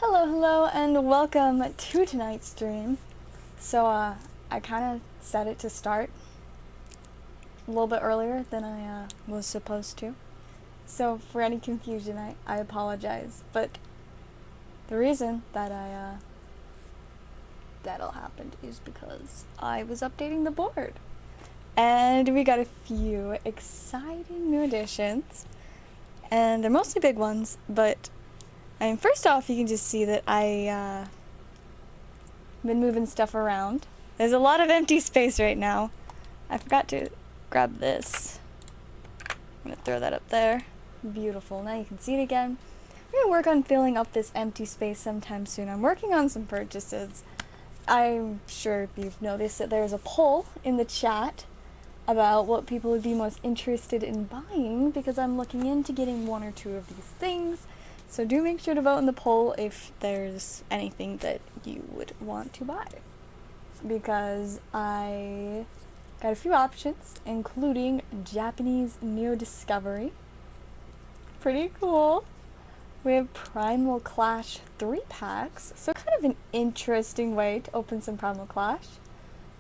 Hello, and welcome to tonight's stream. So, I kind of set it to start a little bit earlier than I was supposed to. So, for any confusion, I apologize. But the reason that that'll happen is because I was updating the board. And we got a few exciting new additions. And they're mostly big ones, but first off, you can just see that I been moving stuff around. There's a lot of empty space right now. I forgot to grab this. I'm gonna throw that up there. Beautiful. Now you can see it again. I'm gonna work on filling up this empty space sometime soon. I'm working on some purchases. I'm sure if you've noticed that there's a poll in the chat about what people would be most interested in buying, because I'm looking into getting one or two of these things. So do make sure to vote in the poll if there's anything that you would want to buy, because I got a few options, including Japanese Neo Discovery. Pretty cool. We have Primal Clash 3-packs, so kind of an interesting way to open some Primal Clash.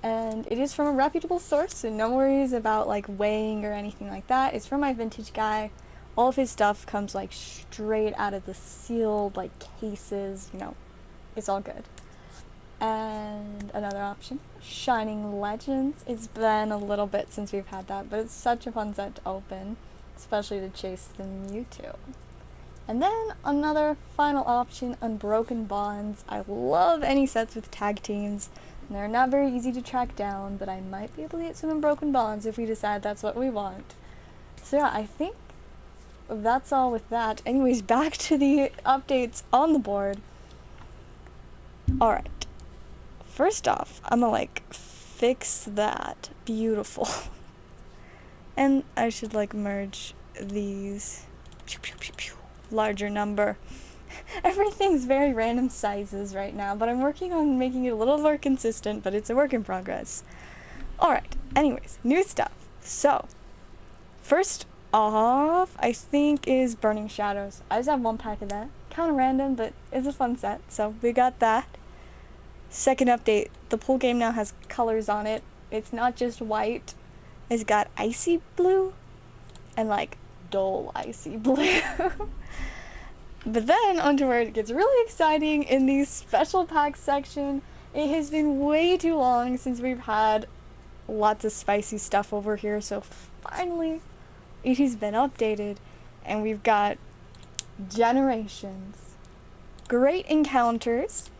And it is from a reputable source, so no worries about like weighing or anything like that. It's from my vintage guy. All of his stuff comes like straight out of the sealed like cases, you know, it's all good. And another option, Shining Legends. It's been a little bit since we've had that, but it's such a fun set to open, especially to chase the Mewtwo. And then another final option, Unbroken Bonds. I love any sets with tag teams. And they're not very easy to track down, but I might be able to get some Unbroken Bonds if we decide that's what we want. So yeah, I think that's all with that. Anyways, back to the updates on the board. Alright. First off, I'm gonna like fix that. Beautiful. And I should like merge these. Larger number. Everything's very random sizes right now, but I'm working on making it a little more consistent, but it's a work in progress. Alright, anyways, new stuff. So, first off, I think is Burning Shadows. I just have one pack of that. Kind of random, but it's a fun set, so we got that. Second update, the pool game now has colors on it. It's not just white. It's got icy blue and like dull icy blue. But then onto where it gets really exciting in the special pack section. It has been way too long since we've had lots of spicy stuff over here, so finally it has been updated and we've got Generations, Great Encounters,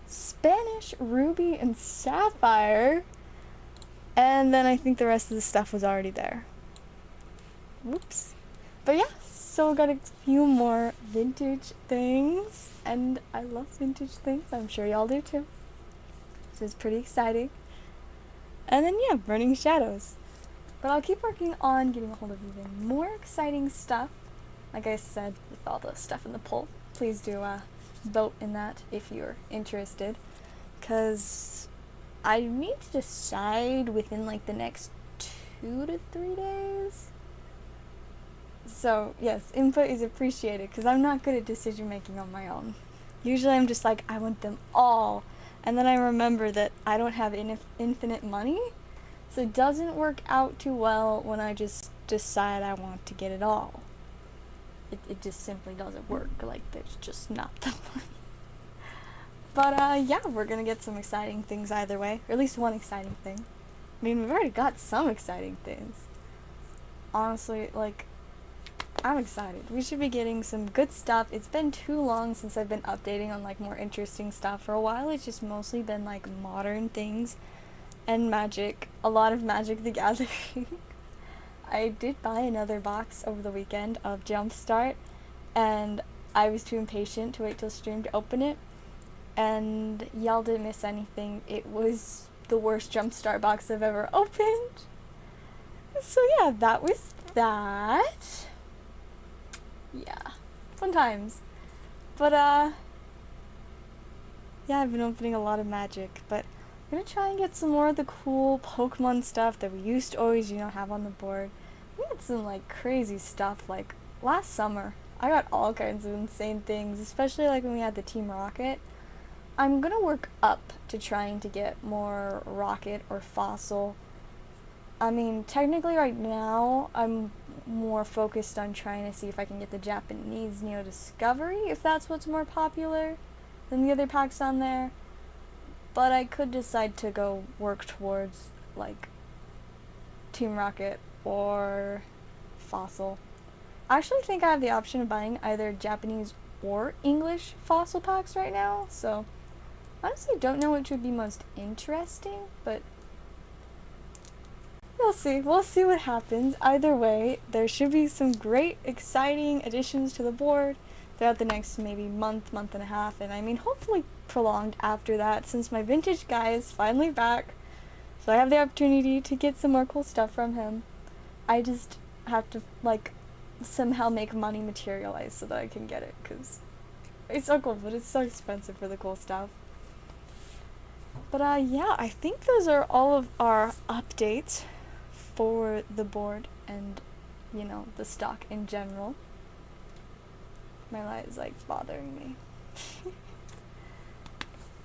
Spanish Ruby and Sapphire, and then I think the rest of the stuff was already there. Whoops. But yeah, so we got a few more vintage things, and I love vintage things. I'm sure y'all do too. So it's pretty exciting. And then yeah, Burning Shadows. But I'll keep working on getting a hold of even more exciting stuff. Like I said, with all the stuff in the poll, please do vote in that if you're interested, because I need to decide within like the next 2 to 3 days. So yes, input is appreciated, because I'm not good at decision making on my own. Usually I'm just like, I want them all, and then I remember that I don't have infinite money, so it doesn't work out too well when I just decide I want to get it all. It just simply doesn't work. Like, there's just not the money. But yeah, we're gonna get some exciting things either way, or at least one exciting thing. I mean, we've already got some exciting things. Honestly, like, I'm excited. We should be getting some good stuff. It's been too long since I've been updating on like more interesting stuff. For a while it's just mostly been like modern things and Magic. A lot of Magic the Gathering. I did buy another box over the weekend of Jumpstart, and I was too impatient to wait till stream to open it, and y'all didn't miss anything. It was the worst Jumpstart box I've ever opened. So yeah, that was that. Yeah, fun times. But yeah, I've been opening a lot of Magic, but I'm gonna try and get some more of the cool Pokemon stuff that we used to always, you know, have on the board. We had some like crazy stuff. Like last summer, I got all kinds of insane things, especially like when we had the Team Rocket. I'm gonna work up to trying to get more Rocket or Fossil. I mean, technically right now, I'm more focused on trying to see if I can get the Japanese Neo Discovery, if that's what's more popular than the other packs on there. But I could decide to go work towards, like, Team Rocket or Fossil. I actually think I have the option of buying either Japanese or English Fossil packs right now, so honestly don't know which would be most interesting, but we'll see. We'll see what happens. Either way, there should be some great, exciting additions to the board throughout the next maybe month and a half, and I mean hopefully prolonged after that, since my vintage guy is finally back. So I have the opportunity to get some more cool stuff from him. I just have to, like, somehow make money materialize so that I can get it, because it's so cool, but it's so expensive for the cool stuff. But yeah, I think those are all of our updates for the board and, you know, the stock in general. My light is, like, bothering me.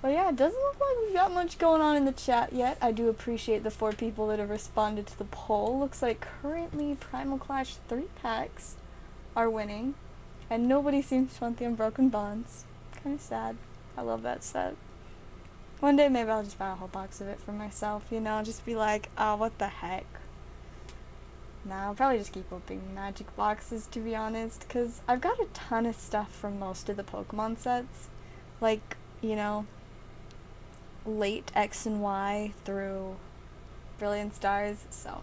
But yeah, it doesn't look like we've got much going on in the chat yet. I do appreciate the 4 people that have responded to the poll. Looks like currently Primal Clash 3 packs are winning, and nobody seems to want the Unbroken Bonds. Kind of sad. I love that set. One day maybe I'll just buy a whole box of it for myself, you know, just be like, oh, what the heck. Nah, I'll probably just keep opening magic boxes, to be honest, because I've got a ton of stuff from most of the Pokemon sets. Like, you know, late X and Y through Brilliant Stars, so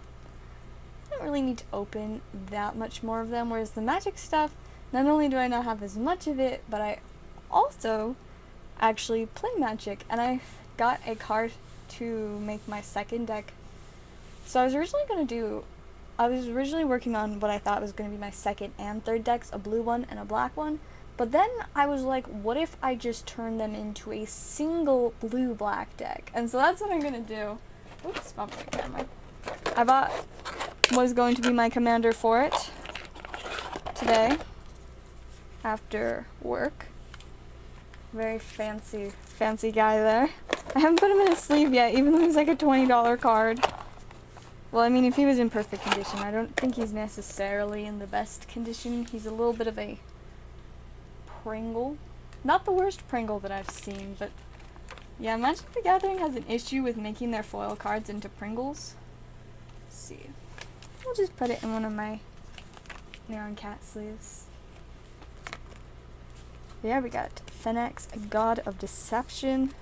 I don't really need to open that much more of them, whereas the magic stuff, not only do I not have as much of it, but I also actually play magic, and I got a card to make my second deck. So I was originally working on what I thought was going to be my second and third decks, a blue one and a black one. But then I was like, what if I just turn them into a single blue-black deck? And so that's what I'm going to do. Oops, bumped my camera. I bought what is going to be my commander for it today after work. Very fancy guy there. I haven't put him in his sleeve yet, even though he's like a $20 card. Well, I mean, if he was in perfect condition, I don't think he's necessarily in the best condition. He's a little bit of a Pringle. Not the worst Pringle that I've seen, but yeah, Magic the Gathering has an issue with making their foil cards into Pringles. Let's see. We'll just put it in one of my Neon Cat sleeves. Yeah, we got Phoenix, a God of Deception.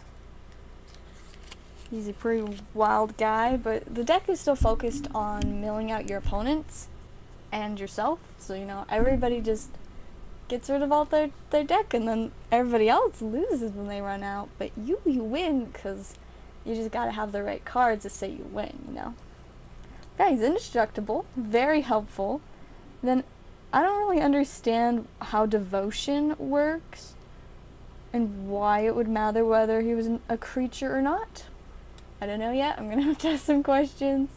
He's a pretty wild guy, but the deck is still focused on milling out your opponents and yourself. So, you know, everybody just gets rid of all their deck, and then everybody else loses when they run out. But you win, because you just gotta have the right cards to say you win, you know? Yeah, he's indestructible, very helpful. Then, I don't really understand how devotion works, and why it would matter whether he was a creature or not. I don't know yet. I'm gonna have to ask some questions.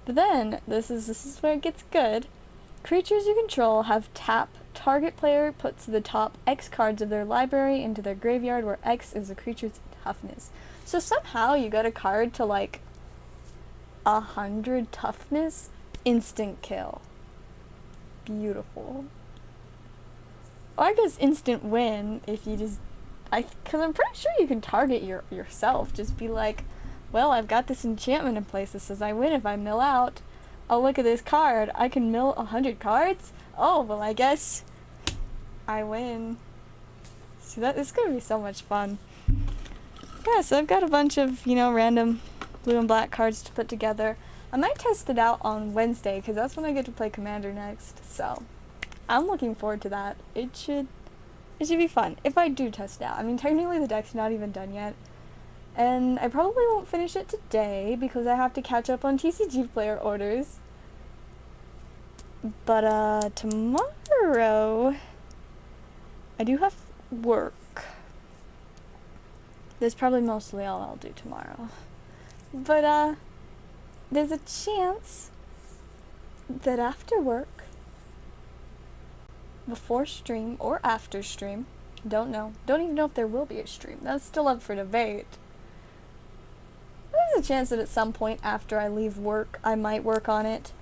But then, this is where it gets good. Creatures you control have tap. Target player puts the top X cards of their library into their graveyard, where X is the creature's toughness. So somehow you got a card to like 100 toughness, instant kill. Beautiful. Or I guess instant win if you just, because I'm pretty sure you can target yourself. Just be like, well, I've got this enchantment in place that says I win if I mill out. Oh, look at this card. I can mill 100 cards? Oh, well, I guess I win. See, this is going to be so much fun. Yeah, so I've got a bunch of, you know, random blue and black cards to put together. I might test it out on Wednesday, because that's when I get to play Commander next. So, I'm looking forward to that. It should be fun, if I do test it out. I mean, technically the deck's not even done yet. And I probably won't finish it today, because I have to catch up on TCG player orders. But, tomorrow, I do have work. That's probably mostly all I'll do tomorrow. But, there's a chance that after work, before stream or after stream. Don't know. Don't even know if there will be a stream. That's still up for debate. There's a chance that at some point after I leave work, I might work on it.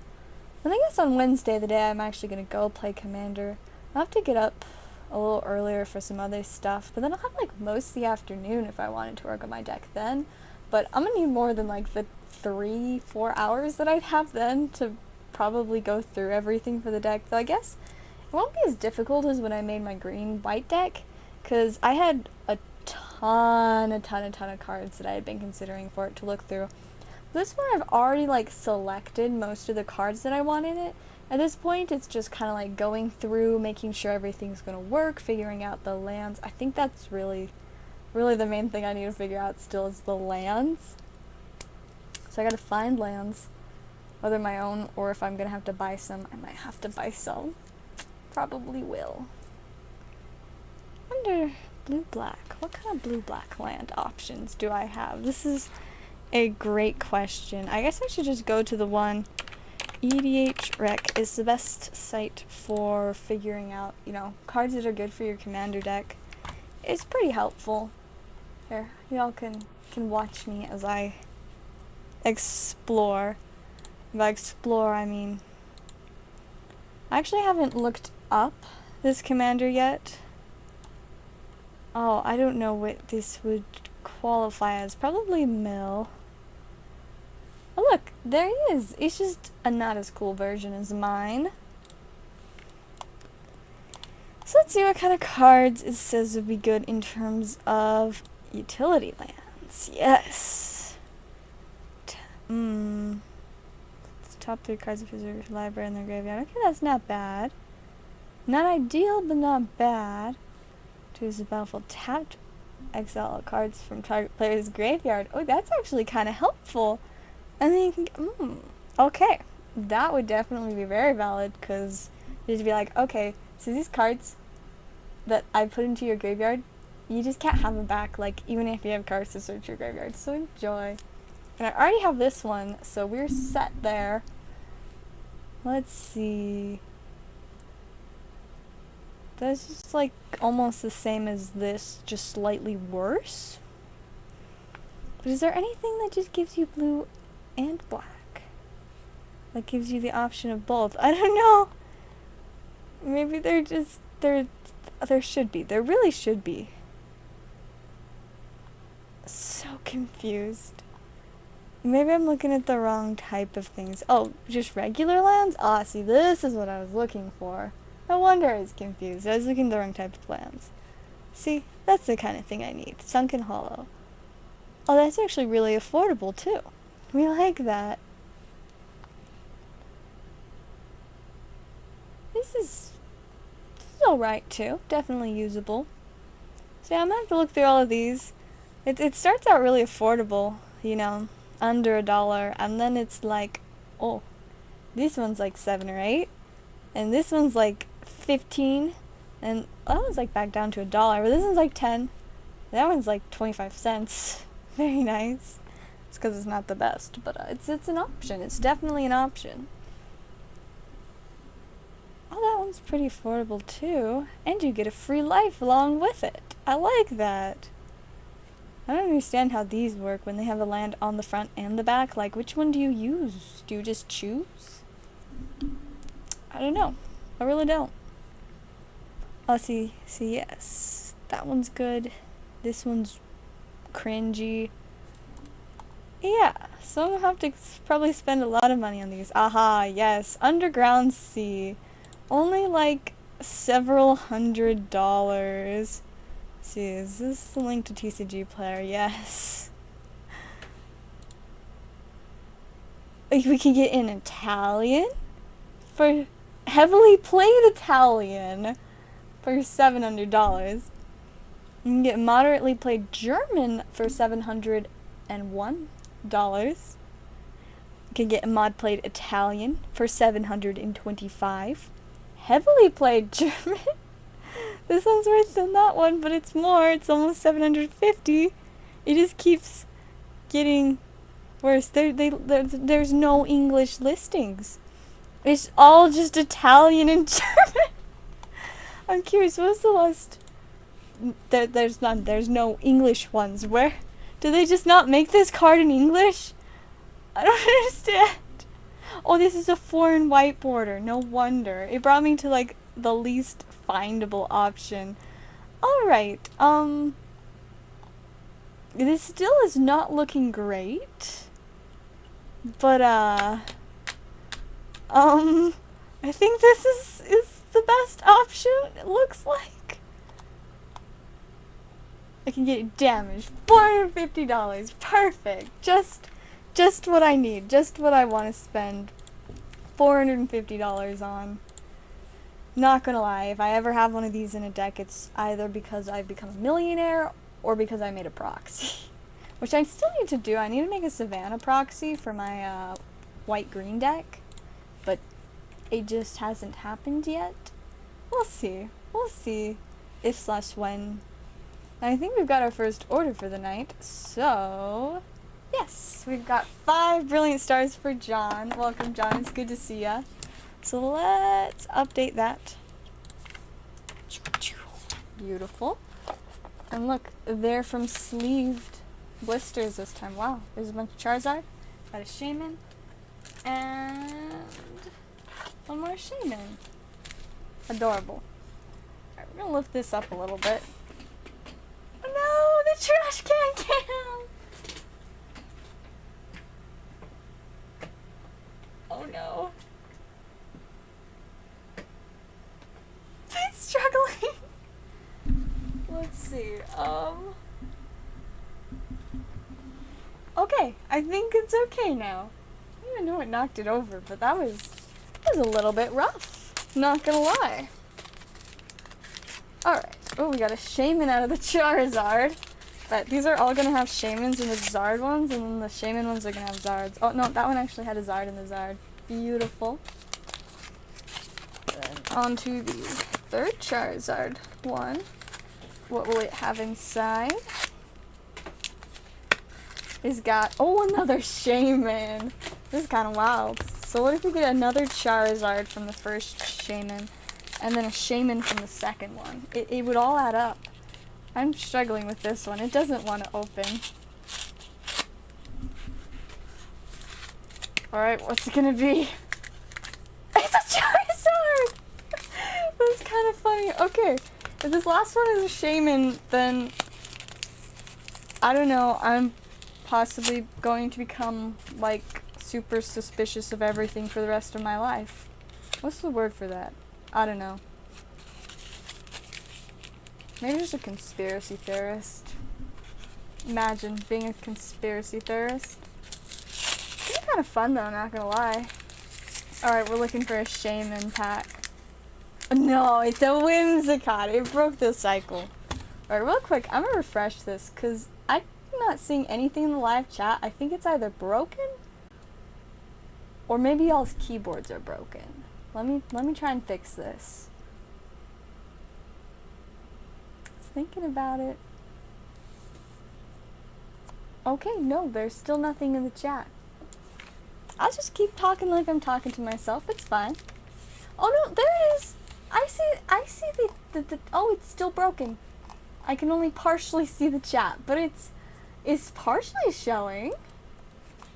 And I guess on Wednesday, the day I'm actually going to go play Commander, I'll have to get up a little earlier for some other stuff, but then I'll have like most of the afternoon if I wanted to work on my deck then. But I'm going to need more than like the 3-4 hours that I'd have then to probably go through everything for the deck. Though I guess it won't be as difficult as when I made my green-white deck, because I had a ton of cards that I had been considering for it to look through. This one I've already like selected most of the cards that I want in it. At this point it's just kind of like going through, making sure everything's going to work, figuring out the lands. I think that's really the main thing I need to figure out still is the lands. So I gotta find lands, whether my own or if I'm gonna have to buy some. I might have to buy some. Probably will. Under blue-black, what kind of blue-black land options do I have? This is a great question. I guess I should just go to the one. EDH Rec is the best site for figuring out, you know, cards that are good for your commander deck. It's pretty helpful. Here, y'all can watch me as I explore. By explore, I mean I actually haven't looked up this commander yet. Oh, I don't know what this would qualify as. Probably mill. Oh look, there he is. It's just a not as cool version as mine. So let's see what kind of cards it says would be good in terms of utility lands. Yes. It's top 3 cards of his library in their graveyard. Okay, that's not bad. Not ideal, but not bad. Choose the battlefield tapped. Exile cards from target player's graveyard. Oh, that's actually kind of helpful. And then you can okay. That would definitely be very valid, because you'd be like, okay, so these cards that I put into your graveyard, you just can't have them back, like, even if you have cards to search your graveyard. So enjoy. And I already have this one, so we're set there. Let's see. That's just like almost the same as this, just slightly worse. But is there anything that just gives you blue and black? That gives you the option of both? I don't know. Maybe they're just, there should be. There really should be. So confused. Maybe I'm looking at the wrong type of things. Oh, just regular lands? Ah, see, this is what I was looking for. No wonder I was confused. I was looking at the wrong type of lands. See, that's the kind of thing I need. Sunken Hollow. Oh, that's actually really affordable, too. We like that. This is alright, too. Definitely usable. So yeah, I'm gonna have to look through all of these. It starts out really affordable, you know, under $1, and then it's like, oh, this one's like 7 or 8, and this one's like 15, and that one's like back down to $1, but this one's like 10. That one's like 25 cents. Very nice. It's because it's not the best, but it's an option. It's definitely an option. Oh, that one's pretty affordable too, and you get a free life along with it. I like that. I don't understand how these work when they have a land on the front and the back. Like, which one do you use? Do you just choose? I don't know. I really don't. Oh, see, yes. That one's good. This one's cringy. Yeah, so I'm gonna have to probably spend a lot of money on these. Aha, yes. Underground Sea. Only like several $100s. See, is this the link to TCG player? Yes. We can get in Italian for heavily played Italian for $700. You can get moderately played German for $701. You can get mod played Italian for $725. Heavily played German. This one's worse than that one, but it's more. It's almost $750. It just keeps getting worse. There's no English listings. It's all just Italian and German. I'm curious, what was the last... There's none. There's no English ones. Where... Do they just not make this card in English? I don't understand. Oh, this is a foreign white border. No wonder. It brought me to, like, the least findable option. Alright, this still is not looking great. But, I think this is the best option, it looks like. I can get it damaged. $450. Perfect. Just what I need. Just what I want to spend $450 on. Not gonna lie, if I ever have one of these in a deck, it's either because I've become a millionaire or because I made a proxy. Which I still need to do. I need to make a Savannah proxy for my white-green deck. But it just hasn't happened yet. We'll see. We'll see if/when. I think we've got our first order for the night, so yes, we've got 5 brilliant stars for John. Welcome, John. It's good to see ya. So let's update that. Beautiful. And look, they're from sleeved blisters this time. Wow, there's a bunch of Charizard, got a Shaman, and one more Shaman. Adorable. Alright, we're gonna lift this up a little bit. No, the trash can cam! Oh no. It's struggling. Let's see, okay, I think it's okay now. I don't even know what knocked it over, but that was a little bit rough. Not gonna lie. Alright. Oh, we got a Shaman out of the Charizard. But these are all gonna have Shamans in the Zard ones, and then the Shaman ones are gonna have Zards. Oh, no, that one actually had a Zard in the Zard. Beautiful. Then on to the third Charizard one. What will it have inside? It's got, oh, another Shaman. This is kind of wild. So what if we get another Charizard from the first Shaman, and then a Shaman from the second one? It would all add up. I'm struggling with this one. It doesn't want to open. Alright, what's it gonna be? It's a Charizard! That's kind of funny. Okay, if this last one is a Shaman, then I don't know, I'm possibly going to become, like, super suspicious of everything for the rest of my life. What's the word for that? I don't know. Maybe just a conspiracy theorist. Imagine being a conspiracy theorist. It's kind of fun though, not gonna lie. Alright, we're looking for a Shaman pack. No, it's a Whimsicott. It broke the cycle. Alright, real quick, I'm gonna refresh this because I'm not seeing anything in the live chat. I think it's either broken or maybe y'all's keyboards are broken. Let me try and fix this. Thinking about it. Okay, no, there's still nothing in the chat. I'll just keep talking like I'm talking to myself. It's fine. Oh no, there it is. I see the oh, it's still broken. I can only partially see the chat, but it's partially showing.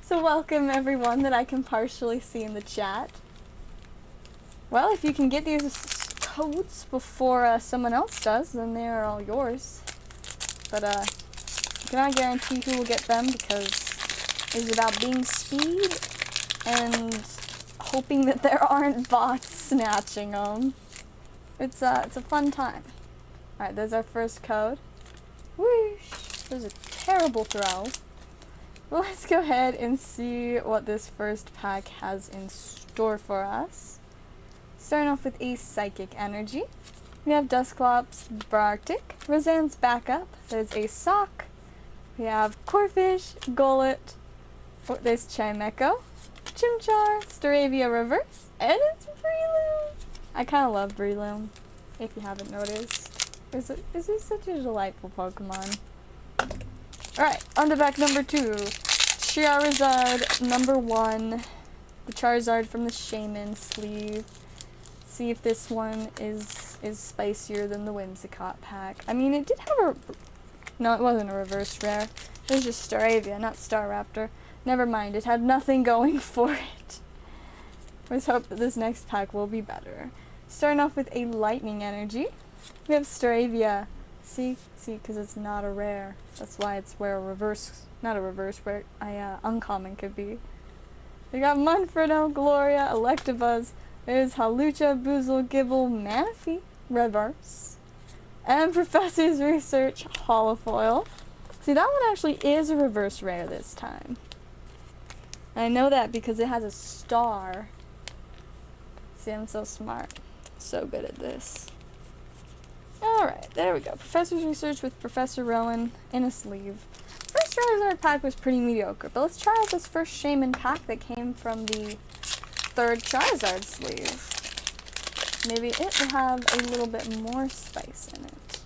So welcome everyone that I can partially see in the chat. Well, if you can get these codes before someone else does, then they are all yours. But I cannot guarantee who will get them because it's about being speed and hoping that there aren't bots snatching them. It's a fun time. Alright, there's our first code. Whoosh! That was a terrible throw. Well, let's go ahead and see what this first pack has in store for us. Starting off with a Psychic Energy. We have Dusclops, Bartic, Roseanne's backup. There's a Sock. We have Corphish, Golett. Oh, there's Chimecho, Chimchar, Staravia Reverse, and it's Breloom. I kind of love Breloom, if you haven't noticed. This is such a delightful Pokemon. Alright, on to back number 2. Charizard number 1. The Charizard from the Shaman sleeve. See if this one is is spicier than the Whimsicott pack. I mean, it did have a... No, it wasn't a reverse rare. It was just Staravia, not Staraptor. Never mind, it had nothing going for it. Let's hope that this next pack will be better. Starting off with a Lightning Energy. We have Staravia. See, because it's not a rare. That's why it's where a reverse, not a reverse, where a uncommon could be. We got Munfredo, Gloria, Electabuzz. There's Hawlucha, Boozle, Gibble, Manaphy, reverse. And Professor's Research, holofoil. See, that one actually is a reverse rare this time. I know that because it has a star. See, I'm so smart. So good at this. Alright, there we go. Professor's Research with Professor Rowan in a sleeve. First Charizard pack was pretty mediocre, but let's try out this first Shaman pack that came from the third Charizard sleeve. Maybe it will have a little bit more spice in it.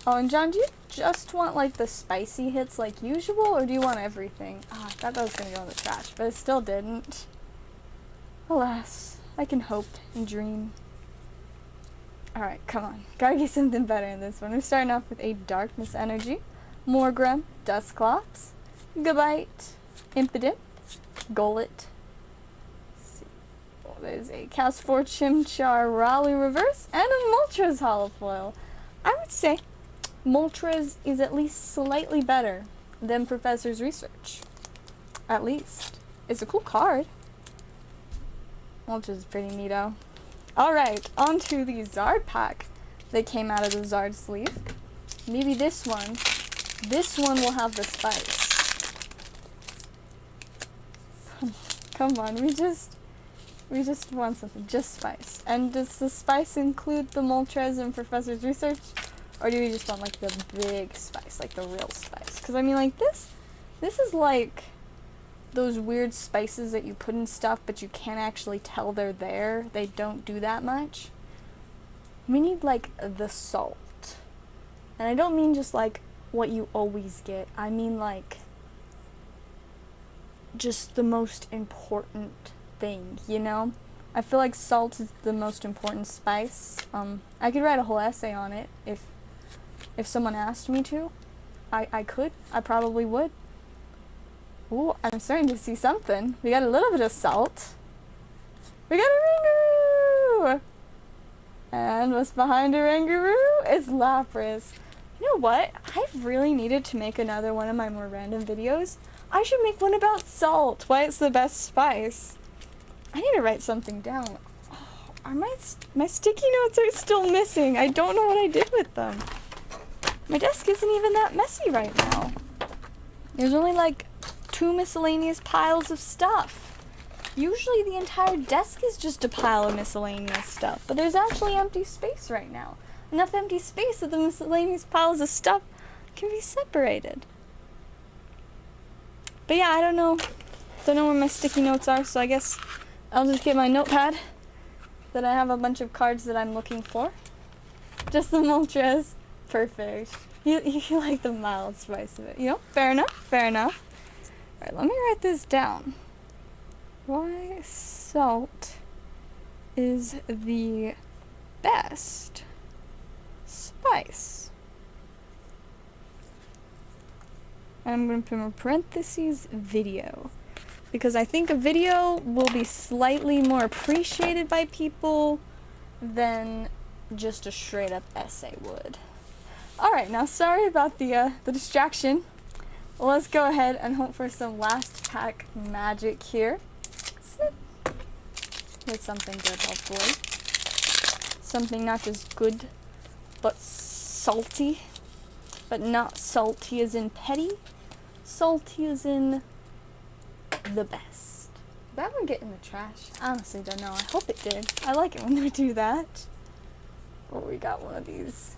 Oh, and John, do you just want like the spicy hits like usual, or do you want everything? Ah, I thought that was going to go in the trash, but it still didn't. Alas, I can hope and dream. Alright, come on. Gotta get something better in this one. We're starting off with a Darkness Energy, Morgrem, Dusclops, Gabite, Impidimp, Golett. There's a Castform, Chimchar, Raleigh Reverse, and a Moltres holofoil. I would say Moltres is at least slightly better than Professor's Research. At least. It's a cool card. Moltres is pretty neato. Alright, on to the Zard pack that came out of the Zard sleeve. Maybe this one. This one will have the spice. Come on, we just want something, just spice. And does the spice include the Moltres and Professor's Research? Or do we just want like the big spice, like the real spice? Because I mean like this is like those weird spices that you put in stuff but you can't actually tell they're there. They don't do that much. We need like the salt. And I don't mean just like what you always get. I mean like just the most important thing, you know? I feel like salt is the most important spice. I could write a whole essay on it if someone asked me to. I could. I probably would. Ooh, I'm starting to see something. We got a little bit of salt. We got a Rangaroo! And what's behind a Rangaroo? It's Lapras. You know what? I've really needed to make another one of my more random videos. I should make one about salt. Why it's the best spice. I need to write something down. Oh, are my sticky notes are still missing. I don't know what I did with them. My desk isn't even that messy right now. There's only like 2 miscellaneous piles of stuff. Usually the entire desk is just a pile of miscellaneous stuff, but there's actually empty space right now. Enough empty space that the miscellaneous piles of stuff can be separated. But yeah, I don't know where my sticky notes are, so I guess I'll just get my notepad that I have a bunch of cards that I'm looking for. Just the Moltres. Perfect. You like the mild spice of it. You know, fair enough, fair enough. Alright, let me write this down. Why salt is the best spice. I'm going to put in parentheses video. Because I think a video will be slightly more appreciated by people than just a straight up essay would. Alright, now sorry about the distraction. Let's go ahead and hope for some last pack magic here. Snip. Get something good, hopefully. Something not just good, but salty. But not salty as in petty. Salty as in the best. Did that one get in the trash? I honestly don't know. I hope it did. I like it when they do that. Oh, we got one of these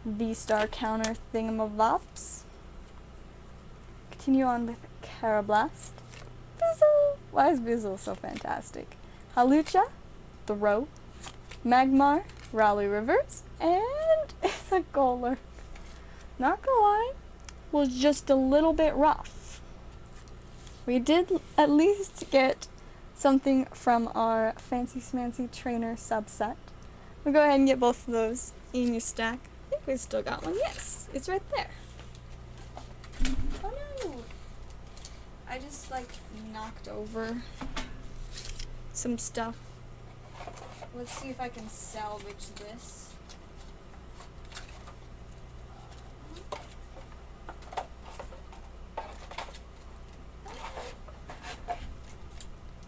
V-Star counter thingamabobs. Continue on with Carablast. Bizzle! Why is Bizzle so fantastic? Hawlucha, Throw, Magmar, Raleigh Reverse, and it's a Golurk. Not gonna lie, was just a little bit rough. We did at least get something from our Fancy Smancy Trainer subset. We'll go ahead and get both of those in your stack. I think we've still got one. Yes, it's right there. Oh no! I just like knocked over some stuff. Let's see if I can salvage this.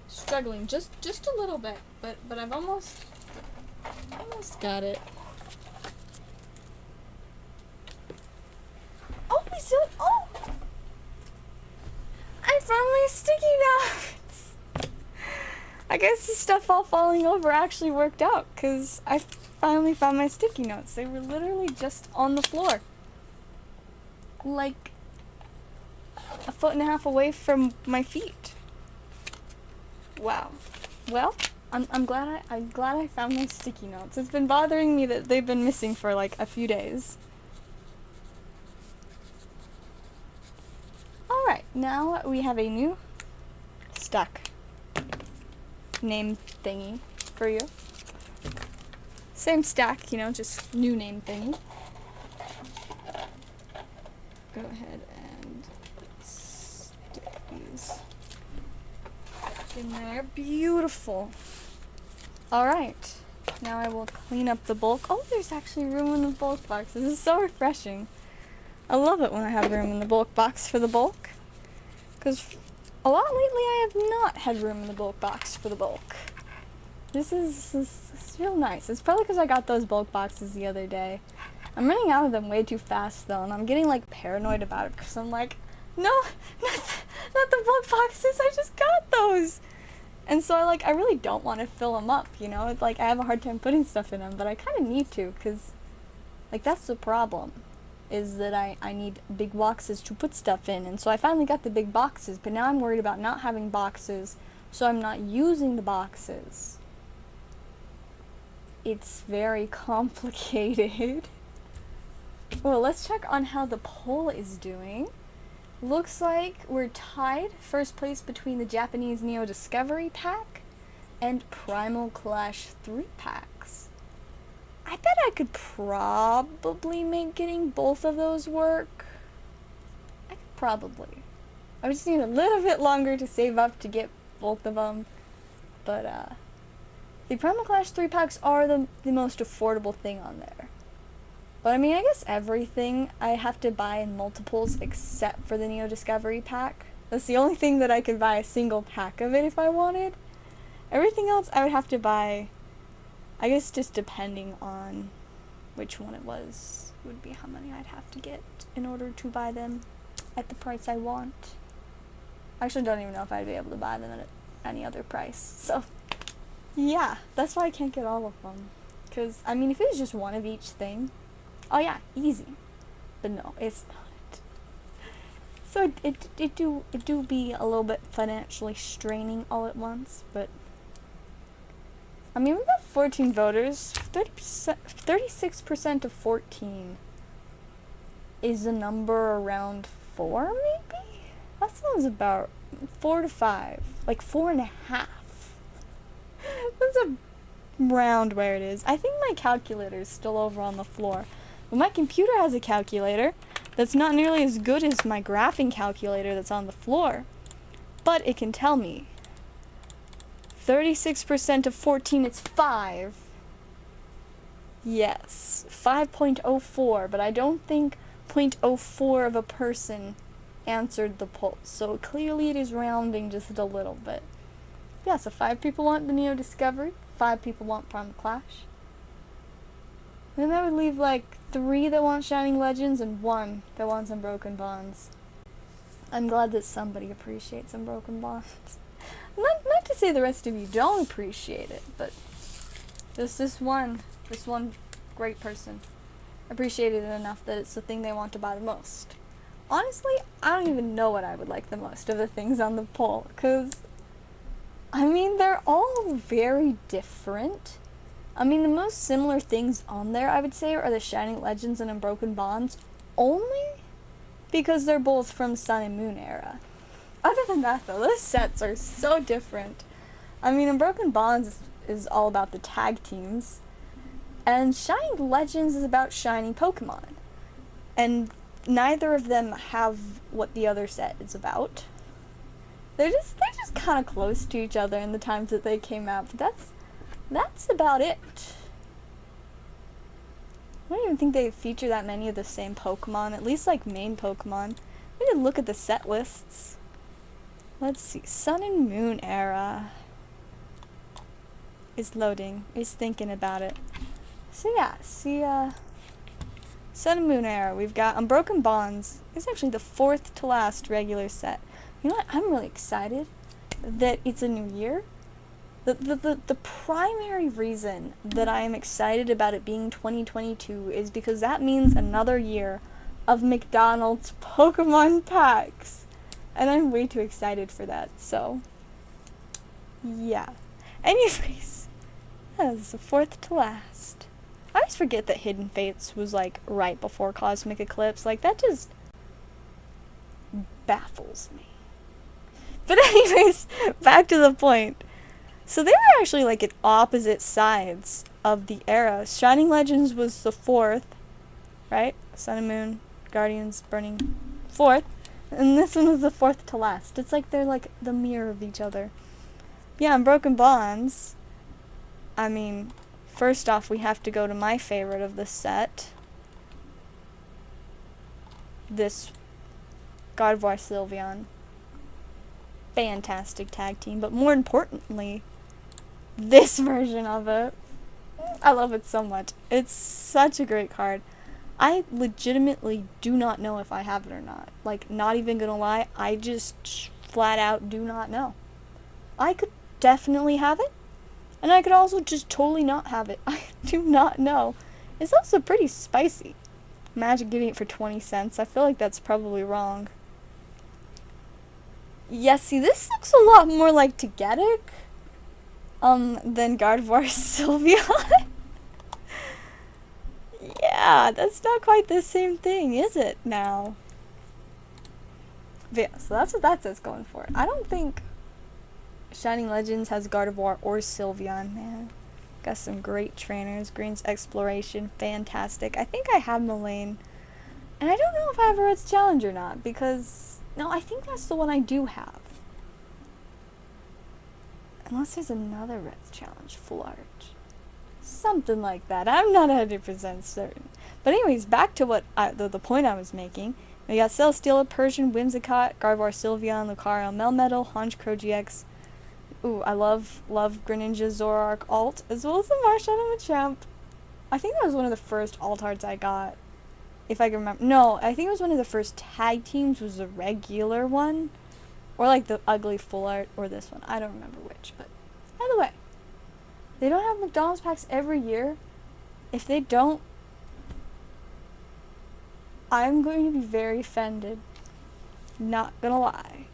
Struggling just a little bit, but I've almost got it. Oh, oh! I found my sticky notes! I guess the stuff all falling over actually worked out, because I finally found my sticky notes. They were literally just on the floor. Like a foot and a half away from my feet. Wow. Well, I'm glad I found my sticky notes. It's been bothering me that they've been missing for like a few days. Alright, now we have a new stack name thingy for you. Same stack, you know, just new name thingy. Go ahead and stick these back in there. Beautiful. Alright, now I will clean up the bulk. Oh, there's actually room in the bulk box. This is so refreshing. I love it when I have room in the bulk box for the bulk. Because a lot lately I have not had room in the bulk box for the bulk. This is real nice. It's probably because I got those bulk boxes the other day. I'm running out of them way too fast though, and I'm getting like paranoid about it because I'm like, no, not the bulk boxes, I just got those. And so I really don't want to fill them up, you know? It's like I have a hard time putting stuff in them, but I kind of need to because like that's the problem. Is that I need big boxes to put stuff in, and so I finally got the big boxes, but now I'm worried about not having boxes, so I'm not using the boxes. It's very complicated. Well, let's check on how the poll is doing. Looks like we're tied first place between the Japanese Neo Discovery pack and Primal Clash 3 packs. I bet I could probably make getting both of those work. I could probably. I just need a little bit longer to save up to get both of them. But, the Primal Clash 3 packs are the most affordable thing on there. But, I mean, I guess everything I have to buy in multiples except for the Neo Discovery pack. That's the only thing that I could buy a single pack of it if I wanted. Everything else I would have to buy, I guess just depending on which one it was, would be how many I'd have to get in order to buy them at the price I want. I actually don't even know if I'd be able to buy them at any other price. So, yeah, that's why I can't get all of them. Because, I mean, if it was just one of each thing, oh yeah, easy. But no, it's not. So it do be a little bit financially straining all at once, but I mean, we've got 14 voters. 36% of 14 is a number around 4, maybe? That sounds about 4 to 5. Like 4.5. That's around where it is. I think my calculator is still over on the floor. But my computer has a calculator that's not nearly as good as my graphing calculator that's on the floor. But it can tell me 36% of 14, it's 5. Yes, 5.04, but I don't think 0.04 of a person answered the poll, so clearly it is rounding just a little bit. Yeah, so 5 people want the Neo Discovery, 5 people want Primal Clash. Then that would leave like 3 that want Shining Legends and 1 that wants Unbroken Bonds. I'm glad that somebody appreciates Unbroken Bonds. Not to say the rest of you don't appreciate it, but this one great person appreciated it enough that it's the thing they want to buy the most. Honestly, I don't even know what I would like the most of the things on the poll, because, I mean, they're all very different. I mean, the most similar things on there, I would say, are the Shining Legends and Unbroken Bonds, only because they're both from Sun and Moon era. Other than that, though, those sets are so different. I mean, Unbroken Bonds is all about the tag teams, And Shining Legends is about shiny Pokemon. And neither of them have what the other set is about. They're just kind of close to each other in the times that they came out, but that's about it. I don't even think they feature that many of the same Pokemon, at least like main Pokemon. We need to look at the set lists. Let's see, Sun and Moon era is loading, is thinking about it. So yeah, see, Sun and Moon era, we've got Unbroken Bonds. It's actually the 4th to last regular set. You know what, I'm really excited that it's a new year. The primary reason that I am excited about it being 2022 is because that means another year of McDonald's Pokemon packs. And I'm way too excited for that, so yeah. Anyways, that is the 4th to last. I always forget that Hidden Fates was like right before Cosmic Eclipse. Like that just baffles me. But anyways, back to the point. So they were actually like at opposite sides of the era. Shining Legends was the 4th, right? Sun and Moon, Guardians, Burning, 4th. And this one was the 4th to last. It's like they're like the mirror of each other. Yeah, Unbroken Bonds. I mean, first off, we have to go to my favorite of the set. This Gardevoir Sylveon. Fantastic tag team, but more importantly, this version of it. I love it so much. It's such a great card. I legitimately do not know if I have it or not. Like, not even gonna lie, I just flat out do not know. I could definitely have it, and I could also just totally not have it. I do not know. It's also pretty spicy. Imagine getting it for 20 cents. I feel like that's probably wrong. Yeah, see, this looks a lot more like Togetic, than Gardevoir Sylveon. Yeah, that's not quite the same thing, is it, now? But yeah, so that's what that says going for. I don't think Shining Legends has Gardevoir or Sylveon, man. Got some great trainers. Green's Exploration, fantastic. I think I have Molayne. And I don't know if I have a Red's Challenge or not, because... No, I think that's the one I do have. Unless there's another Red's Challenge full art. Something like that. I'm not 100% certain. But anyways, back to what the point I was making. We got Celesteela, Persian, Whimsicott, Gardevoir, Sylveon, Lucario, Melmetal, Honchkrow GX. Ooh, I love Greninja, Zoroark, Alt, as well as the Marshadow Machamp. I think that was one of the first alt arts I got. If I can remember. No, I think it was one of the first tag teams was the regular one. Or like the ugly full art, or this one. I don't remember which, but either way. They don't have McDonald's packs every year. If they don't, I'm going to be very offended. Not gonna lie.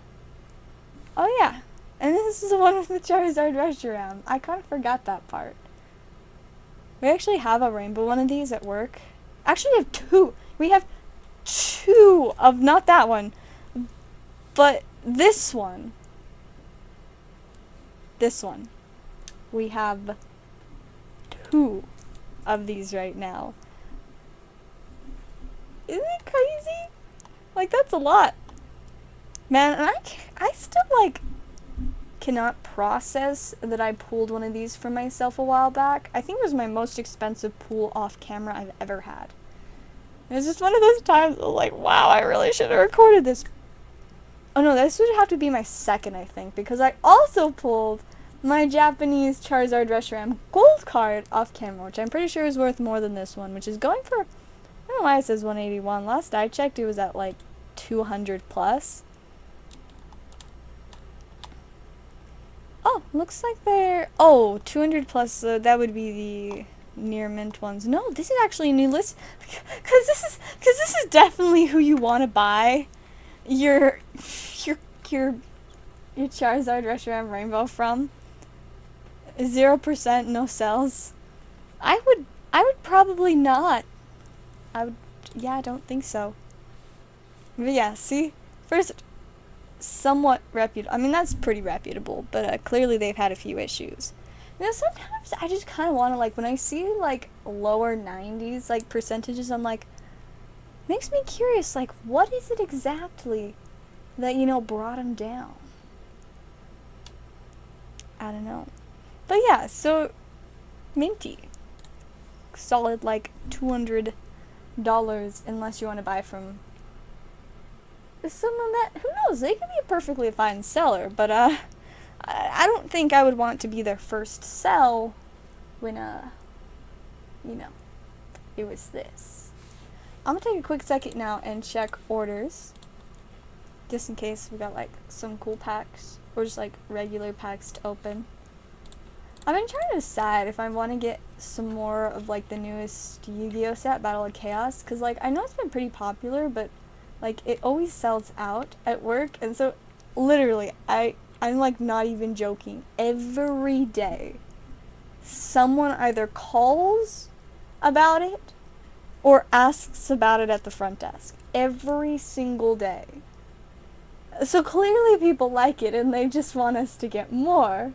Oh yeah, and this is the one with the Charizard Reshiram. I kind of forgot that part. We actually have a rainbow one of these at work. Actually, we have two. We have two of, not that one, but this one. This one. We have two of these right now. Isn't it crazy? Like, that's a lot. Man, and I still, like, cannot process that I pulled one of these for myself a while back. I think it was my most expensive pull off camera I've ever had. It was just one of those times I was like, wow, I really should have recorded this. Oh no, this would have to be my second, I think, because I also pulled my Japanese Charizard Reshiram gold card off camera, which I'm pretty sure is worth more than this one, which is going for, I don't know why it says 181. Last I checked, it was at like 200 plus. Oh, looks like they're, 200 plus, that would be the near mint ones. No, this is actually a new list, because this is definitely who you want to buy your Charizard Reshiram Rainbow from. 0%, no cells. I would probably not. I don't think so. But yeah, see? First, somewhat reputable. I mean, that's pretty reputable, but clearly they've had a few issues. You know, sometimes I just kind of want to, like, when I see, like, lower 90s, like, percentages, I'm like, makes me curious, like, what is it exactly that, you know, brought them down? I don't know. But yeah, so, minty. Solid, like, $200 unless you want to buy from someone that, who knows, they could be a perfectly fine seller, but, I don't think I would want to be their first sell when, you know, it was this. I'm gonna take a quick second now and check orders, just in case we got, like, some cool packs, or just, like, regular packs to open. I've been trying to decide if I want to get some more of, like, the newest Yu-Gi-Oh set, Battle of Chaos, because, like, I know it's been pretty popular, but, like, it always sells out at work, and so, literally, I'm, like, not even joking, every day, someone either calls about it, or asks about it at the front desk. Every single day. So clearly people like it, and they just want us to get more.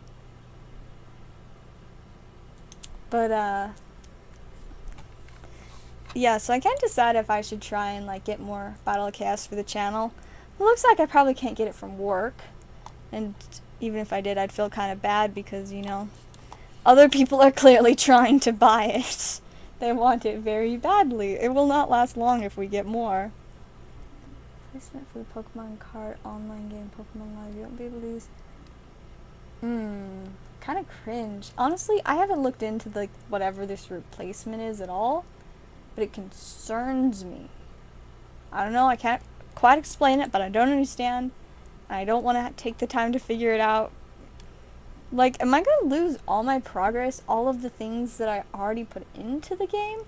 But, yeah, so I can't decide if I should try and, like, get more Battle of Chaos for the channel. It looks like I probably can't get it from work. And even if I did, I'd feel kind of bad because, you know, other people are clearly trying to buy it. They want it very badly. It will not last long if we get more. Placement for the Pokemon card online game, Pokemon Live. You won't be able to use. Kind of cringe. Honestly, I haven't looked into, like, whatever this replacement is at all, but it concerns me. I don't know, I can't quite explain it, but I don't understand. I don't want to take the time to figure it out. Like, am I going to lose all my progress, all of the things that I already put into the game?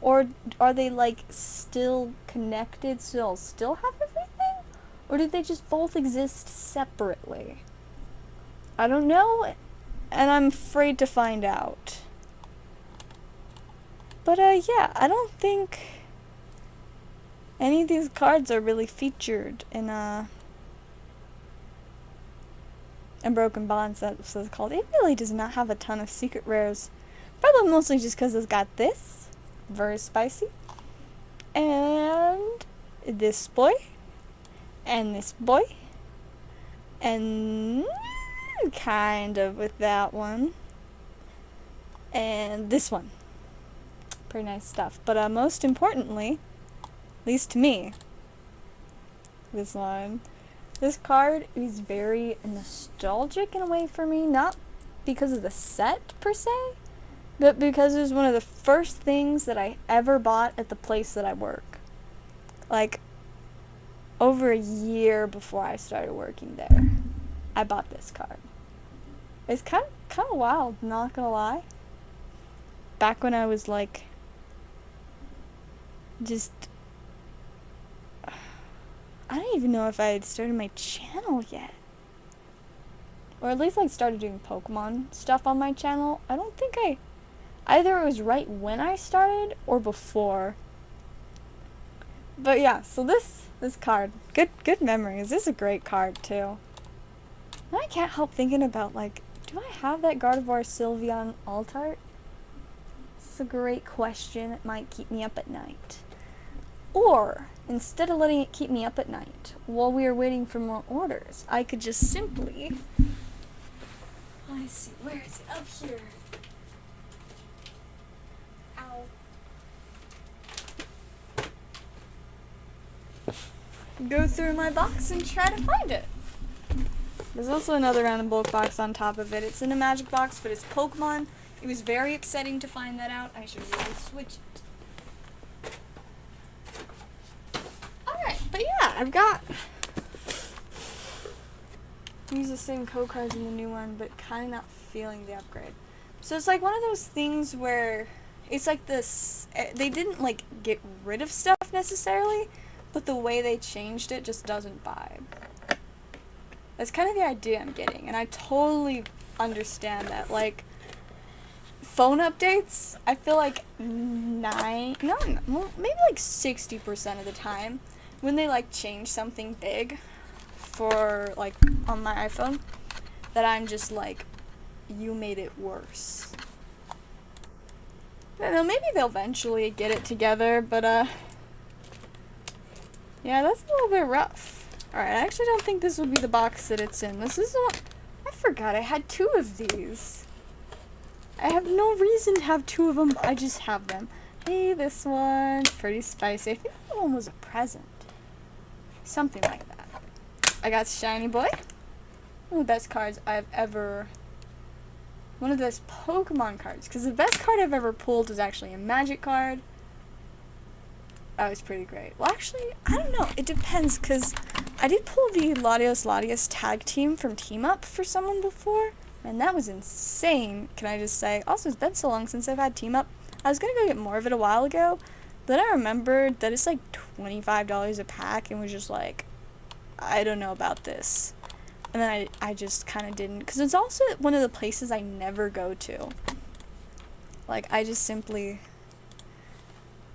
Or are they, like, still connected, so I'll still have everything? Or do they just both exist separately? I don't know, and I'm afraid to find out. But, yeah, I don't think any of these cards are really featured in, Broken Bonds, that's what it's called. It really does not have a ton of secret rares. Probably mostly just because it's got this. Very spicy. And this boy. And this boy. And kind of with that one. And this one. Pretty nice stuff. But most importantly, at least to me, this one. This card is very nostalgic in a way for me, not because of the set per se, but because it was one of the first things that I ever bought at the place that I work. Like, over a year before I started working there, I bought this card. It's kind of wild, not gonna lie. Back when I was, like, just... I don't even know if I had started my channel yet. Or at least, like, started doing Pokemon stuff on my channel. I don't think either it was right when I started or before. But yeah, so this card, good memories. This is a great card too. And I can't help thinking about, like, do I have that Gardevoir Sylveon Altart? It's a great question. It might keep me up at night. Or, instead of letting it keep me up at night, while we are waiting for more orders, I could just simply... Let's see, where is it? Up here. Ow. Go through my box and try to find it. There's also another random bulk box on top of it. It's in a magic box, but it's Pokemon. It was very upsetting to find that out. I should really switch it. But yeah, I've got... use the same code cards in the new one, but kind of not feeling the upgrade. So it's like one of those things where it's like this... They didn't, like, get rid of stuff necessarily, but the way they changed it just doesn't vibe. That's kind of the idea I'm getting, and I totally understand that. Like, phone updates, I feel like maybe like 60% of the time, when they, like, change something big for, like, on my iPhone, that I'm just, like, you made it worse. I don't know, maybe they'll eventually get it together, but yeah, that's a little bit rough. Alright, I actually don't think this would be the box that it's in. This is the one. I forgot I had 2 of these. I have no reason to have 2 of them, I just have them. Hey, this one, pretty spicy. I think that one was a present. Something like that. I got Shiny Boy. One of the best cards I've ever... One of the best Pokemon cards. Because the best card I've ever pulled was actually a Magic card. That was pretty great. Well, actually, I don't know. It depends, because I did pull the Latios tag team from Team Up for someone before. And that was insane, can I just say. Also, it's been so long since I've had Team Up. I was going to go get more of it a while ago. Then I remembered that it's like $25 a pack and was just like, I don't know about this. And then I just kind of didn't. Because it's also one of the places I never go to. Like, I just simply...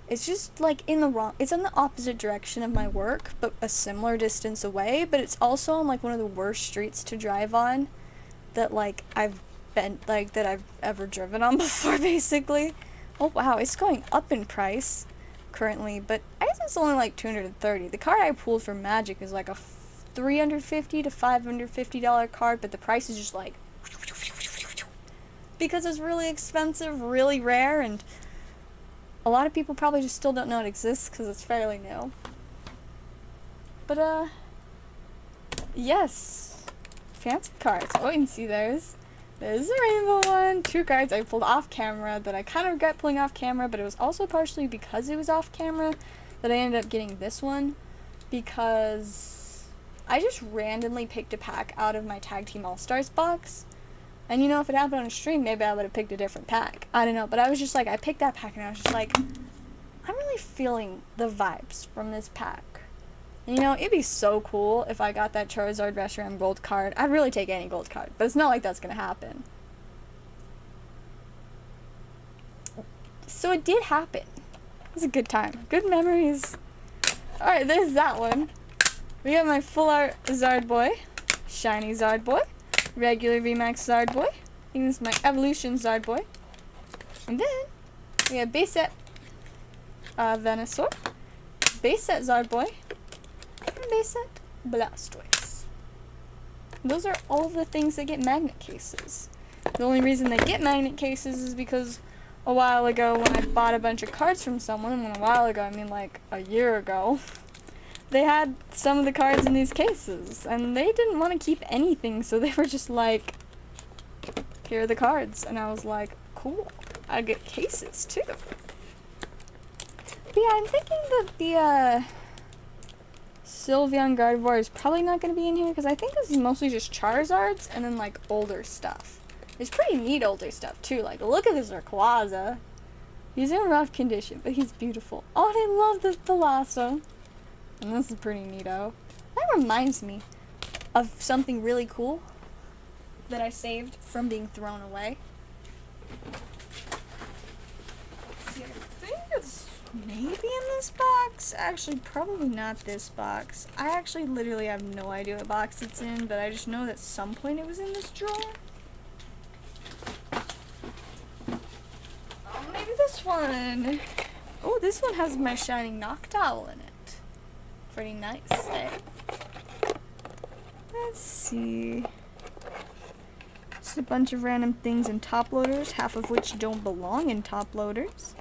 It's just like it's in the opposite direction of my work, but a similar distance away. But it's also on like one of the worst streets to drive on that like I've ever driven on before, basically. Oh wow, it's going up in price currently, but I guess it's only like $230. The card I pulled for Magic is like a $350 to $550 card, but the price is just like because it's really expensive, really rare, and a lot of people probably just still don't know it exists because it's fairly new. But yes, fancy cards. Oh, you can see those. There's a rainbow one. 2 cards I pulled off camera that I kind of regret pulling off camera, but it was also partially because it was off camera that I ended up getting this one, because I just randomly picked a pack out of my Tag Team All-Stars box. And you know, if it happened on a stream, maybe I would have picked a different pack. I don't know, but I was just like, I picked that pack and I was just like, I'm really feeling the vibes from this pack. You know, it'd be so cool if I got that Charizard Reshiram gold card. I'd really take any gold card, but it's not like that's gonna happen. So it did happen. It was a good time. Good memories. Alright, there's that one. We got my full art Zard Boy, Shiny Zard Boy, regular VMAX Zard Boy. I think this is my Evolution Zard Boy. And then we have base set Venusaur, base set Zard Boy, and base set Blastoise. Those are all the things that get magnet cases. The only reason they get magnet cases is because a while ago when I bought a bunch of cards from someone, and when a while ago I mean like a year ago, they had some of the cards in these cases, and they didn't want to keep anything, so they were just like, here are the cards. And I was like, cool, I get cases too. But yeah, I'm thinking that the Sylveon Gardevoir is probably not going to be in here, because I think this is mostly just Charizards and then like older stuff. It's pretty neat older stuff too, like look at this Rayquaza. He's in rough condition, but he's beautiful. Oh, and I love this Pilasso. And this is pretty neato. That reminds me of something really cool that I saved from being thrown away. See, I think it's maybe in this box. Actually, probably not this box. I actually literally have no idea what box it's in, but I just know that at some point it was in this drawer. Oh, maybe this one. Oh, this one has my Shining Noctowl in it. Pretty nice, eh? Let's see. Just a bunch of random things in top loaders, half of which don't belong in top loaders.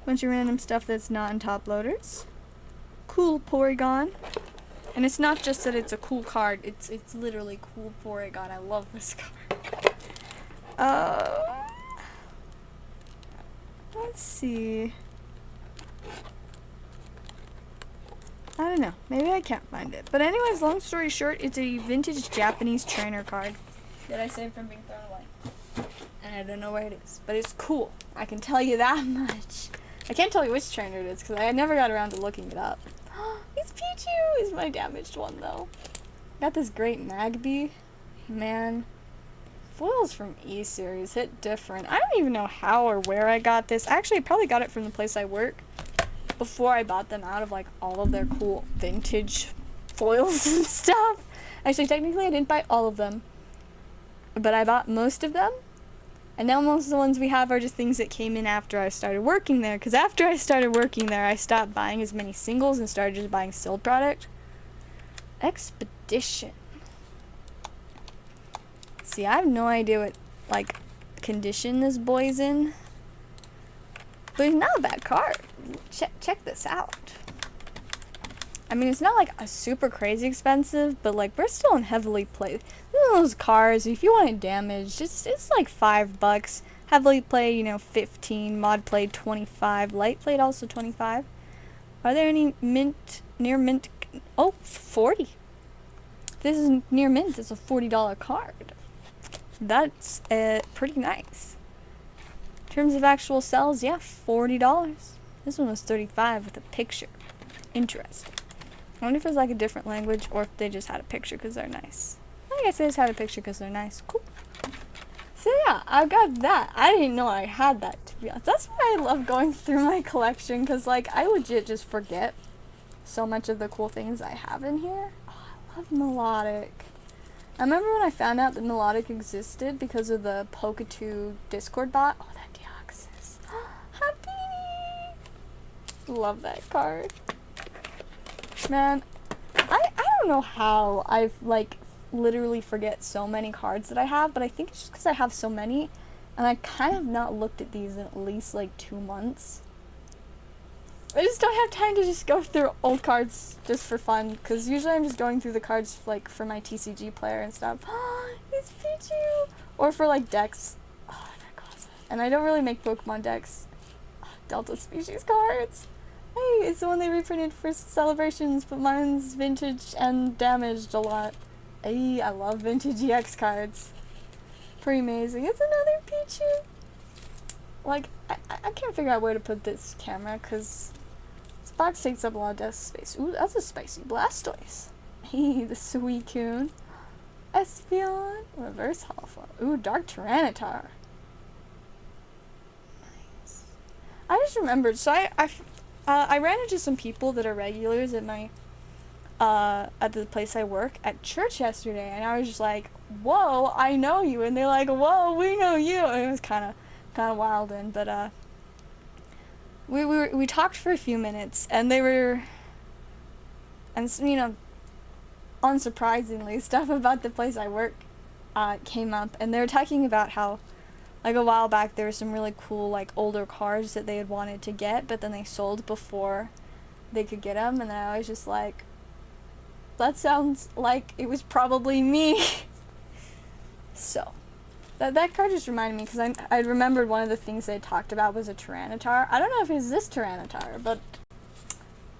Bunch of random stuff that's not in top loaders. Cool Porygon. And it's not just that it's a cool card, it's literally cool Porygon. I love this card. Let's see. I don't know. Maybe I can't find it. But anyways, long story short, it's a vintage Japanese trainer card that I saved from being thrown away. And I don't know where it is. But it's cool. I can tell you that much. I can't tell you which trainer it is because I never got around to looking it up. It's Pichu! It's my damaged one, though. Got this great Magby. Man. Foils from E-Series hit different. I don't even know how or where I got this. Actually, I probably got it from the place I work before I bought them out of like all of their cool vintage foils and stuff. Actually, technically I didn't buy all of them, but I bought most of them, And now most of the ones we have are just things that came in after I started working there. Because after I started working there, I stopped buying as many singles and started just buying sealed product. Expedition. See, I have no idea what, like, condition this boy's in. But it's not a bad card. Check this out. I mean, it's not like a super crazy expensive, but like we're still in heavily played. Those cards, if you want it damaged, it's like $5. Heavily played, you know, 15. Mod played 25. Light played also 25. Are there any near mint? Oh, 40. This is near mint. It's a $40 card. That's pretty nice. In terms of actual sells, yeah, $40. This one was 35 with a picture. Interesting. I wonder if it's like a different language or if they just had a picture because they're nice. I guess they just had a picture because they're nice. Cool. So yeah, I got that. I didn't know I had that, to be honest. That's why I love going through my collection, because like I legit just forget so much of the cool things I have in here. Oh, I love Melodic. I remember when I found out that Melodic existed because of the Poke2 Discord bot. Oh, that Deoxys. Happy! Love that card. Man, I don't know how I've, like, literally forget so many cards that I have, but I think it's just because I have so many, and I kind of not looked at these in at least, like, 2 months. I just don't have time to just go through old cards just for fun, because usually I'm just going through the cards, like, for my TCG player and stuff. It's Pichu! Or for, like, decks. Oh, that costs. And I don't really make Pokemon decks. Delta Species cards! Hey, it's the one they reprinted for celebrations, but mine's vintage and damaged a lot. Hey, I love vintage EX cards. Pretty amazing. It's another Pichu. Like, I can't figure out where to put this camera, because this box takes up a lot of desk space. Ooh, that's a spicy Blastoise. Hey, the Suicune. Espeon. Reverse holofoil. Ooh, Dark Tyranitar. Nice. I just remembered, so I ran into some people that are regulars at my, at the place I work at church yesterday, and I was just like, whoa, I know you, and they're like, whoa, we know you, and it was kind of wild, but, we talked for a few minutes, and they were, and, you know, unsurprisingly, stuff about the place I work, came up, and they were talking about how, like, a while back, there were some really cool, like, older cars that they had wanted to get, but then they sold before they could get them, and then I was just like, that sounds like it was probably me. So, that card just reminded me, because I remembered one of the things they talked about was a Tyranitar. I don't know if it's this Tyranitar, but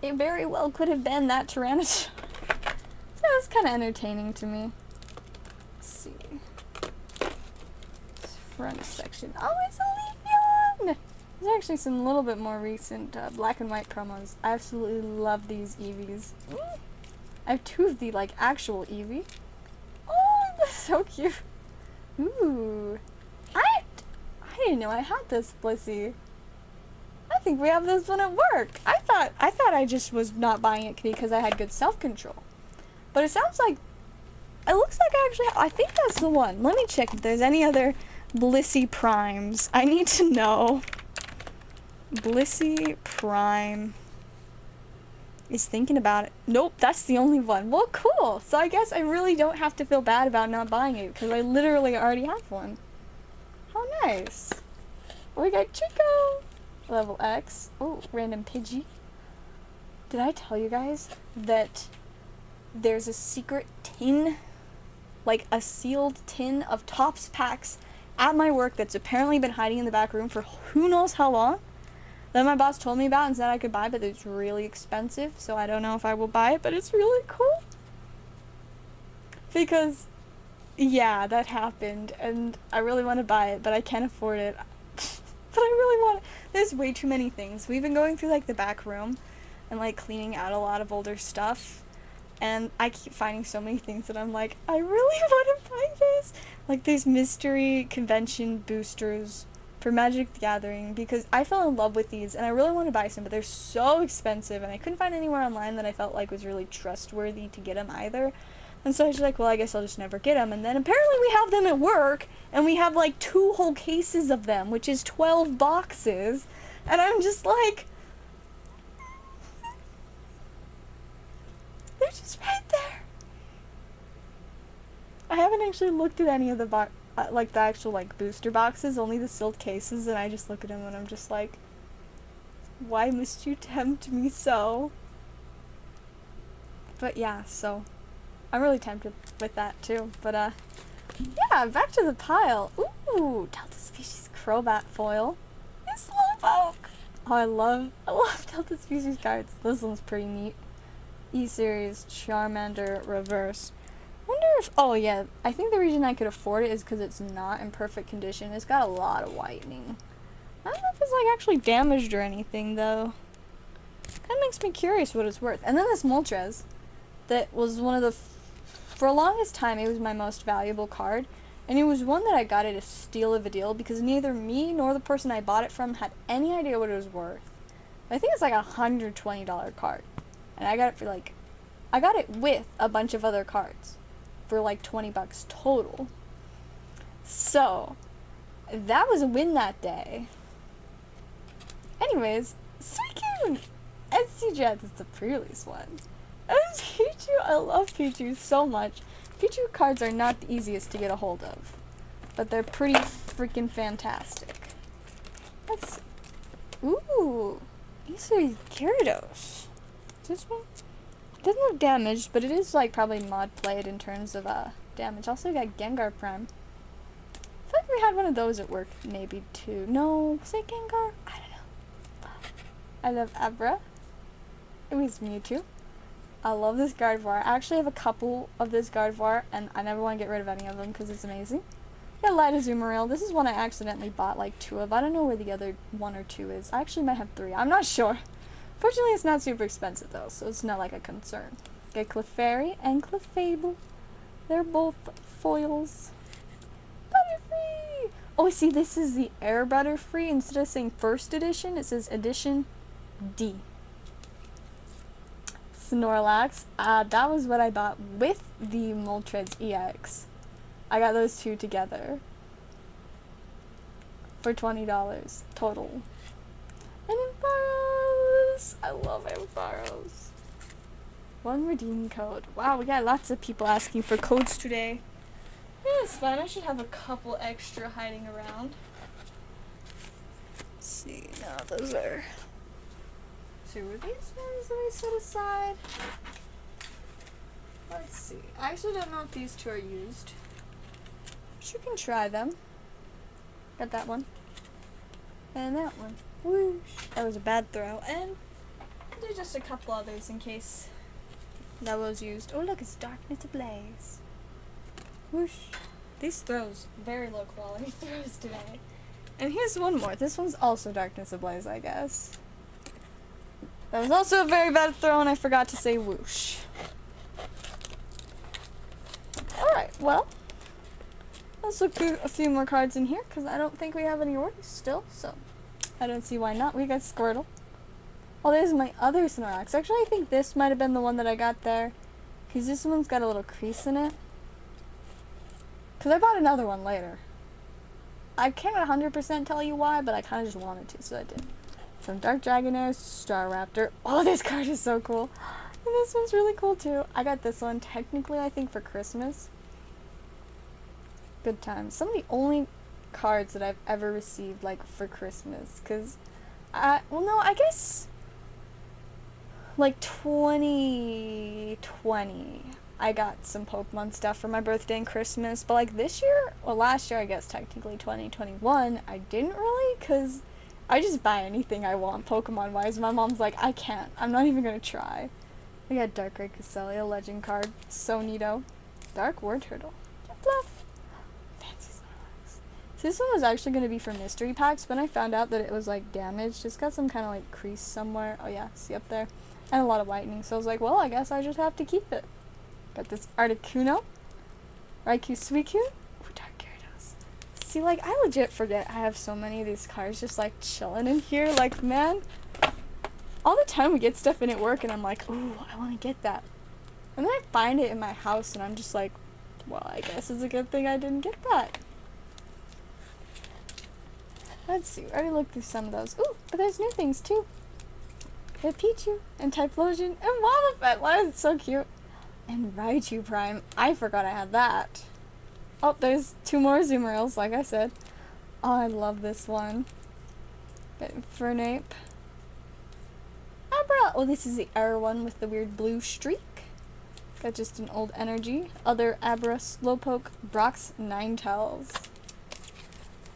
it very well could have been that Tyranitar. So it was kind of entertaining to me. Let's see. Front section. Oh, it's a Leafeon! There's actually some little bit more recent black and white promos. I absolutely love these Eevees. I have 2 of the, like, actual Eevee. Oh, that's so cute. Ooh. I didn't know I had this Blissey. I think we have this one at work. I thought I just was not buying it because I had good self-control. But it sounds like, it looks like I think that's the one. Let me check if there's any other Blissey Primes. I need to know. Blissey Prime is thinking about it. Nope, that's the only one. Well, cool. So I guess I really don't have to feel bad about not buying it, because I literally already have one. How nice. We got Chico. Level X. Oh, random Pidgey. Did I tell you guys that there's a secret tin, like a sealed tin of Topps packs at my work that's apparently been hiding in the back room for who knows how long? That my boss told me about and said I could buy, but it's really expensive, so I don't know if I will buy it, but it's really cool. Because, yeah, that happened, and I really want to buy it, but I can't afford it. But I really want it. There's way too many things. We've been going through, like, the back room and, like, cleaning out a lot of older stuff. And I keep finding so many things that I'm like, I really want to buy this. Like, there's mystery convention boosters for Magic the Gathering, because I fell in love with these, and I really want to buy some, but they're so expensive, and I couldn't find anywhere online that I felt like was really trustworthy to get them either. And so I was like, well, I guess I'll just never get them. And then apparently we have them at work, and we have like 2 whole cases of them, which is 12 boxes. And I'm just like, they're just right there. I haven't actually looked at any of the like the actual like booster boxes, only the sealed cases, and I just look at them and I'm just like, why must you tempt me so? But yeah, so I'm really tempted with that too. But yeah, back to the pile. Ooh, Delta Species Crobat foil. It's Slowpoke. Oh, I love Delta Species cards. This one's pretty neat. E-Series Charmander Reverse. Wonder if, oh yeah, I think the reason I could afford it is because it's not in perfect condition. It's got a lot of whitening. I don't know if it's like actually damaged or anything though. Kind of makes me curious what it's worth. And then this Moltres, that was one of the, for the longest time it was my most valuable card. And it was one that I got at a steal of a deal because neither me nor the person I bought it from had any idea what it was worth. I think it's like a $120 card. And I got it for like, I got it with a bunch of other cards for like 20 bucks total. So, that was a win that day. Anyways, Suicune! SC Jet is the pre-release one. And Pichu, I love Pichu so much. Pichu cards are not the easiest to get a hold of, but they're pretty freaking fantastic. Let's, ooh, these are Gyarados. This one doesn't look damaged, but it is like probably mod played in terms of damage. Also got Gengar Prime. I feel like we had one of those at work, maybe too. No, was it Gengar? I don't know. I love Abra. It was Mewtwo. I love this Gardevoir. I actually have a couple of this Gardevoir, and I never want to get rid of any of them because it's amazing. I got Light Azumarill. This is one I accidentally bought like 2 of. I don't know where the other 1 or 2 is. I actually might have 3. I'm not sure. Fortunately, it's not super expensive though, so it's not like a concern. Get Clefairy and Clefable. They're both foils. Butterfree! Oh, see, this is the Air Butterfree. Instead of saying first edition, it says edition D. Snorlax. That was what I bought with the Moltres EX. I got those 2 together for $20 total. And Ampharos! I love Ampharos. 1 redeem code. Wow, we got lots of people asking for codes today. Yeah, it's fun. I should have a couple extra hiding around. Let's see, no, those are 2 of these ones that I set aside. Let's see. I actually don't know if these 2 are used. But you can try them. Got that one. And that one. Whoosh. That was a bad throw. And I'll do just a couple others in case that was used. Oh look, it's Darkness Ablaze. Whoosh. These throws, very low quality throws today. And here's one more. This one's also Darkness Ablaze, I guess. That was also a very bad throw and I forgot to say whoosh. Alright, well. Let's look through a few more cards in here because I don't think we have any orders still, so I don't see why not. We got Squirtle. Oh, there's my other Snorlax. Actually, I think this might have been the one that I got there because this one's got a little crease in it. Because I bought another one later. I can't 100% tell you why, but I kind of just wanted to, so I did. Some Dark Dragonair, Staraptor. Oh, this card is so cool. And this one's really cool too. I got this one technically, I think, for Christmas. Good times. Some of the only cards that I've ever received, like, for Christmas. Because, well, no, I guess, like, 2020, I got some Pokemon stuff for my birthday and Christmas. But, like, this year, well, last year, I guess, technically, 2021, I didn't really, because I just buy anything I want, Pokemon-wise. My mom's like, I can't. I'm not even going to try. We got Darkrai Cresselia, legend card. So neato. Dark War Turtle. Fluff. Fancy Snorlax. So this one was actually going to be for mystery packs, but I found out that it was, like, damaged. It's got some kind of, like, crease somewhere. Oh, yeah. See up there? And a lot of whitening. So I was like, well, I guess I just have to keep it. Got this Articuno. Raikou Suicune. Ooh, Dark Gyarados. See, like, I legit forget I have so many of these cards just, like, chilling in here. Like, man, all the time we get stuff in at work, and I'm like, ooh, I want to get that. And then I find it in my house and I'm just like, well, I guess it's a good thing I didn't get that. Let's see, I already looked through some of those. Ooh, but there's new things too. We have Pichu and Typhlosion and Wobbuffet. Why is it so cute? And Raichu Prime. I forgot I had that. Oh, there's 2 more Zoomerails, like I said. Oh, I love this one. Fernape. Abra! Oh, this is the error one with the weird blue streak. Got just an old energy. Other Abra, Slowpoke, Brock's Ninetales.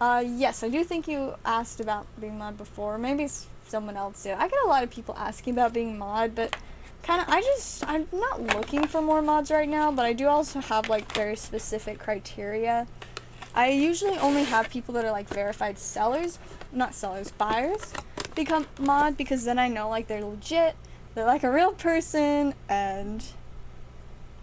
Yes, I do think you asked about being mod before. Maybe someone else did. I get a lot of people asking about being mod, but kind of, I'm not looking for more mods right now, but I do also have, like, very specific criteria. I usually only have people that are, like, verified sellers, not sellers, buyers, become mod, because then I know, like, they're legit, they're, like, a real person, and,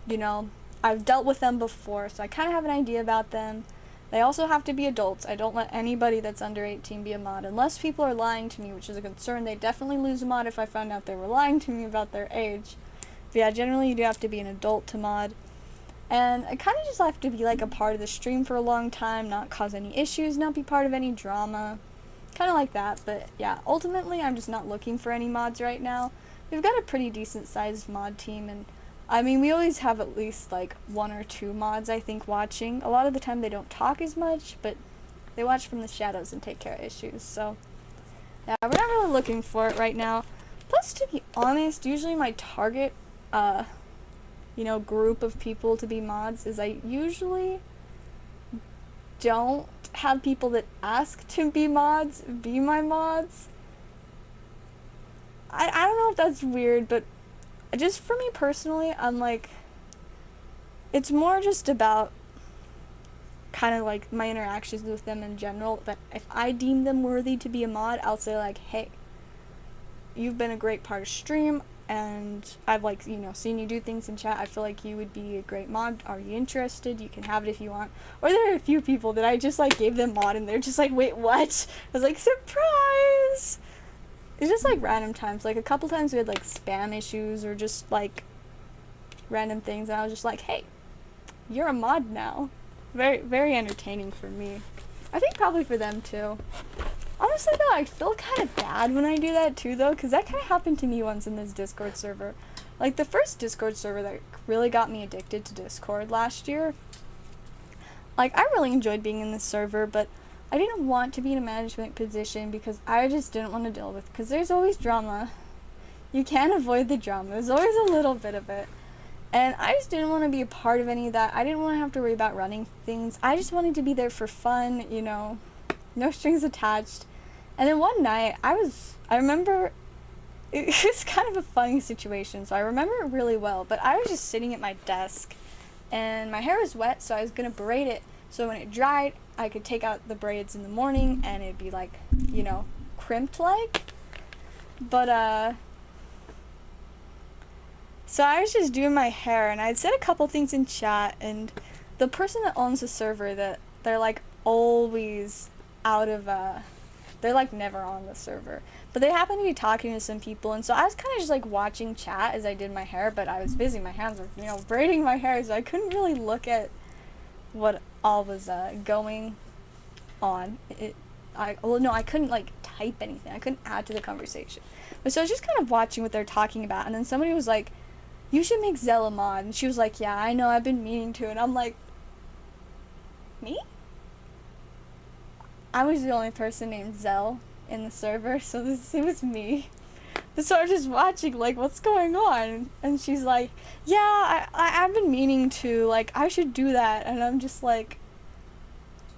you know, I've dealt with them before, so I kind of have an idea about them. They also have to be adults. I don't let anybody that's under 18 be a mod, unless people are lying to me, which is a concern. They definitely lose a mod if I found out they were lying to me about their age. But yeah, generally you do have to be an adult to mod. And I kind of just have to be like a part of the stream for a long time, not cause any issues, not be part of any drama. Kind of like that, but yeah, ultimately I'm just not looking for any mods right now. We've got a pretty decent sized mod team, and I mean, we always have at least, like, 1 or 2 mods, I think, watching. A lot of the time they don't talk as much, but they watch from the shadows and take care of issues, so yeah, we're not really looking for it right now. Plus, to be honest, usually my target, you know, group of people to be mods is I usually don't have people that ask to be mods be my mods. I don't know if that's weird, but just for me personally, I'm like, it's more just about kind of like my interactions with them in general, that if I deem them worthy to be a mod, I'll say like, hey, you've been a great part of stream, and I've, like, you know, seen you do things in chat. I feel like you would be a great mod. Are you interested? You can have it if you want. Or there are a few people that I just, like, gave them mod and they're just like, wait, what? I was like, surprise! It's just, like, random times. Like, a couple times we had, like, spam issues or just, like, random things, and I was just like, hey, you're a mod now. Very, very entertaining for me. I think probably for them, too. Honestly, though, I feel kind of bad when I do that, too, though, because that kind of happened to me once in this Discord server. Like, the first Discord server that really got me addicted to Discord last year, like, I really enjoyed being in this server, but I didn't want to be in a management position because I just didn't want to deal with, because there's always drama. You can't avoid the drama. There's always a little bit of it. And I just didn't want to be a part of any of that. I didn't want to have to worry about running things. I just wanted to be there for fun, you know, no strings attached. And then one night, I remember, it was kind of a funny situation, so I remember it really well, but I was just sitting at my desk, and my hair was wet, so I was going to braid it, so when it dried, I could take out the braids in the morning, and it'd be like, you know, crimped like. But, so I was just doing my hair, and I'd said a couple things in chat, and the person that owns the server, that they're, like, always out of, they're, like, never on the server. But they happened to be talking to some people, and so I was kind of just, like, watching chat as I did my hair, but I was busy. My hands were, you know, braiding my hair, so I couldn't really look at what all was, going on. I couldn't, like, type anything. I couldn't add to the conversation. But so I was just kind of watching what they're talking about, and then somebody was like, you should make Zella mod. And she was like, yeah, I know, I've been meaning to. And I'm like, me? I was the only person named Zell in the server, so it was me. So I was just watching, like, what's going on? And she's like, yeah, I've been meaning to, like, I should do that. And I'm just like,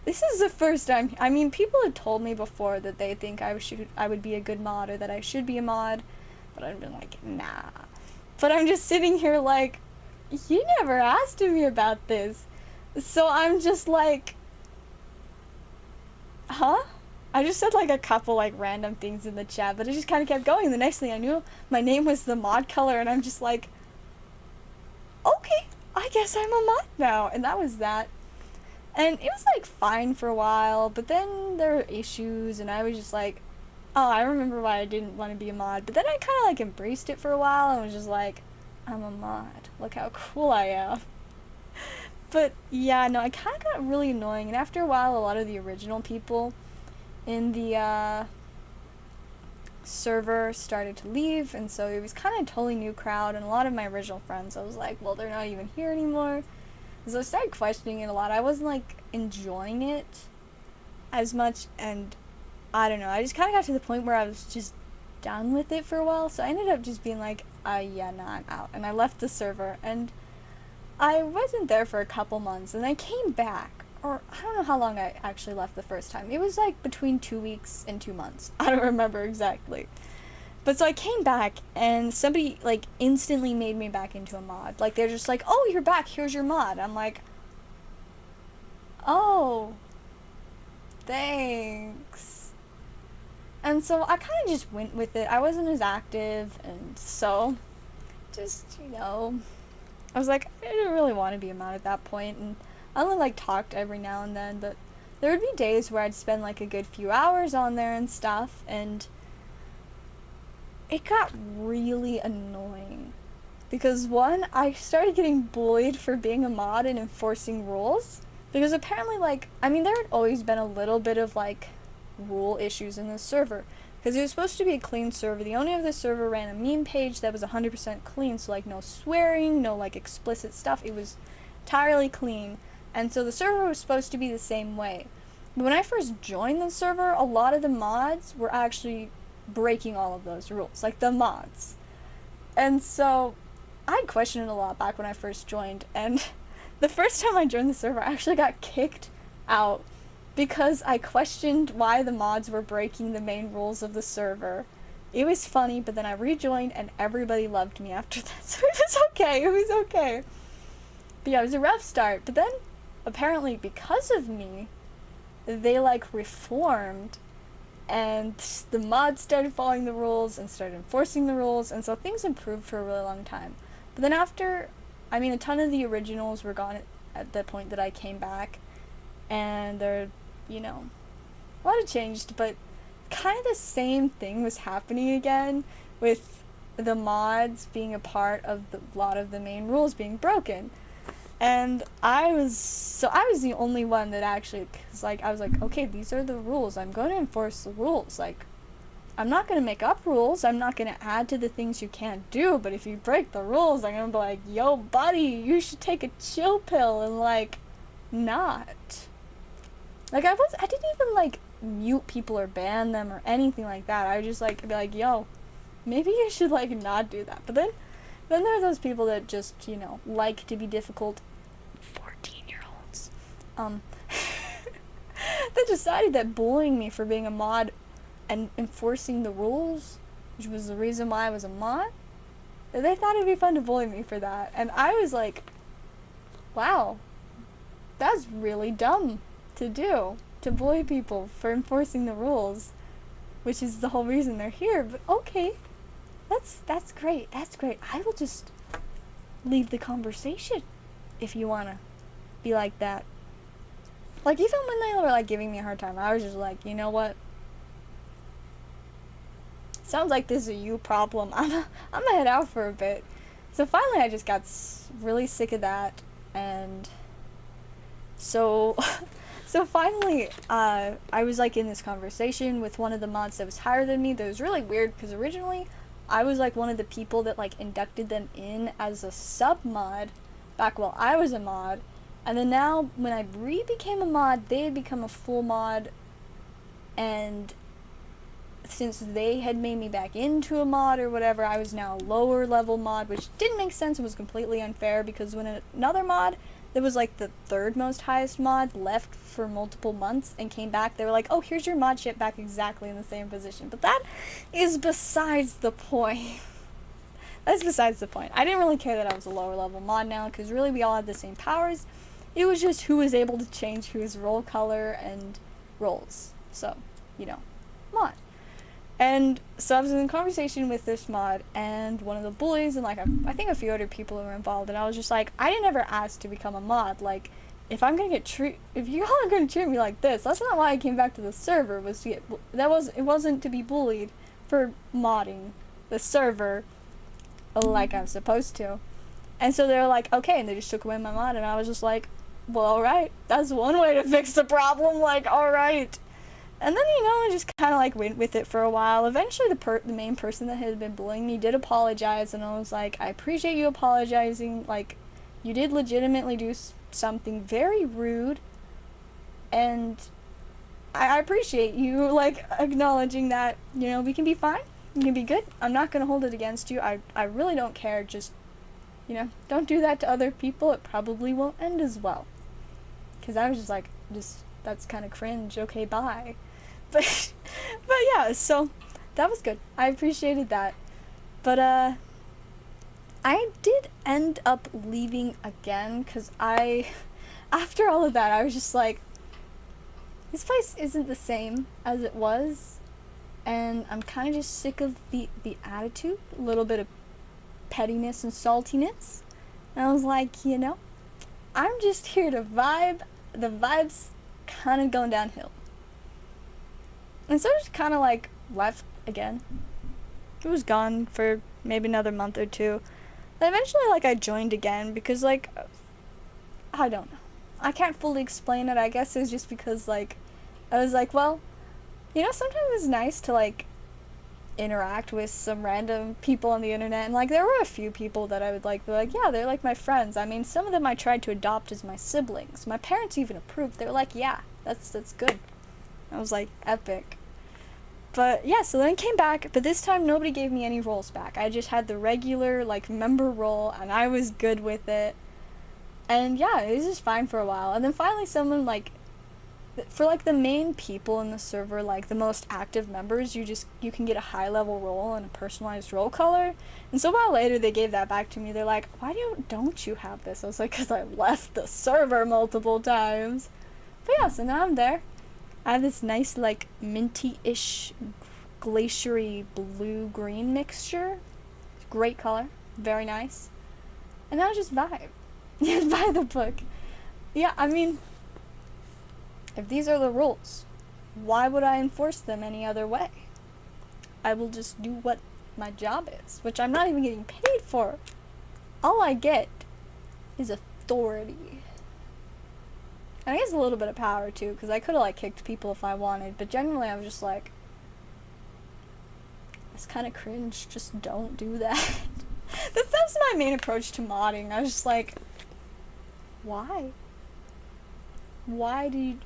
this is the first time. I mean, people had told me before that they think I would be a good mod, or that I should be a mod, but I've been like, nah. But I'm just sitting here like, you never asked me about this. So I'm just like, huh? I just said like a couple like random things in the chat, but it just kind of kept going. The next thing I knew, my name was the mod color, and I'm just like, okay, I guess I'm a mod now. And that was that. And it was like fine for a while, but then there were issues, and I was just like, oh, I remember why I didn't want to be a mod. But then I kind of like embraced it for a while and was just like, I'm a mod. Look how cool I am. But yeah, no, I kind of got really annoying, and after a while, a lot of the original people in the server started to leave, and so it was kind of a totally new crowd, and a lot of my original friends, I was like, well, they're not even here anymore. So I started questioning it a lot. I wasn't like enjoying it as much, and I don't know, I just kind of got to the point where I was just done with it for a while, so I ended up just being like, yeah, nah, I'm out, and I left the server, and I wasn't there for a couple months, and I came back, or I don't know how long I actually left the first time. It was like between 2 weeks and 2 months. I don't remember exactly. But so I came back, and somebody like instantly made me back into a mod. Like, they're just like, oh, you're back, here's your mod. I'm like, oh, thanks. And so I kind of just went with it. I wasn't as active, and so just, I was like, I didn't really want to be a mod at that point, and I only like talked every now and then, but there would be days where I'd spend like a good few hours on there and stuff, and it got really annoying. Because one, I started getting bullied for being a mod and enforcing rules. Because apparently, like, I mean, there had always been a little bit of like rule issues in this server. Because it was supposed to be a clean server. The owner of the server ran a meme page that was 100% clean, so like no swearing, no like explicit stuff. It was entirely clean. And so the server was supposed to be the same way. But when I first joined the server, a lot of the mods were actually breaking all of those rules, like the mods. And so I questioned it a lot back when I first joined, and the first time I joined the server, I actually got kicked out because I questioned why the mods were breaking the main rules of the server. It was funny, but then I rejoined and everybody loved me after that, so it was okay. But yeah, it was a rough start, but then apparently because of me, they like reformed, and the mods started following the rules and started enforcing the rules, and so things improved for a really long time. But then after, I mean, a ton of the originals were gone at the point that I came back, and they're, a lot had changed, but kind of the same thing was happening again with the mods being a part of a lot of the main rules being broken. And I was the only one that actually, cause like, I was like, okay, these are the rules, I'm going to enforce the rules, like, I'm not going to make up rules, I'm not going to add to the things you can't do, but if you break the rules, I'm going to be like, yo, buddy, you should take a chill pill and, like, not. Like, I didn't even, like, mute people or ban them or anything like that. I would just, like, be like, yo, maybe you should, like, not do that. But then there are those people that just, like to be difficult 14-year-olds. That decided that bullying me for being a mod and enforcing the rules, which was the reason why I was a mod, they thought it'd be fun to bully me for that. And I was like, wow, that's really dumb to do, to bully people for enforcing the rules, which is the whole reason they're here. But okay, that's great. I will just leave the conversation if you wanna be like that. Like, even when they were like giving me a hard time, I was just like, you know what? Sounds like this is a you problem. I'm gonna head out for a bit. So finally, I just got really sick of that, and so finally, I was like in this conversation with one of the mods that was higher than me. That was really weird because originally I was like one of the people that like inducted them in as a sub mod back while I was a mod, and then now when I became a mod, they had become a full mod, and since they had made me back into a mod or whatever, I was now a lower level mod, which didn't make sense and was completely unfair, because when another mod that was like the third most highest mod left for multiple months and came back, they were like, oh, here's your mod ship back exactly in the same position. But that is besides the point. That's besides the point. I didn't really care that I was a lower level mod now, because really we all had the same powers. It was just who was able to change whose role color and roles. So, mod. And so I was in a conversation with this mod and one of the bullies and like I think a few other people were involved, and I was just like, I didn't ever ask to become a mod. Like, if I'm gonna if you all are gonna treat me like this, that's not why I came back to the server. It wasn't to be bullied for modding the server. like I'm supposed to. And so they're like, okay, and they just took away my mod, and I was just like, well, alright, that's one way to fix the problem, like, alright. And then, you know, I just kind of like went with it for a while. Eventually the main person that had been bullying me did apologize, and I was like, I appreciate you apologizing, like, you did legitimately do something very rude, and I appreciate you, like, acknowledging that, you know, we can be fine, we can be good, I'm not gonna hold it against you, I really don't care, just, you know, don't do that to other people, it probably won't end as well. Because I was just like, that's kind of cringe, okay, bye. But yeah, so that was good. I appreciated that. But I did end up leaving again because after all of that, I was just like, this place isn't the same as it was, and I'm kind of just sick of the attitude, a little bit of pettiness and saltiness. And I was like, you know, I'm just here to vibe. The vibe's kind of going downhill. And so I just kind of like left again. It was gone for maybe another month or two. But eventually, like, I joined again because, like, I don't know. I can't fully explain it. I guess it's just because, like, I was like, well, you know, sometimes it's nice to, like, interact with some random people on the internet. And, like, there were a few people that I would, like, be like, yeah, they're, like, my friends. I mean, some of them I tried to adopt as my siblings. My parents even approved. They were like, yeah, that's good. I was like, epic. But yeah, so then I came back, but this time nobody gave me any roles back. I just had the regular, like, member role, and I was good with it. And yeah, it was just fine for a while. And then finally someone, like, for, like, the main people in the server, like, the most active members, you can get a high-level role and a personalized role color. And so a while later, they gave that back to me. They're like, why don't you have this? I was like, because I left the server multiple times. But yeah, so now I'm there. I have this nice, like, minty-ish, glaciery blue-green mixture. Great color. Very nice. And now just vibe. Just buy the book. Yeah, I mean, if these are the rules, why would I enforce them any other way? I will just do what my job is, which I'm not even getting paid for. All I get is authority. And I guess a little bit of power, too, because I could have, like, kicked people if I wanted, but generally I was just like, it's kind of cringe, just don't do that. That's my main approach to modding. I was just like, why? Why do you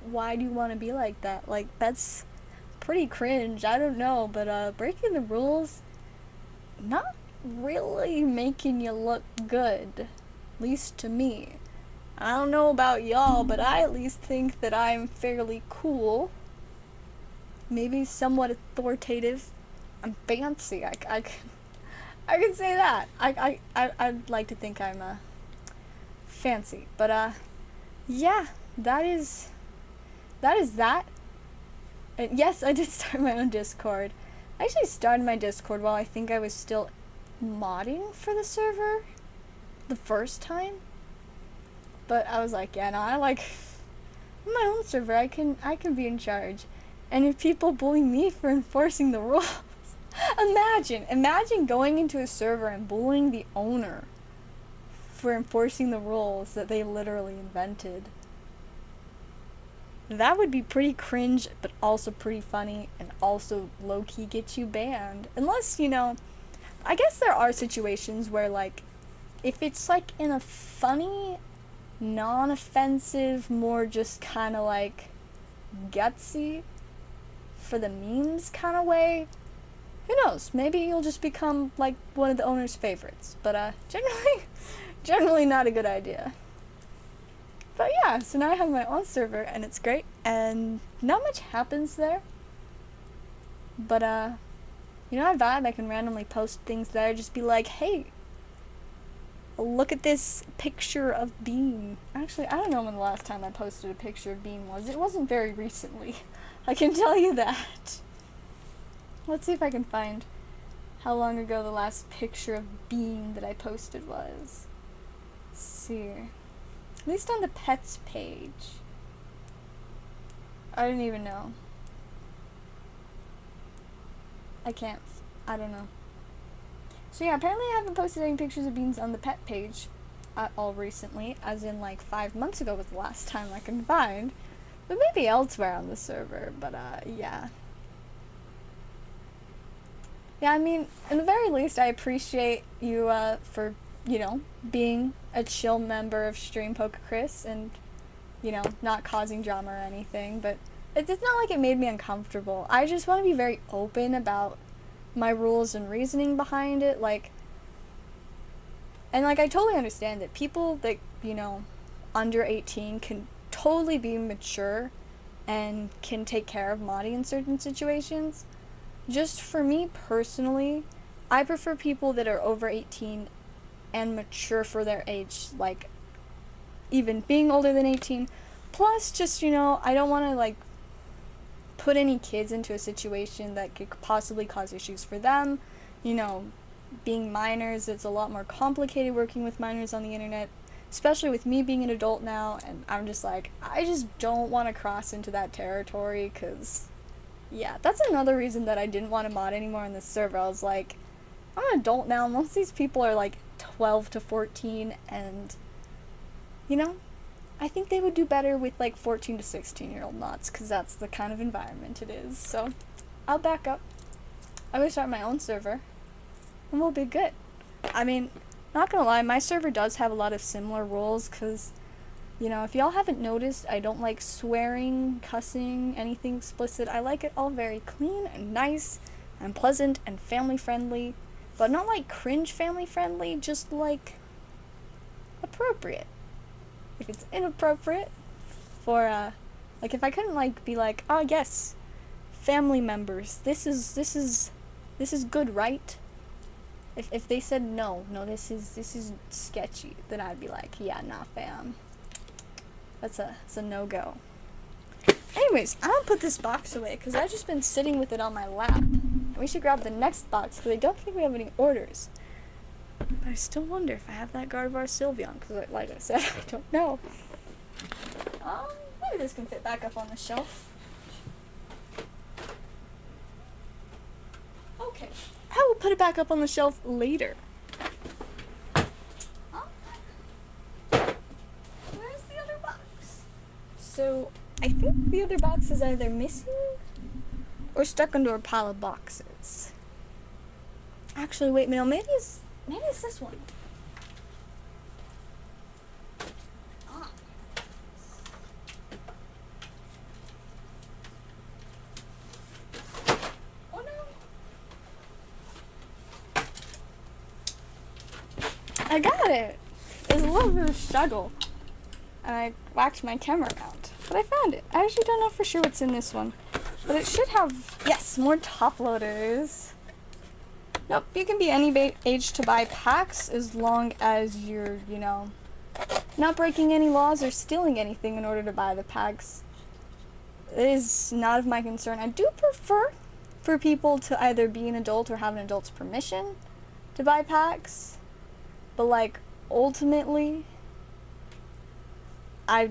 want to be like that? Like, that's pretty cringe, I don't know, but breaking the rules, not really making you look good, at least to me. I don't know about y'all, but I at least think that I'm fairly cool. Maybe somewhat authoritative. I'm fancy. I can say that. I'd like to think I'm fancy. But yeah, that is that. And yes, I did start my own Discord. I actually started my Discord while I think I was still modding for the server the first time. But I was like, yeah, no, I like my own server. I can be in charge. And if people bully me for enforcing the rules, imagine going into a server and bullying the owner for enforcing the rules that they literally invented. That would be pretty cringe, but also pretty funny, and also low-key get you banned. Unless, you know, I guess there are situations where, like, if it's, like, in a funny, non-offensive, more just kind of, like, gutsy, for the memes kind of way, who knows, maybe you'll just become, like, one of the owner's favorites. But, generally not a good idea. But yeah, so now I have my own server, and it's great, and not much happens there. But, you know, I vibe. I can randomly post things there, just be like, hey, look at this picture of Bean. Actually, I don't know when the last time I posted a picture of Bean was. It wasn't very recently. I can tell you that. Let's see if I can find how long ago the last picture of Bean that I posted was. Let's see. At least on the pets page. I don't even know. I don't know. So yeah, apparently I haven't posted any pictures of beans on the pet page at all recently, as in like 5 months ago was the last time I can find. But maybe elsewhere on the server, but yeah. Yeah, I mean, in the very least, I appreciate you, for, you know, being a chill member of Stream Poke Chris and, you know, not causing drama or anything, but it's not like it made me uncomfortable. I just want to be very open about my rules and reasoning behind it, like, and, like, I totally understand that people that, you know, under 18 can totally be mature and can take care of modding in certain situations. Just for me personally, I prefer people that are over 18 and mature for their age, like, even being older than 18. Plus, just, you know, I don't want to, like, put any kids into a situation that could possibly cause issues for them. You know, being minors, it's a lot more complicated working with minors on the internet, especially with me being an adult now, and I'm just like, I just don't want to cross into that territory, because, yeah, that's another reason that I didn't want to mod anymore on this server. I was like, I'm an adult now, most of these people are like 12 to 14, and, you know, I think they would do better with like 14 to 16-year-old mods, because that's the kind of environment it is. So, I'll back up. I'm going to start my own server, and we'll be good. I mean, not gonna lie, my server does have a lot of similar rules, because, you know, if y'all haven't noticed, I don't like swearing, cussing, anything explicit. I like it all very clean and nice and pleasant and family friendly, but not like cringe family friendly, just like appropriate. If it's inappropriate for, like, if I couldn't, like, be like, oh yes, family members, this is good, right? If they said no, this is sketchy, then I'd be like, yeah, nah, fam. It's a no-go. Anyways, I'm gonna put this box away, because I've just been sitting with it on my lap. We should grab the next box, because I don't think we have any orders. But I still wonder if I have that Gardevoir Sylveon, because like I said, I don't know. Maybe this can fit back up on the shelf. Okay. I will put it back up on the shelf later. Where's the other box? So, I think the other box is either missing or stuck under a pile of boxes. Actually, wait, no, maybe it's this one. I got it! It was a little bit of a struggle, and I whacked my camera around, but I found it. I actually don't know for sure what's in this one, but it should have, yes, more top loaders. Nope, you can be any age to buy packs as long as you're, you know, not breaking any laws or stealing anything in order to buy the packs. It is not of my concern. I do prefer for people to either be an adult or have an adult's permission to buy packs. But, like, ultimately, I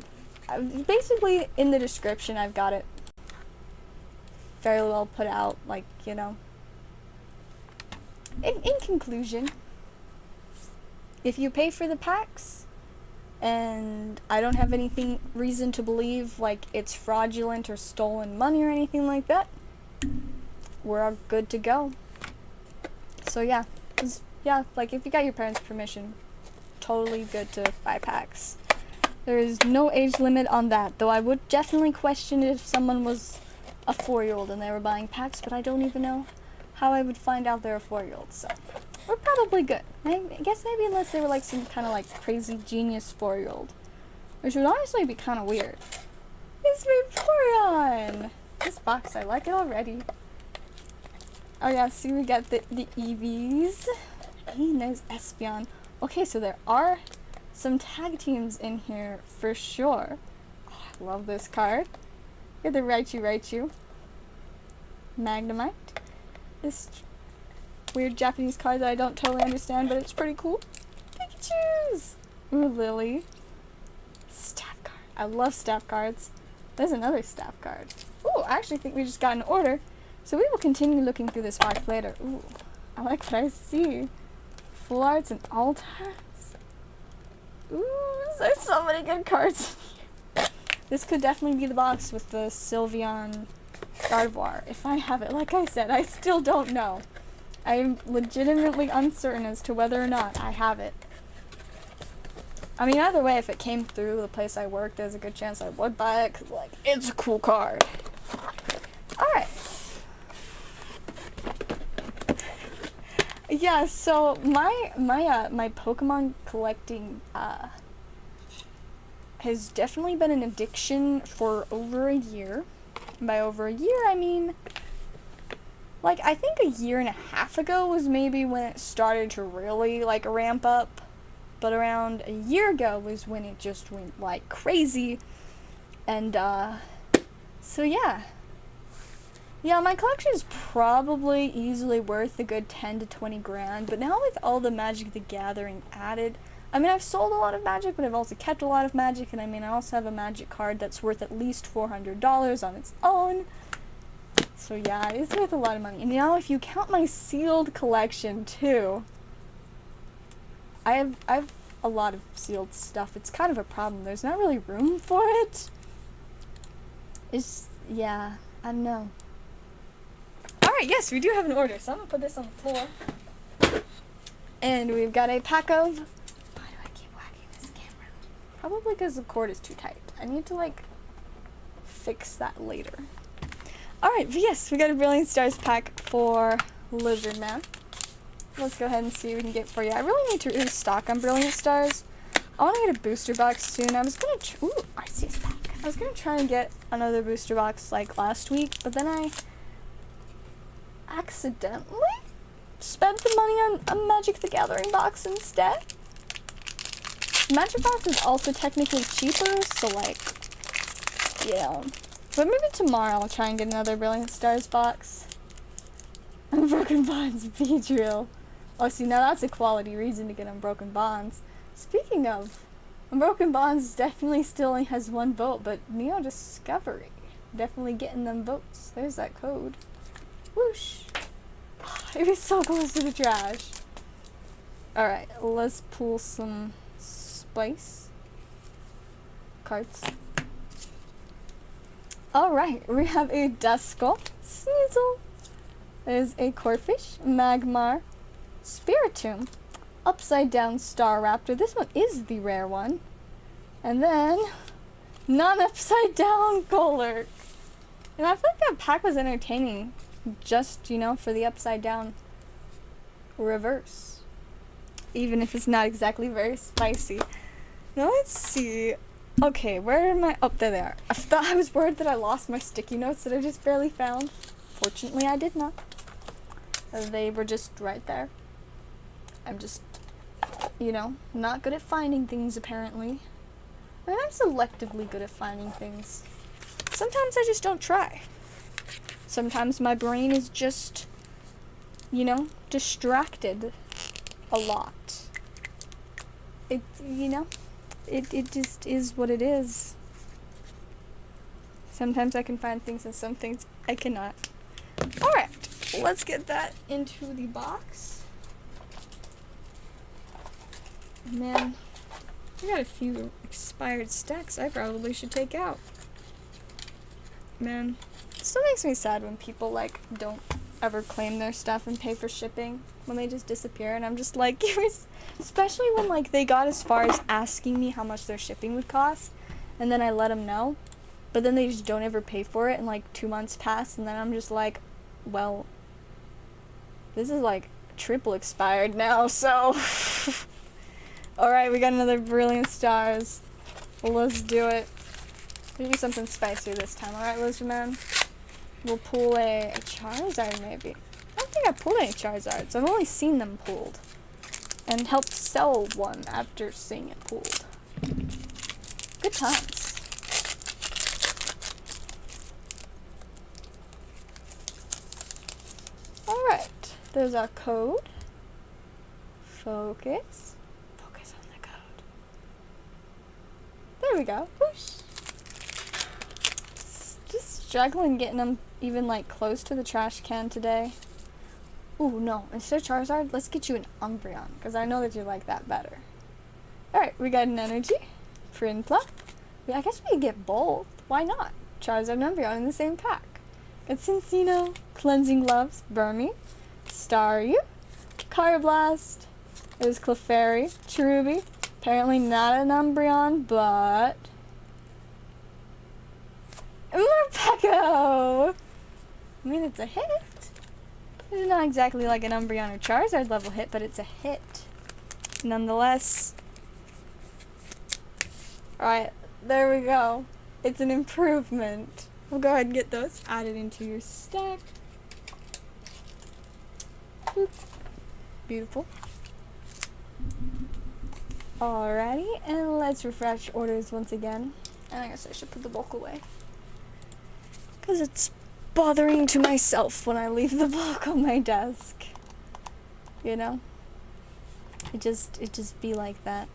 basically, in the description, I've got it fairly well put out, like, you know. In conclusion, if you pay for the packs, and I don't have anything reason to believe, like, it's fraudulent or stolen money or anything like that, we're all good to go. So, yeah. Yeah, like, if you got your parents' permission, totally good to buy packs. There is no age limit on that, though I would definitely question it if someone was a 4-year-old and they were buying packs, but I don't even know how I would find out they're a 4-year-old, so we're probably good. I guess maybe unless they were, like, some kind of, like, crazy genius 4-year-old, which would honestly be kind of weird. It's Vaporeon! This box, I like it already. Oh yeah, see, we got the EVs. Hey, there's Espeon. Okay, so there are some tag teams in here for sure. Oh, I love this card. Get the Raichu. Magnemite. This weird Japanese card that I don't totally understand, but it's pretty cool. Pikachus! Ooh, Lily. Staff card. I love staff cards. There's another staff card. Ooh, I actually think we just got an order. So we will continue looking through this box later. Ooh, I like what I see. full arts and alt arts. Ooh, there's so many good cards in here. This could definitely be the box with the Sylveon Gardevoir. If I have it, like I said, I still don't know. I'm legitimately uncertain as to whether or not I have it. I mean, either way, if it came through the place I work, there's a good chance I would buy it, 'cause, like, it's a cool card. Alright. Yeah, so my Pokemon collecting, has definitely been an addiction for over a year. And by over a year, I mean, like, I think a year and a half ago was maybe when it started to really, like, ramp up. But around a year ago was when it just went, like, crazy. And, so yeah. Yeah, my collection is probably easily worth a good 10 to 20 grand. But now with all the Magic the Gathering added, I mean, I've sold a lot of Magic, but I've also kept a lot of Magic. And I mean, I also have a Magic card that's worth at least $400 on its own. So yeah, it's worth a lot of money. And now if you count my sealed collection too, I have a lot of sealed stuff. It's kind of a problem. There's not really room for it. It's, yeah, I don't know. Alright, yes, we do have an order. So I'm gonna put this on the floor. And we've got a pack of... Why do I keep whacking this camera? Probably because the cord is too tight. I need to, like, fix that later. Alright, but yes, we got a Brilliant Stars pack for Lizard Man. Let's go ahead and see what we can get for you. I really need to restock on Brilliant Stars. I want to get a booster box soon. I was going to... Ooh, Arceus pack. I was going to try and get another booster box like last week, but then I accidentally spent the money on a Magic the Gathering box instead. Magic box is also technically cheaper, so like, yeah. But maybe tomorrow I'll try and get another Brilliant Stars box. Unbroken Bonds, Beedrill. Oh, see, now that's a quality reason to get Unbroken Bonds. Speaking of, Unbroken Bonds definitely still only has one vote, but Neo Discovery, definitely getting them votes. There's that code. Whoosh. It was so close to the trash. Alright, let's pull some spice cards. Alright, we have a Duskull, Sneasel. There's a Corphish, Magmar, Spiritomb, Upside Down Staraptor. This one is the rare one. And then, non-upside down Golurk. And I feel like that pack was entertaining. Just, you know, for the upside down reverse. Even if it's not exactly very spicy. Now let's see. Okay, where am I? Oh, there they are. I was worried that I lost my sticky notes that I just barely found. Fortunately, I did not. They were just right there. I'm just, you know, not good at finding things, apparently. I mean, I'm selectively good at finding things. Sometimes I just don't try. Sometimes my brain is just, you know, distracted a lot. It, you know, it just is what it is. Sometimes I can find things and some things I cannot. Alright, let's get that into the box. Man, I got a few expired stacks I probably should take out. Man, it still makes me sad when people, like, don't ever claim their stuff and pay for shipping. When they just disappear, and I'm just like, especially when, like, they got as far as asking me how much their shipping would cost, and then I let them know, but then they just don't ever pay for it, and, like, 2 months pass, and then I'm just like, well, this is, like, triple expired now, so... Alright, we got another Brilliant Stars. Let's do it. Maybe something spicier this time. Alright, Lizard Man. We'll pull a Charizard, maybe. I don't think I pulled any Charizards. I've only seen them pulled. And helped sell one after seeing it pulled. Good times. Alright. There's our code. Focus. Focus on the code. There we go. Whoosh. Just struggling getting them even, like, close to the trash can today. Ooh, no. Instead of Charizard, let's get you an Umbreon, because I know that you like that better. Alright, we got an Energy, Prinplup. I guess we could get both. Why not? Charizard and Umbreon in the same pack. It's Cincino, Cleansing Gloves, Burmy, Staryu, Karblast. It was Clefairy, Cherubi. Apparently not an Umbreon, but... Morpeko! I mean, it's a hit. It's not exactly like an Umbreon or Charizard level hit, but it's a hit. Nonetheless. Alright, there we go. It's an improvement. We'll go ahead and get those added into your stack. Boop. Beautiful. Alrighty, and let's refresh orders once again. And I guess I should put the bulk away, because it's bothering to myself when I leave the bulk on my desk. You know? It just be like that.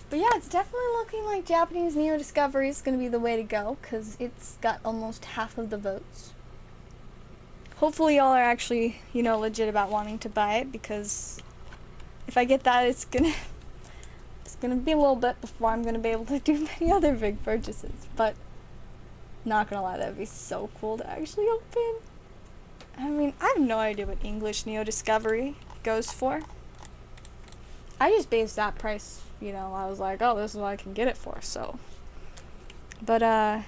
But yeah, it's definitely looking like Japanese Neo Discovery is going to be the way to go, because it's got almost half of the votes. Hopefully y'all are actually, you know, legit about wanting to buy it, because if I get that, it's gonna be a little bit before I'm gonna be able to do many other big purchases. But not gonna lie, that'd be so cool to actually open. I mean, I have no idea what English Neo Discovery goes for. I just based that price, you know, I was like, oh, this is what I can get it for, so. But, I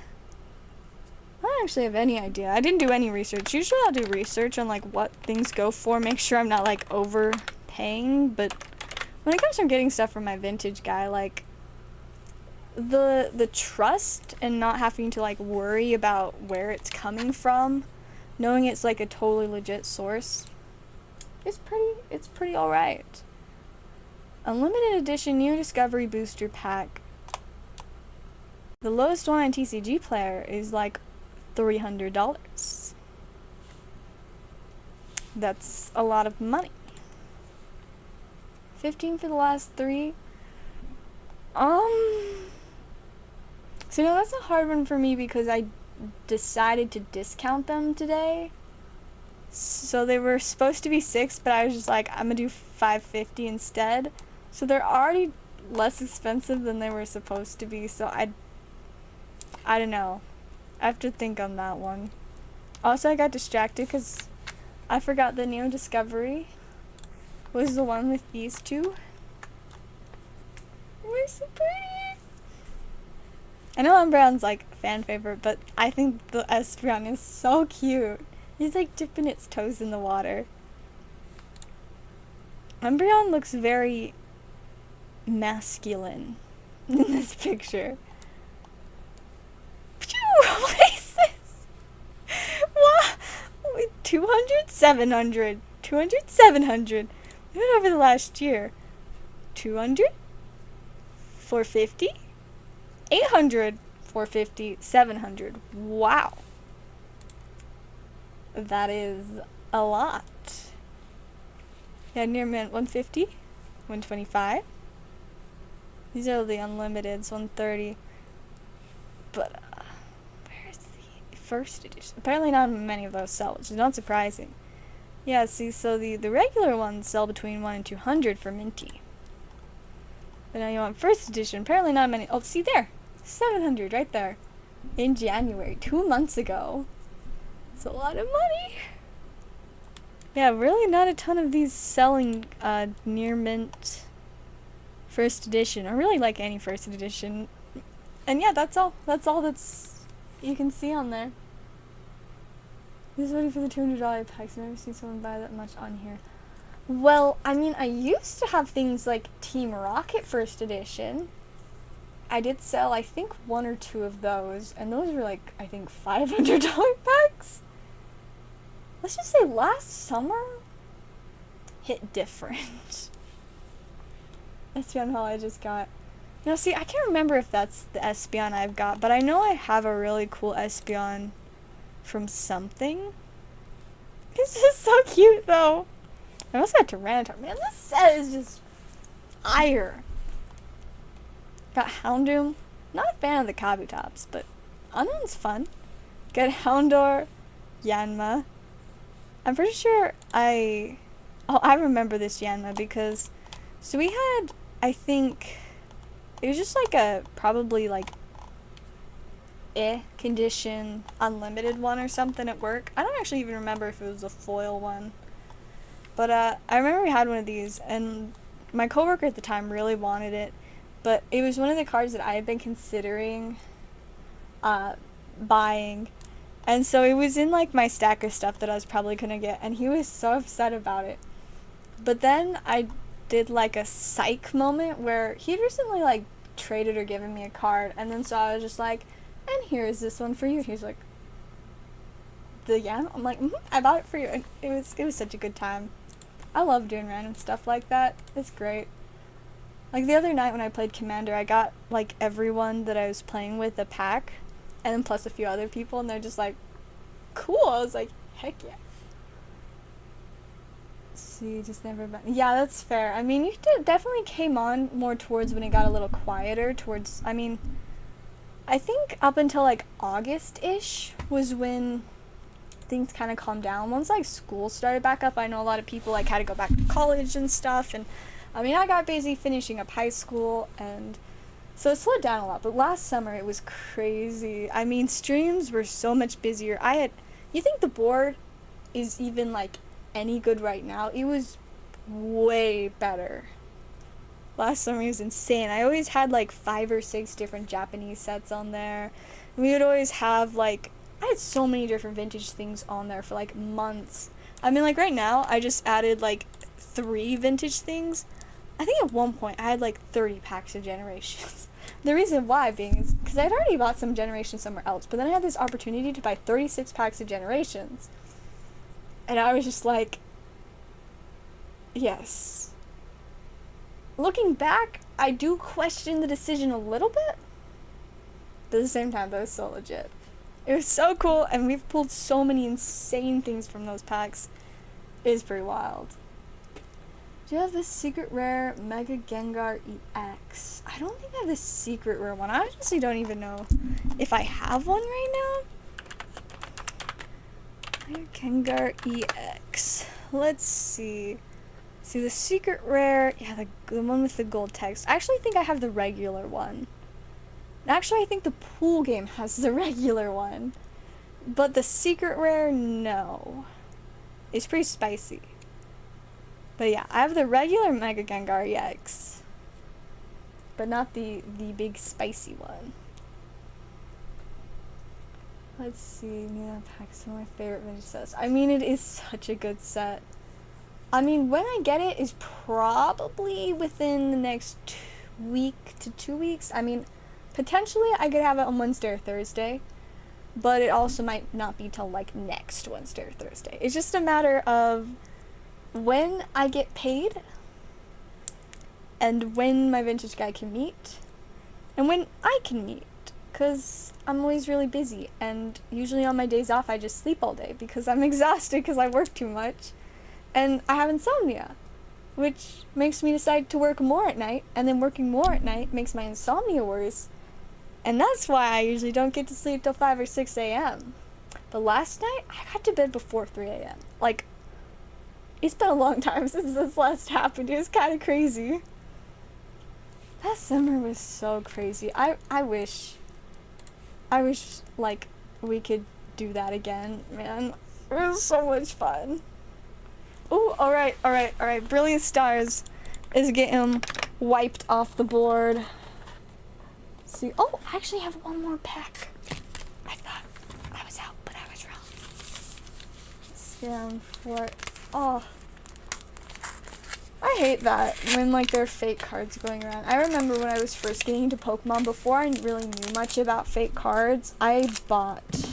don't actually have any idea. I didn't do any research. Usually I'll do research on, like, what things go for, make sure I'm not, like, overpaying, but when it comes to getting stuff from my vintage guy, like, the trust and not having to, like, worry about where it's coming from, knowing it's, like, a totally legit source, it's pretty alright. Unlimited Edition New Discovery Booster Pack. The lowest one on TCG Player is, like, $300. That's a lot of money. 15 for the last 3. So, no, that's a hard one for me because I decided to discount them today. So they were supposed to be 6, but I was just like, I'm gonna do $5.50 instead. So they're already less expensive than they were supposed to be, so I don't know. I have to think on that one. Also, I got distracted because I forgot the Neo Discovery was the one with these two. We're so pretty. I know Umbreon's like fan favorite, but I think the Espeon is so cute. He's like dipping its toes in the water. Umbreon looks very masculine in this picture. What is this? What? 200, 700, 200, 700. We went over the last year. 200, 450, 800, 450, 700. Wow. That is a lot. Yeah, near mint 150, 125. These are the unlimiteds, 130. But where's the first edition? Apparently not many of those sell, which is not surprising. Yeah, see, so the regular ones sell between 1 and 200 for minty. But now you want first edition. Apparently not many. Oh, see there, 700 right there. In January, 2 months ago. It's a lot of money. Yeah, really not a ton of these selling near mint first edition, or really like any first edition. And yeah, that's all that's you can see on there. This is ready for the $200 packs. I've never seen someone buy that much on here. Well, I mean, I used to have things like Team Rocket first edition. I did sell, I think, 1 or 2 of those, and those were like, I think, $500 packs. Let's just say last summer hit different. Espeon Hall I just got. You know, see, I can't remember if that's the Espeon I've got, but I know I have a really cool Espeon from something. It's just so cute, though. I also got Tyranitar. Man, this set is just fire. Got Houndoom. Not a fan of the Kabutops, but Unknown's fun. Got Houndour, Yanma. I'm pretty sure I remember this Yanma because, so we had, I think, it was just like a, probably like, condition unlimited one or something at work. I don't actually even remember if it was a foil one. But I remember we had one of these, and my coworker at the time really wanted it, but it was one of the cards that I had been considering buying, and so it was in like my stack of stuff that I was probably gonna get, and he was so upset about it. But then I did like a psych moment where he'd recently like traded or given me a card, and then so I was just like, and here is this one for you. He's like, the yen? I'm like, I bought it for you, and it was such a good time. I love doing random stuff like that. It's great. Like the other night when I played Commander, I got like everyone that I was playing with a pack, and then plus a few other people, and they're just like, cool. I was like, heck yeah. See, just never been. Yeah, that's fair. I mean, you definitely came on more towards when it got a little quieter. Towards, I mean, I think up until like August-ish was when things kind of calmed down. Once like school started back up, I know a lot of people like had to go back to college and stuff, and I mean, I got busy finishing up high school, and so it slowed down a lot. But last summer it was crazy. I mean, streams were so much busier. You think the board is even like any good right now? It was way better. Last summer was insane. I always had like 5 or 6 different Japanese sets on there. And we would always have like, I had so many different vintage things on there for like months. I mean, like right now, I just added like 3 vintage things. I think at one point I had like 30 packs of Generations. The reason why being is because I'd already bought some Generations somewhere else, but then I had this opportunity to buy 36 packs of Generations. And I was just like, yes. Looking back, I do question the decision a little bit, but at the same time, that was so legit. It was so cool, and we've pulled so many insane things from those packs. It is pretty wild. Do you have this secret rare Mega Gengar EX? I don't think I have this secret rare one. I honestly don't even know if I have one right now. Mega Gengar EX. Let's see. See, the secret rare, yeah, the one with the gold text. I actually think I have the regular one. Actually, I think the pool game has the regular one. But the secret rare, no. It's pretty spicy. But yeah, I have the regular Mega Gengar EX. But not the big spicy one. Let's see, yeah, packs of my favorite vintage sets. I mean, it is such a good set. I mean, when I get it is probably within the next week to 2 weeks. I mean, potentially I could have it on Wednesday or Thursday, but it also might not be till like next Wednesday or Thursday. It's just a matter of when I get paid and when my vintage guy can meet and when I can meet, because I'm always really busy, and usually on my days off I just sleep all day because I'm exhausted because I work too much. And I have insomnia, which makes me decide to work more at night, and then working more at night makes my insomnia worse. And that's why I usually don't get to sleep till 5 or 6 a.m. But last night, I got to bed before 3 a.m. Like, it's been a long time since this last happened. It was kind of crazy. That summer was so crazy. I wish, like, we could do that again, man. It was so much fun. Ooh, alright. Brilliant Stars is getting wiped off the board. See, oh, I actually have one more pack. I thought I was out, but I was wrong. Scam for, oh. I hate that when, like, there are fake cards going around. I remember when I was first getting into Pokemon, before I really knew much about fake cards, I bought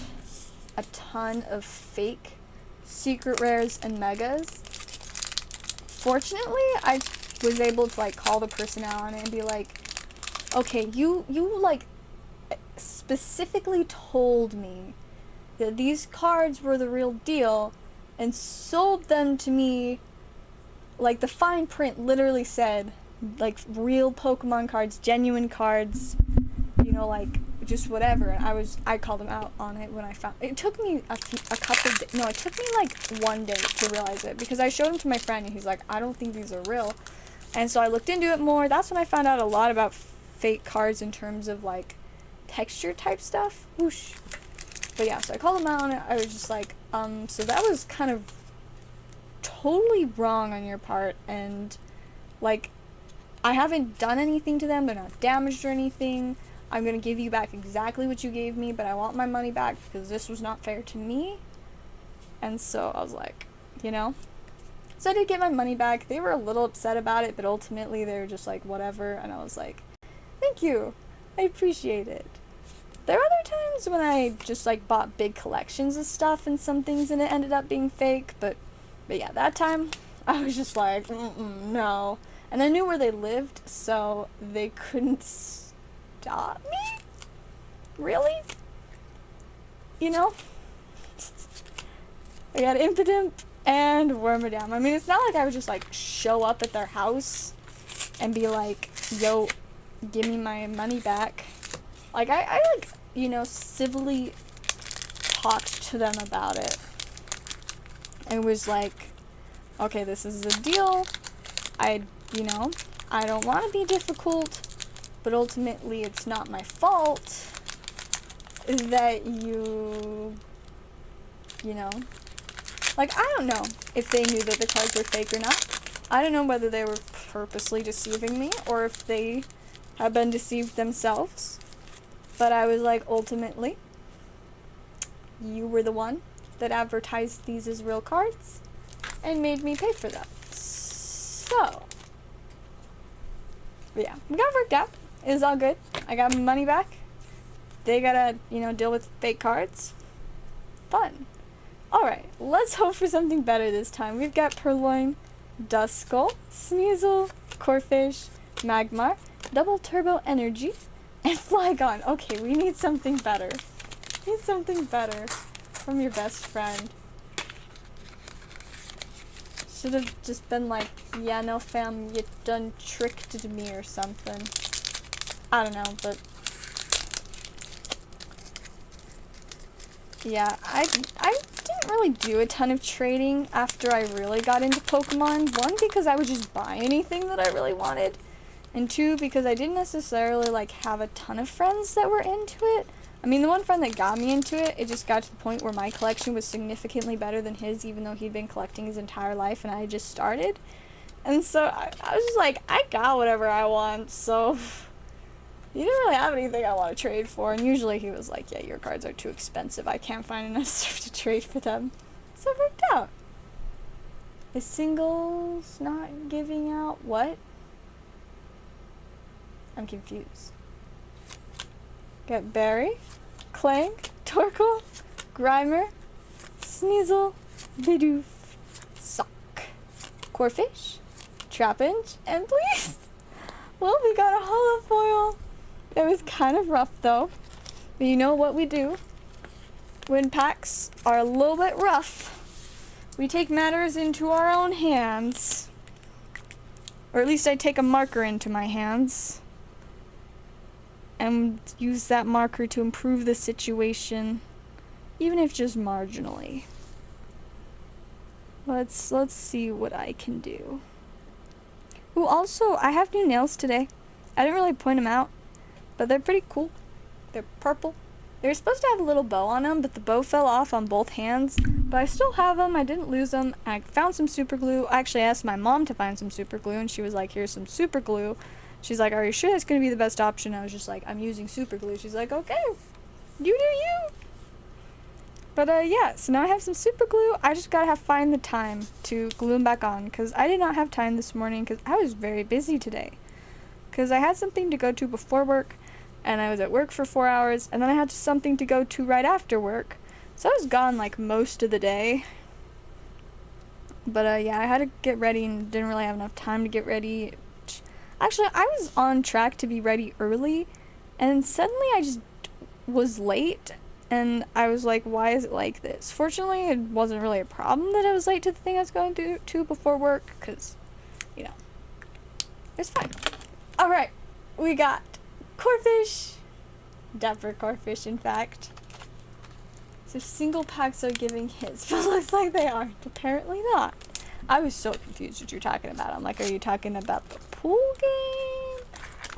a ton of fake secret rares and megas. Fortunately, I was able to like call the person out on it and be like, okay, you like specifically told me that these cards were the real deal and sold them to me, like the fine print literally said like real Pokemon cards, genuine cards, you know, like just whatever. And I called him out on it when I found it. Took me it took me like 1 day to realize it, because I showed him to my friend and he's like, I don't think these are real. And so I looked into it more. That's when I found out a lot about fake cards in terms of like texture type stuff. Whoosh. But yeah, so I called him out on it. I was just like, so that was kind of totally wrong on your part, and like, I haven't done anything to them. They're not damaged or anything. I'm gonna give you back exactly what you gave me, but I want my money back because this was not fair to me. And so I was like, you know. So I did get my money back. They were a little upset about it, but ultimately they were just like, whatever. And I was like, thank you. I appreciate it. There are other times when I just like bought big collections of stuff and some things and it ended up being fake, but yeah, that time I was just like, no. And I knew where they lived, so they couldn't stop me? Really? You know? I got Impidimp and Wormadam. I mean, it's not like I would just like show up at their house and be like, yo, give me my money back. Like, I like, you know, civilly talked to them about it. It was like, okay, this is a deal. You know, I don't want to be difficult, but ultimately it's not my fault that you know, like, I don't know if they knew that the cards were fake or not. I don't know whether they were purposely deceiving me or if they have been deceived themselves. But I was like, ultimately, you were the one that advertised these as real cards and made me pay for them. So, yeah, we got worked out. It was all good. I got my money back. They gotta, you know, deal with fake cards. Fun. Alright, let's hope for something better this time. We've got Purloin, Duskull, Sneasel, Corphish, Magmar, Double Turbo Energy, and Flygon. Okay, we need something better. Need something better from your best friend. Should have just been like, yeah, no fam, you done tricked me or something. I don't know, but yeah, I didn't really do a ton of trading after I really got into Pokemon. One, because I would just buy anything that I really wanted. And two, because I didn't necessarily like have a ton of friends that were into it. I mean, the one friend that got me into it, it just got to the point where my collection was significantly better than his, even though he'd been collecting his entire life and I just started. And so I was just like, I got whatever I want, so you didn't really have anything I want to trade for. And usually he was like, yeah, your cards are too expensive. I can't find enough stuff to trade for them. So it worked out. Is singles not giving out what? I'm confused. Got Barry, Clank, Torkoal, Grimer, Sneasel, Bidoof, Sock, Corphish, Trapinch, and please. Well, we got a holofoil. It was kind of rough though. But you know what we do when packs are a little bit rough? We take matters into our own hands. Or at least I take a marker into my hands and use that marker to improve the situation, even if just marginally. Let's see what I can do. Ooh, also, I have new nails today. I didn't really point them out, but they're pretty cool. They're purple. They were supposed to have a little bow on them, but the bow fell off on both hands. But I still have them. I didn't lose them. I found some super glue. I actually asked my mom to find some super glue, and she was like, here's some super glue. She's like, are you sure that's going to be the best option? I was just like, I'm using super glue. She's like, okay, you do you. But yeah, so now I have some super glue. I just gotta find the time to glue them back on, because I did not have time this morning because I was very busy today. Because I had something to go to before work, and I was at work for 4 hours, and then I had something to go to right after work. So I was gone like most of the day. But yeah, I had to get ready and didn't really have enough time to get ready. Actually, I was on track to be ready early, and suddenly I just was late, and I was like, why is it like this? Fortunately, it wasn't really a problem that I was late to the thing I was going to before work, because, you know, it's fine. Alright, we got Corphish, Dapper Corfish, in fact. So single packs are giving hits, but looks like they aren't. Apparently not. I was so confused what you're talking about. I'm like, are you talking about the pool game?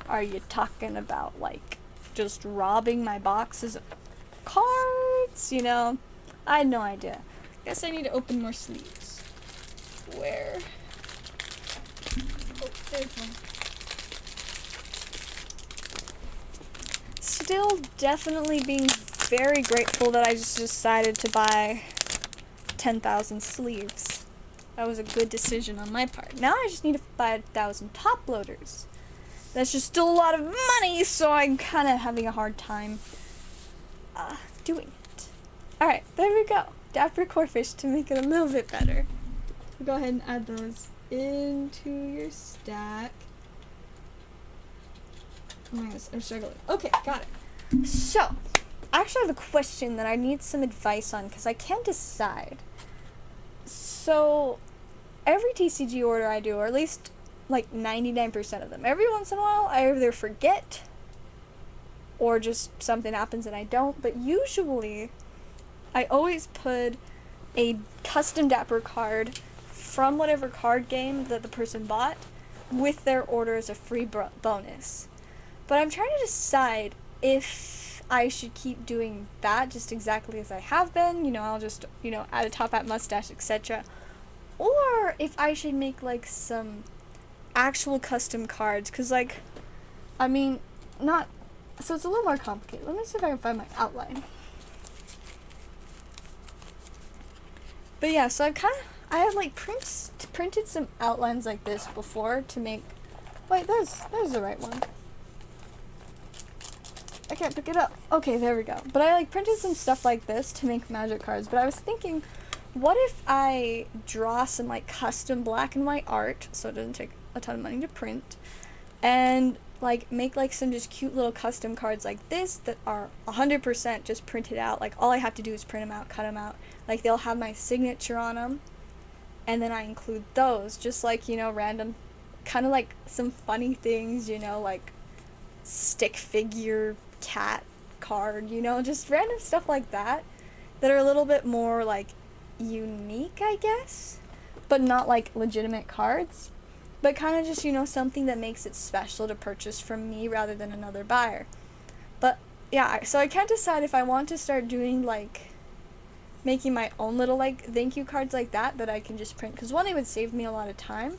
Are you talking about, like, just robbing my boxes of cards? You know, I had no idea. Guess I need to open more sleeves. Where? Oh, there's one. Still definitely being very grateful that I just decided to buy 10,000 sleeves. That was a good decision on my part. Now I just need to buy 1,000 top loaders. That's just still a lot of money, so I'm kind of having a hard time doing it. Alright, there we go. Dapper Corfish to make it a little bit better. Go ahead and add those into your stack. Oh my gosh, I'm struggling. Okay, got it. So, I actually have a question that I need some advice on because I can't decide. So, every TCG order I do, or at least like 99% of them, every once in a while I either forget or just something happens and I don't, but usually I always put a custom Dapper card from whatever card game that the person bought with their order as a free bonus. But I'm trying to decide if I should keep doing that just exactly as I have been, you know, I'll just, you know, add a top hat, mustache, etc. Or if I should make like some actual custom cards, because like, I mean, not, so it's a little more complicated. Let me see if I can find my outline. But yeah, so I have like printed some outlines like this before to make, wait, there's the right one. I can't pick it up. Okay, there we go. But I like printed some stuff like this to make magic cards, but I was thinking, what if I draw some like custom black and white art, so it doesn't take a ton of money to print, and like make like some just cute little custom cards like this that are 100% just printed out. Like all I have to do is print them out, cut them out. Like they'll have my signature on them, and then I include those, just like, you know, random, kind of like some funny things, you know, like stick figure cat card, you know, just random stuff like that that are a little bit more like unique, I guess, but not like legitimate cards, but kind of just, you know, something that makes it special to purchase from me rather than another buyer. But yeah, so I can't decide if I want to start doing like making my own little like thank you cards like that I can just print, because one, it would save me a lot of time,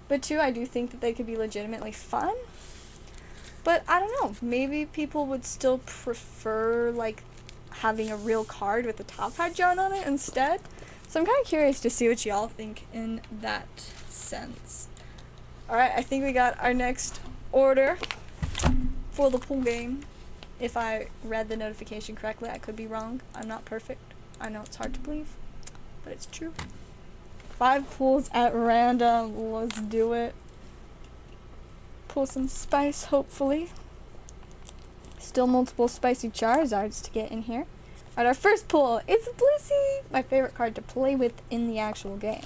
but two, I do think that they could be legitimately fun. But I don't know, maybe people would still prefer like having a real card with the top hat drawn on it instead. So I'm kind of curious to see what y'all think in that sense. Alright, I think we got our next order for the pool game. If I read the notification correctly, I could be wrong. I'm not perfect. I know it's hard to believe, but it's true. 5 pools at random. Let's do it. Pull some spice, hopefully. Still multiple spicy Charizards to get in here. Alright, our first pull, it's Blissey! My favorite card to play with in the actual game.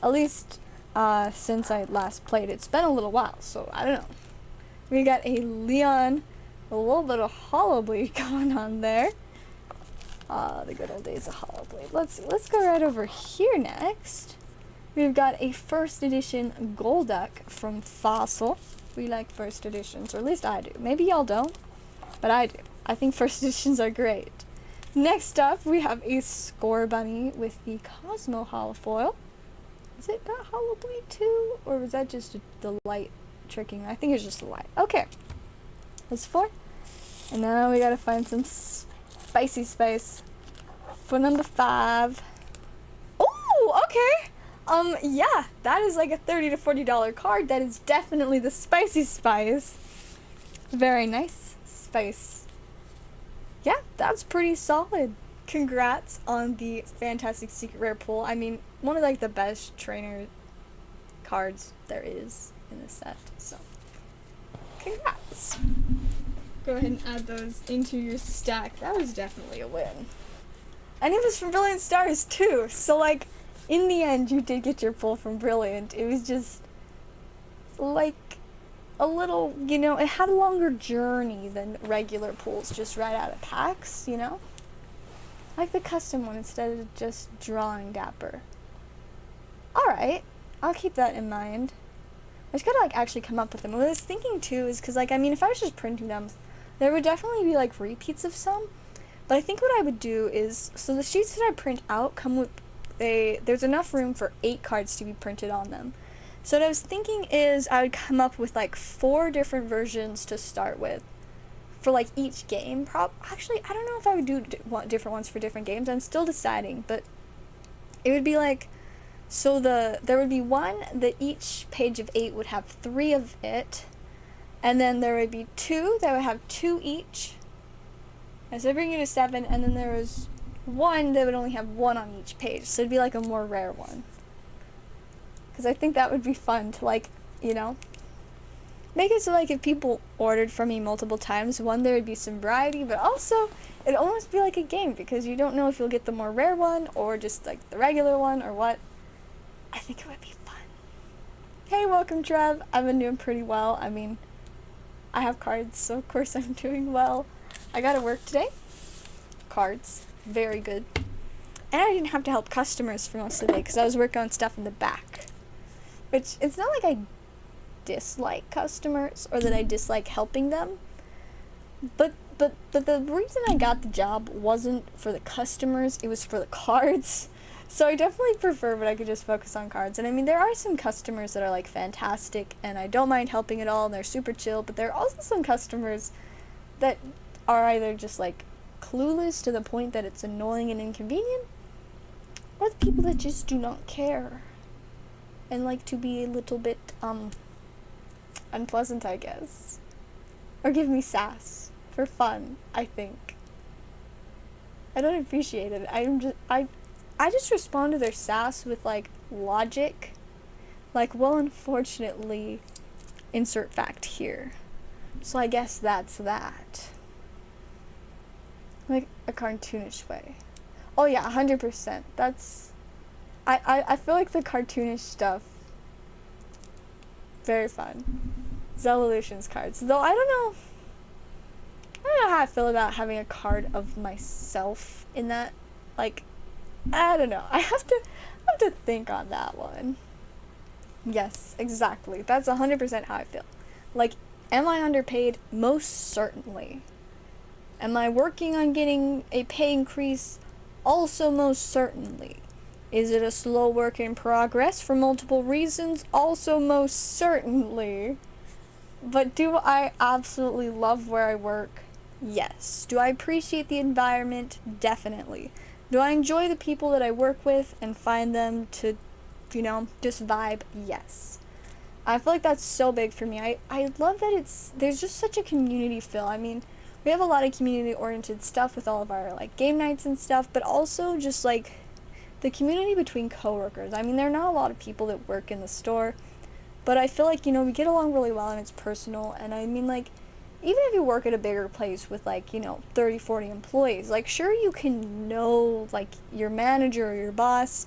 At least, since I last played. It's been a little while, so I don't know. We got a Leon, a little bit of Hollow Blade going on there. The good old days of Hollow Blade. Let's go right over here next. We've got a first edition Golduck from Fossil. We like first editions, or at least I do. Maybe y'all don't, but I do. I think first editions are great. Next up, we have a Score Bunny with the Cosmo Holofoil. Is it got Hollow Bleed too, or was that just the light tricking? I think it's just the light. Okay, that's 4. And now we gotta find some spicy spice for number 5. Oh, okay. Yeah, that is like a $30 to $40 card. That is definitely the spicy spice. Very nice spice. Yeah, that's pretty solid. Congrats on the fantastic secret rare pull. I mean, one of like the best trainer cards there is in the set. So, congrats. Go ahead and add those into your stack. That was definitely a win. And it was from Brilliant Stars too. So like, in the end, you did get your pull from Brilliant. It was just like a little, it had a longer journey than regular pulls just right out of packs, Like the custom one instead of just drawing Dapper. Alright, I'll keep that in mind. I just gotta, actually come up with them. What I was thinking, too, is because, if I was just printing them, there would definitely be, repeats of some. But I think what I would do is, so the sheets that I print out come with there's enough room for 8 cards to be printed on them. So what I was thinking is I would come up with, 4 different versions to start with for, each game. Actually, I don't know if I would do different ones for different games. I'm still deciding, but it would be, so there would be one that each page of 8 would have 3 of it, and then there would be 2 that would have 2 each, and so bring you to 7, and then there was one that would only have 1 on each page, so it'd be a more rare one. Because I think that would be fun to make it so if people ordered from me multiple times, one, there would be some variety, but also it'd almost be like a game, because you don't know if you'll get the more rare one or just the regular one or what. I think it would be fun. Hey, welcome, Trev. I've been doing pretty well. I mean, I have cards, so of course I'm doing well. I got to work today. Cards. Very good. And I didn't have to help customers for most of the day because I was working on stuff in the back. Which, it's not like I dislike customers or that I dislike helping them. But the reason I got the job wasn't for the customers, it was for the cards. So I definitely prefer when I could just focus on cards. And I mean, there are some customers that are fantastic and I don't mind helping at all and they're super chill, but there are also some customers that are either just clueless to the point that it's annoying and inconvenient, or the people that just do not care and like to be a little bit unpleasant, I guess, or give me sass for fun. I think I don't appreciate it. I just respond to their sass with logic, well, unfortunately, insert fact here, so I guess that's that. A cartoonish way. Oh yeah, 100%. That's... I feel like the cartoonish stuff, very fun. Zellalution's cards. Though I don't know how I feel about having a card of myself in that. I don't know. I have to think on that one. Yes, exactly. That's 100% how I feel. Am I underpaid? Most certainly. Am I working on getting a pay increase? Also most certainly. Is it a slow work in progress for multiple reasons? Also most certainly. But do I absolutely love where I work? Yes. Do I appreciate the environment? Definitely. Do I enjoy the people that I work with and find them to, just vibe? Yes. I feel like that's so big for me. I love that there's just such a community feel. I mean, we have a lot of community-oriented stuff with all of our, game nights and stuff, but also just, the community between coworkers. I mean, there are not a lot of people that work in the store, but I feel like, we get along really well and it's personal, and I mean, even if you work at a bigger place with 30, 40 employees, sure you can know your manager or your boss,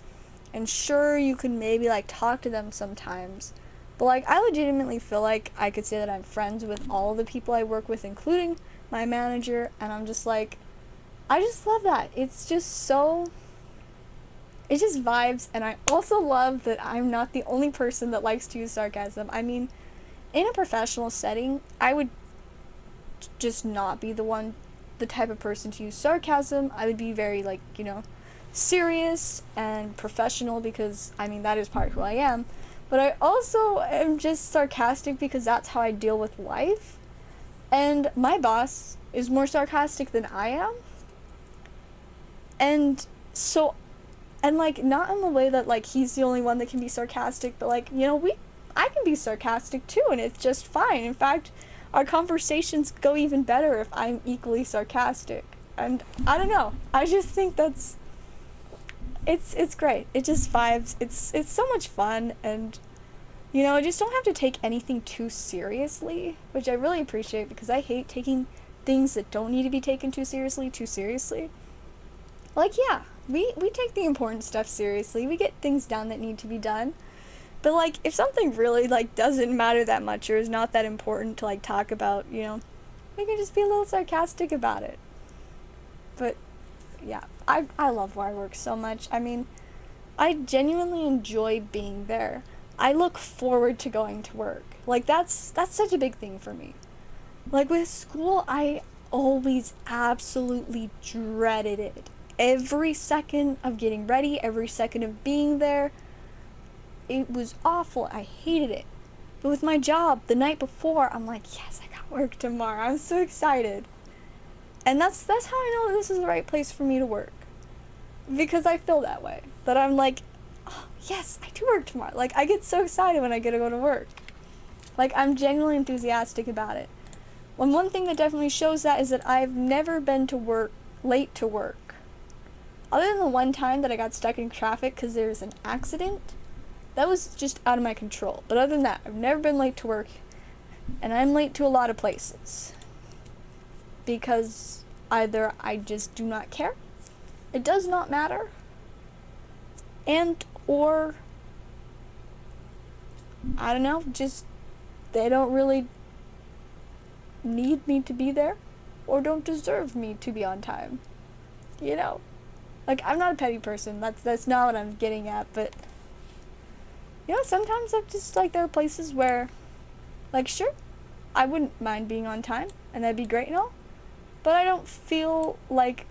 and sure you can maybe talk to them sometimes, but I legitimately feel like I could say that I'm friends with all the people I work with, including my manager, and I'm just I just love that. It's just it just vibes, and I also love that I'm not the only person that likes to use sarcasm. I mean, in a professional setting, I would just not be the type of person to use sarcasm. I would be very serious and professional because I mean that is part of who I am, but I also am just sarcastic because that's how I deal with life, and my boss is more sarcastic than I am, and so, and not in the way that he's the only one that can be sarcastic, but I can be sarcastic too, and it's just fine. In fact, our conversations go even better if I'm equally sarcastic. And I don't know. I just think that's... It's great. It just vibes. It's so much fun, and, I just don't have to take anything too seriously, which I really appreciate because I hate taking things that don't need to be taken too seriously. Yeah, we take the important stuff seriously. We get things done that need to be done. But, like, if something really, like, doesn't matter that much or is not that important to, like, talk about, you know, we can just be a little sarcastic about it. But, yeah, I love where I work so much. I mean, I genuinely enjoy being there. I look forward to going to work. Like, that's such a big thing for me. Like, with school, I always absolutely dreaded it. Every second of getting ready, every second of being there, it was awful. I hated it. But with my job, the night before, I'm like, yes, I got work tomorrow. I'm so excited. And that's how I know that this is the right place for me to work. Because I feel that way. That I'm like, oh, yes, I do work tomorrow. Like, I get so excited when I get to go to work. Like, I'm genuinely enthusiastic about it. One thing that definitely shows that is that I've never been to work late to work. Other than the one time that I got stuck in traffic because there was an accident, that was just out of my control. But other than that, I've never been late to work, and I'm late to a lot of places. Because either I just do not care, it does not matter, and or I don't know, just they don't really need me to be there or don't deserve me to be on time. You know? Like, I'm not a petty person. That's not what I'm getting at, but you know, sometimes I'm just like, there are places where, like, sure, I wouldn't mind being on time and that'd be great and all, but I don't feel like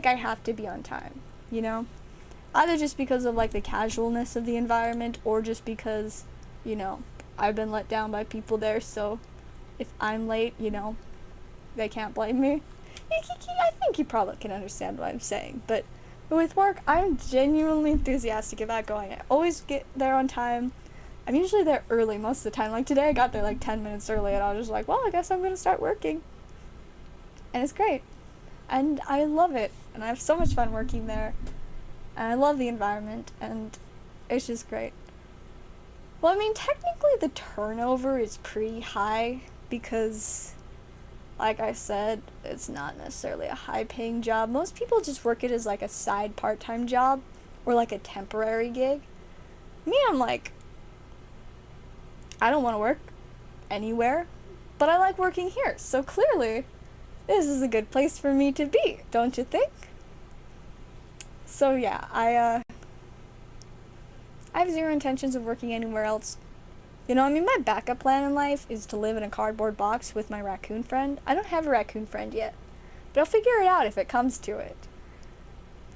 I have to be on time, you know? Either just because of, like, the casualness of the environment or just because, you know, I've been let down by people there, so if I'm late, you know, they can't blame me. I think you probably can understand what I'm saying, but with work, I'm genuinely enthusiastic about going. I always get there on time. I'm usually there early most of the time. Like, today I got there like 10 minutes early, and I was just like, well, I guess I'm gonna start working. And it's great. And I love it. And I have so much fun working there. And I love the environment, and it's just great. Well, I mean, technically the turnover is pretty high because, like I said, it's not necessarily a high-paying job. Most people just work it as, like, a side part-time job or, like, a temporary gig. Me, I'm like, I don't want to work anywhere, but I like working here, so clearly this is a good place for me to be, don't you think? So yeah, I have zero intentions of working anywhere else. You know, I mean, my backup plan in life is to live in a cardboard box with my raccoon friend. I don't have a raccoon friend yet, but I'll figure it out if it comes to it.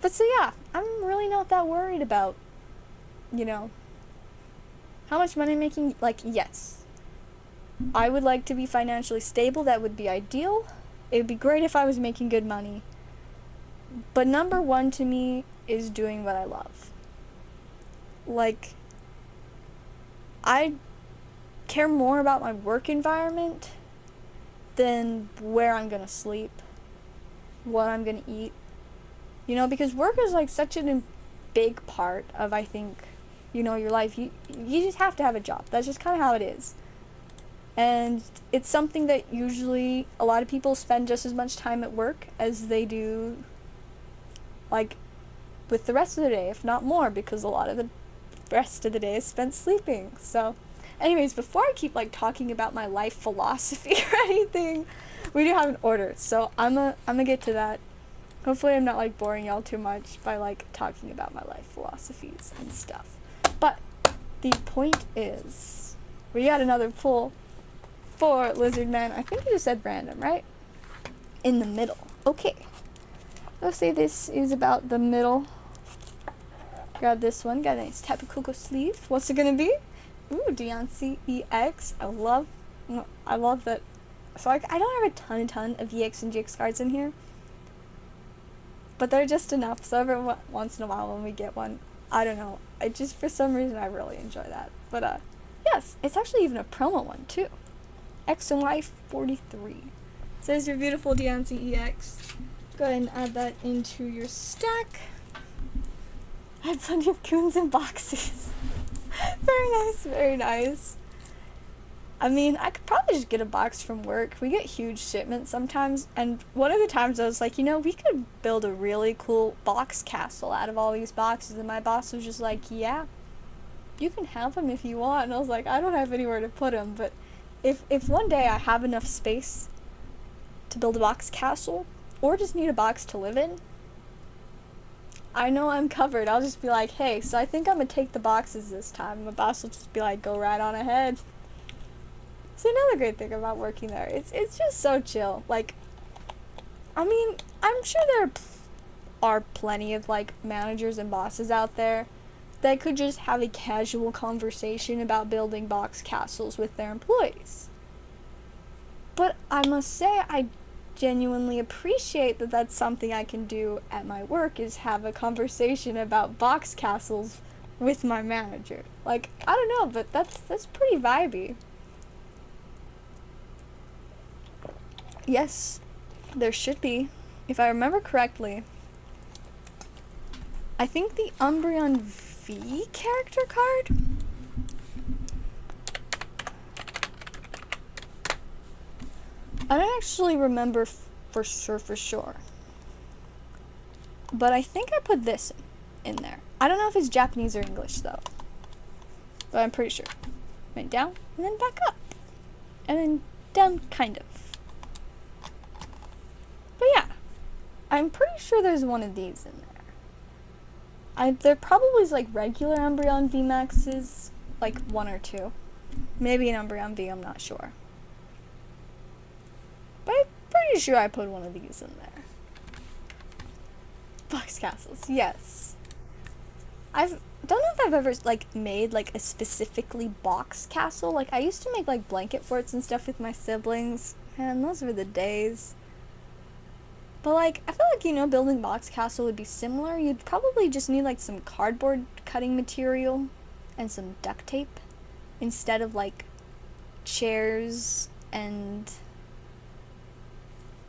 But so yeah, I'm really not that worried about, you know, how much money I'm making. Like, yes, I would like to be financially stable. That would be ideal. It would be great if I was making good money. But number one to me is doing what I love. Like, I care more about my work environment than where I'm gonna sleep, what I'm gonna eat. You know, because work is like such a big part of, I think, you know, your life. You just have to have a job. That's just kind of how it is. And it's something that usually a lot of people spend just as much time at work as they do, like, with the rest of the day, if not more, because a lot of the rest of the day is spent sleeping. So anyways, before I keep, like, talking about my life philosophy or anything, we do have an order, so I'm gonna get to that. Hopefully I'm not, like, boring y'all too much by, like, talking about my life philosophies and stuff. But the point is, we got another pull for Lizard Man. I think you just said random, right? In the middle. Okay. Let's say this is about the middle. Grab this one. Got a nice Tapu Koko sleeve. What's it gonna be? Ooh, Deontay EX. I love that. So I don't have a ton of EX and GX cards in here, but they're just enough. So every once in a while when we get one, I don't know, I just, for some reason, I really enjoy that. But yes, it's actually even a promo one too. X and Y 43. So there's your beautiful Deontay EX. Go ahead and add that into your stack. I have plenty of coons and boxes. Very nice, very nice. I mean, I could probably just get a box from work. We get huge shipments sometimes, and one of the times I was like, we could build a really cool box castle out of all these boxes, and my boss was just like, yeah, you can have them if you want. And I was like, I don't have anywhere to put them, but if one day I have enough space to build a box castle, or just need a box to live in, I know I'm covered. I'll just be like, hey, so I think I'm gonna take the boxes this time. My boss will just be like, go right on ahead. So another great thing about working there, it's just so chill. Like, I mean, I'm sure there are plenty of like managers and bosses out there that could just have a casual conversation about building box castles with their employees. But I must say, I genuinely appreciate that that's something I can do at my work, is have a conversation about box castles with my manager. Like, I don't know, but that's pretty vibey. Yes, there should be. If I remember correctly, I think the Umbreon V character card? I don't actually remember for sure. But I think I put this in there. I don't know if it's Japanese or English though. But I'm pretty sure. Went down and then back up. And then down kind of. But yeah. I'm pretty sure there's one of these in there. There probably is like regular Umbreon VMAXs, like 1 or 2. Maybe an Umbreon V, I'm not sure. But I'm pretty sure I put one of these in there. Box castles, yes. Don't know if I've ever like made like a specifically box castle. Like I used to make like blanket forts and stuff with my siblings, and those were the days. But like I feel like building box castle would be similar. You'd probably just need like some cardboard cutting material and some duct tape instead of like chairs and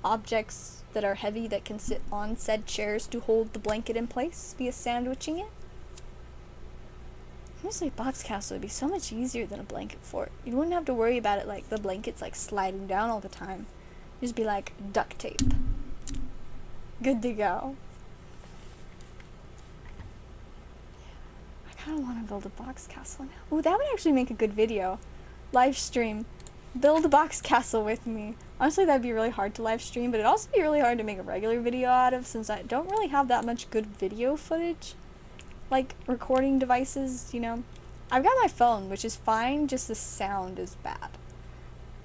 objects that are heavy that can sit on said chairs to hold the blanket in place via sandwiching it. Honestly, box castle would be so much easier than a blanket fort. You wouldn't have to worry about it like the blankets like sliding down all the time. It'd just be like duct tape. Good to go. I kind of want to build a box castle now. Ooh, that would actually make a good video. Live stream. Build a box castle with me. Honestly, that'd be really hard to live stream, but it'd also be really hard to make a regular video out of, since I don't really have that much good video footage. Like, recording devices, I've got my phone, which is fine, just the sound is bad.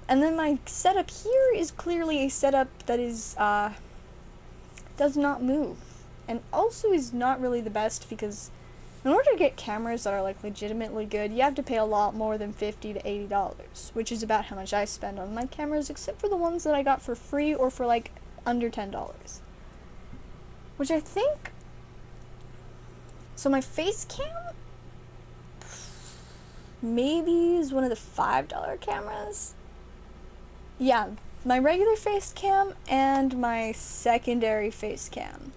And then my setup here is clearly a setup that is, does not move. And also is not really the best, because in order to get cameras that are like legitimately good, you have to pay a lot more than $50 to $80, which is about how much I spend on my cameras, except for the ones that I got for free or for like under $10. Which I think... So my face cam maybe is one of the $5 cameras. Yeah, my regular face cam and my secondary face cam.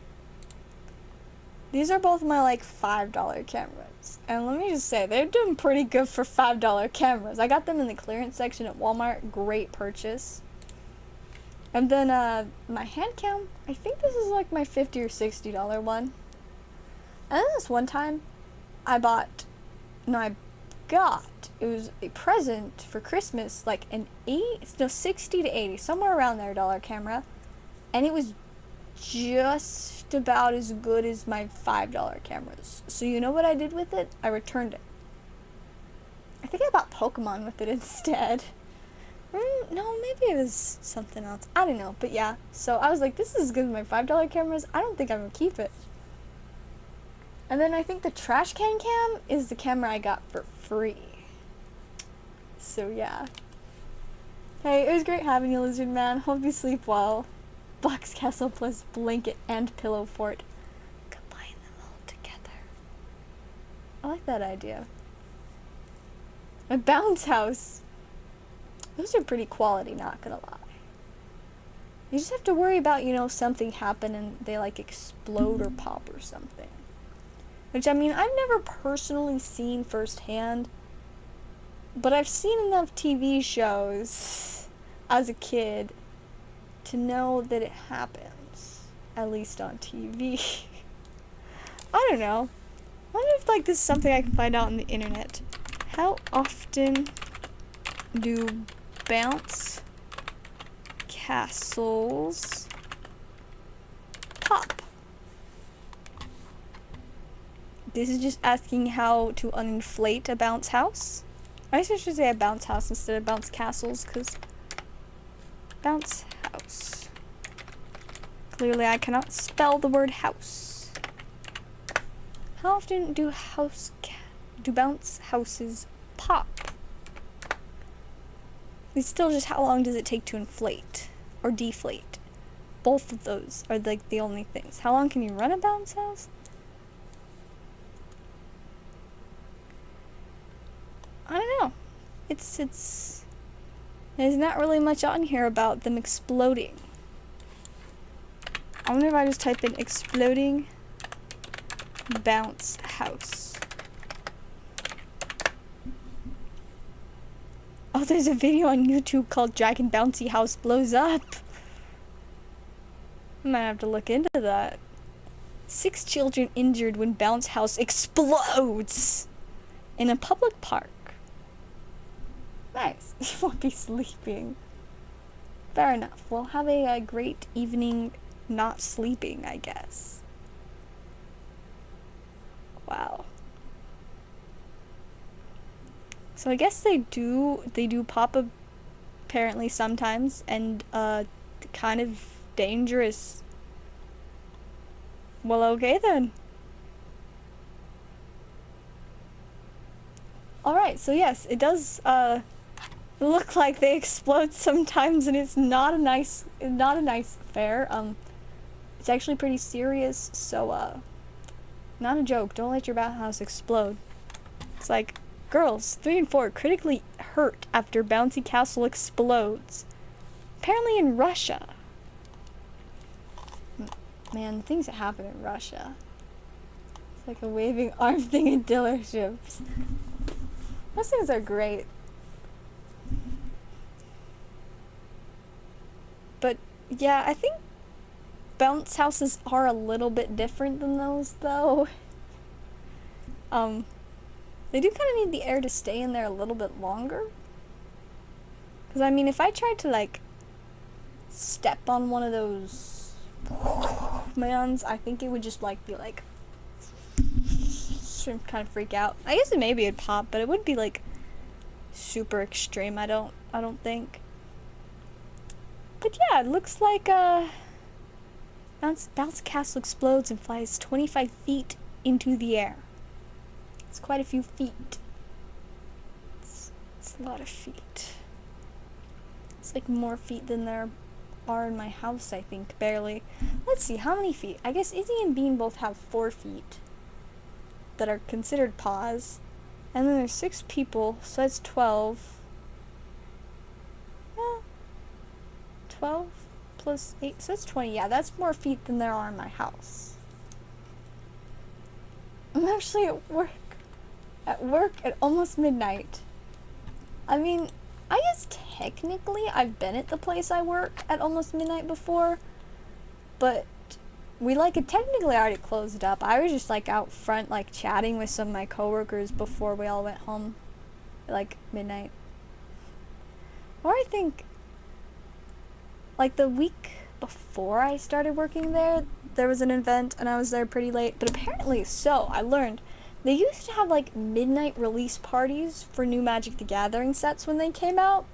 These are both my like $5 cameras. And let me just say, they're doing pretty good for $5 cameras. I got them in the clearance section at Walmart. Great purchase. And then my hand cam, I think this is like my $50 or $60 one. And then this one time, it was a present for Christmas, like an 60 to 80, somewhere around there, dollar camera. And it was just about as good as my $5 cameras. So you know what I did with it? I returned it. I think I bought Pokémon with it instead. No, maybe it was something else. I don't know, but yeah. So I was like, this is as good as my $5 cameras. I don't think I'm gonna keep it. And then I think the trash can cam is the camera I got for free. So yeah. Hey, it was great having you, Lizard Man. Hope you sleep well. Box castle plus blanket and pillow fort. Combine them all together. I like that idea. A bounce house. Those are pretty quality, not gonna lie. You just have to worry about, something happen and they like explode or pop or something. Which, I mean, I've never personally seen firsthand. But I've seen enough TV shows as a kid to know that it happens, at least on TV. I don't know. I wonder if like this is something I can find out on the internet. How often do bounce castles pop? This is just asking how to uninflate a bounce house. I guess I should say a bounce house instead of bounce castles, because bounce house. Clearly I cannot spell the word house. How often do bounce houses pop? It's still just how long does it take to inflate or deflate? Both of those are like the only things. How long can you run a bounce house? I don't know. There's not really much on here about them exploding. I wonder if I just type in exploding bounce house. Oh, there's a video on YouTube called Dragon Bouncy House Blows Up. I might have to look into that. 6 children injured when bounce house explodes in a public park. Nice. You won't be sleeping. Fair enough. We'll have a great evening not sleeping, I guess. Wow. So I guess they do pop apparently sometimes, and kind of dangerous. Well, okay then. Alright, so yes, it does look like they explode sometimes, and it's not a nice affair. It's actually pretty serious, so not a joke. Don't let your bathhouse explode. It's like, girls 3 and 4 critically hurt after bouncy castle explodes. Apparently in Russia. Man, things that happen in Russia. It's like a waving arm thing in dealerships. Those things are great. But yeah, I think bounce houses are a little bit different than those, though. They do kind of need the air to stay in there a little bit longer. Because, I mean, if I tried to, like, step on one of those mans, I think it would just, like, be like, kind of freak out. I guess maybe it'd pop, but it wouldn't be, like, super extreme, I don't think. But yeah, it looks like, bounce castle explodes and flies 25 feet into the air. It's quite a few feet. It's a lot of feet. It's like more feet than there are in my house, I think, barely. Let's see, how many feet? I guess Izzy and Bean both have 4 feet that are considered paws. And then there's 6 people, so that's 12. 12 plus 8, so that's 20. Yeah, that's more feet than there are in my house. I'm actually at work at almost midnight. I mean, I guess technically I've been at the place I work at almost midnight before, but we like had technically already closed up. I was just like out front like chatting with some of my coworkers before we all went home at like midnight. Or I think like the week before I started working there was an event and I was there pretty late, but apparently I learned they used to have like midnight release parties for new Magic the Gathering sets when they came out.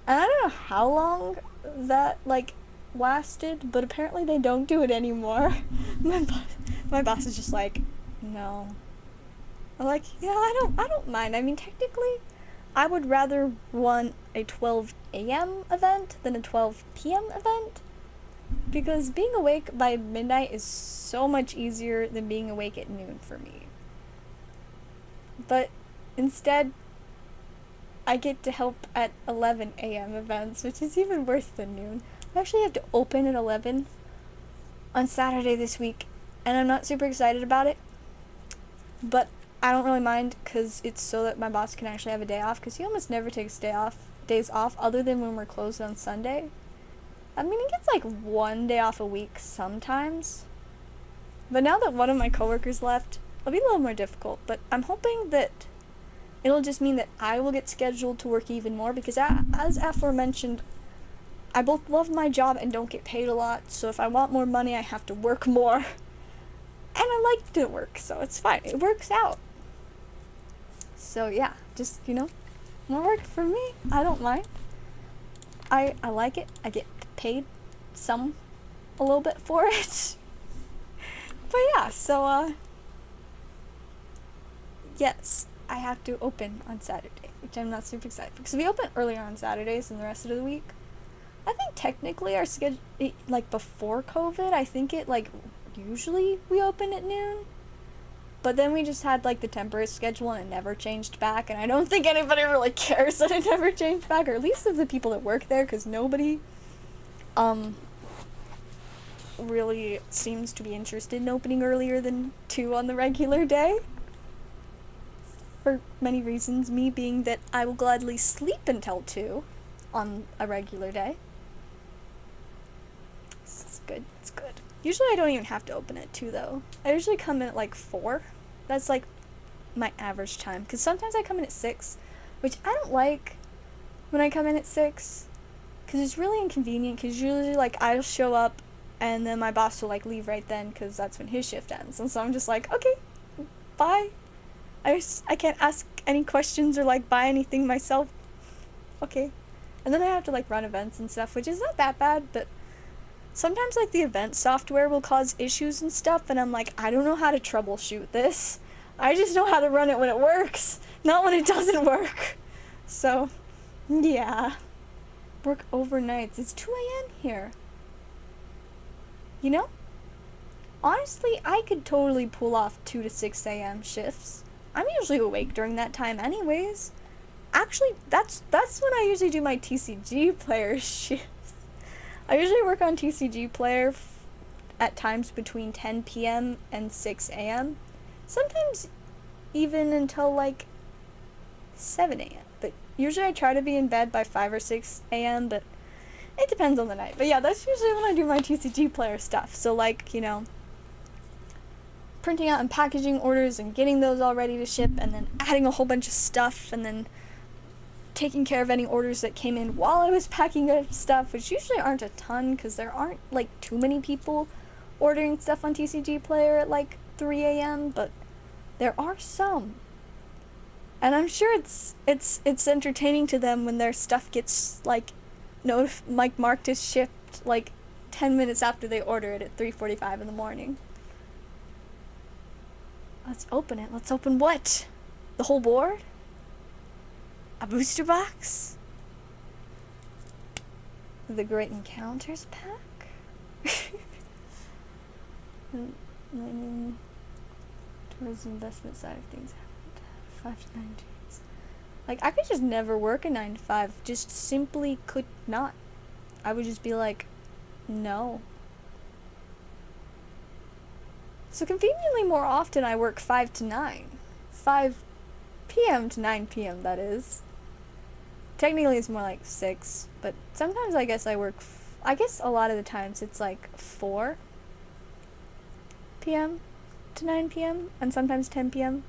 And I don't know how long that like lasted, but apparently they don't do it anymore. My boss is just like, no. I'm like, yeah, I don't mind. I mean, technically, I would rather want a 12 a.m. event than a 12 p.m. event, because being awake by midnight is so much easier than being awake at noon for me. But instead, I get to help at 11 a.m. events, which is even worse than noon. I actually have to open at 11 on Saturday this week, and I'm not super excited about it, but I don't really mind because it's so that my boss can actually have a day off, because he almost never takes days off other than when we're closed on Sunday. I mean, he gets like 1 day off a week sometimes. But now that one of my coworkers left, it'll be a little more difficult. But I'm hoping that it'll just mean that I will get scheduled to work even more, because as aforementioned, I both love my job and don't get paid a lot. So if I want more money, I have to work more. And I like to work, so it's fine. It works out. So yeah, just, more work for me. I don't mind. I like it. I get paid a little bit for it. But yeah, so yes, I have to open on Saturday, which I'm not super excited for, because we open earlier on Saturdays than the rest of the week. I think technically our schedule, like before COVID, I think it like usually we open at noon. But then we just had like the temporary schedule and it never changed back, and I don't think anybody really cares that it never changed back, or at least of the people that work there, because nobody really seems to be interested in opening earlier than 2 on the regular day. For many reasons, me being that I will gladly sleep until 2 on a regular day. It's good, it's good. Usually I don't even have to open at 2 though. I usually come in at like 4. That's like my average time, because sometimes I come in at 6, which I don't like when I come in at 6, because it's really inconvenient, because usually like I'll show up and then my boss will like leave right then, because that's when his shift ends, and so I'm just like, okay, bye. I can't ask any questions or like buy anything myself. Okay. And then I have to like run events and stuff, which is not that bad, but sometimes like the event software will cause issues and stuff, and I'm like, I don't know how to troubleshoot this. I just know how to run it when it works, not when it doesn't work. So, yeah. Work overnights. It's 2 a.m. here. Honestly, I could totally pull off 2 to 6 a.m. shifts. I'm usually awake during that time anyways. Actually, that's when I usually do my TCG player shifts. I usually work on TCG player at times between 10 p.m. and 6 a.m. Sometimes even until like 7 a.m. But usually I try to be in bed by 5 or 6 a.m. But it depends on the night. But yeah, that's usually when I do my TCG player stuff. So like, printing out and packaging orders and getting those all ready to ship, and then adding a whole bunch of stuff, and then taking care of any orders that came in while I was packing up stuff, which usually aren't a ton, because there aren't like too many people ordering stuff on TCG Player at like 3 a.m., but there are some. And I'm sure it's entertaining to them when their stuff gets like marked as shipped like 10 minutes after they order it at 3:45 in the morning. Let's open it. Let's open what? The whole board? A booster box? The Great Encounters pack? Towards the investment side of things. 5 to 9 days. Like, I could just never work a 9 to 5. Just simply could not. I would just be like, no. So conveniently more often I work 5 to 9. 5 p.m. to 9 p.m. that is. Technically it's more like 6, but sometimes I guess I work, I guess a lot of the times it's like 4 p.m. to 9 p.m. and sometimes 10 p.m.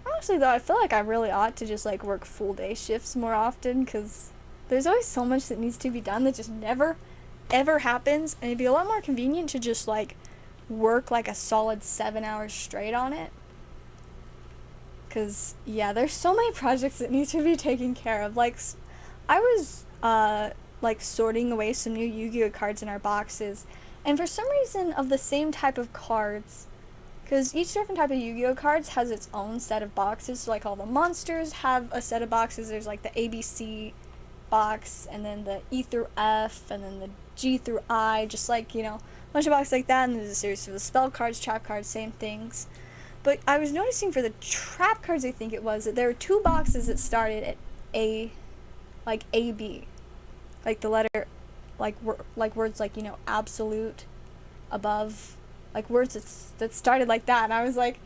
Honestly though, I feel like I really ought to just like work full day shifts more often, because there's always so much that needs to be done that just never ever happens, and it'd be a lot more convenient to just like work like a solid 7 hours straight on it. Because yeah, there's so many projects that need to be taken care of. Like, I was like sorting away some new Yu-Gi-Oh cards in our boxes, and for some reason of the same type of cards, because each different type of Yu-Gi-Oh cards has its own set of boxes. So like all the monsters have a set of boxes. There's like the ABC box, and then the E through F, and then the G through I, just like, a bunch of boxes like that. And there's a series for the spell cards, trap cards, same things. But I was noticing for the trap cards, I think it was, that there were 2 boxes that started at A, like AB, like the letter, like words like, absolute, above, like words that started like that. And I was like,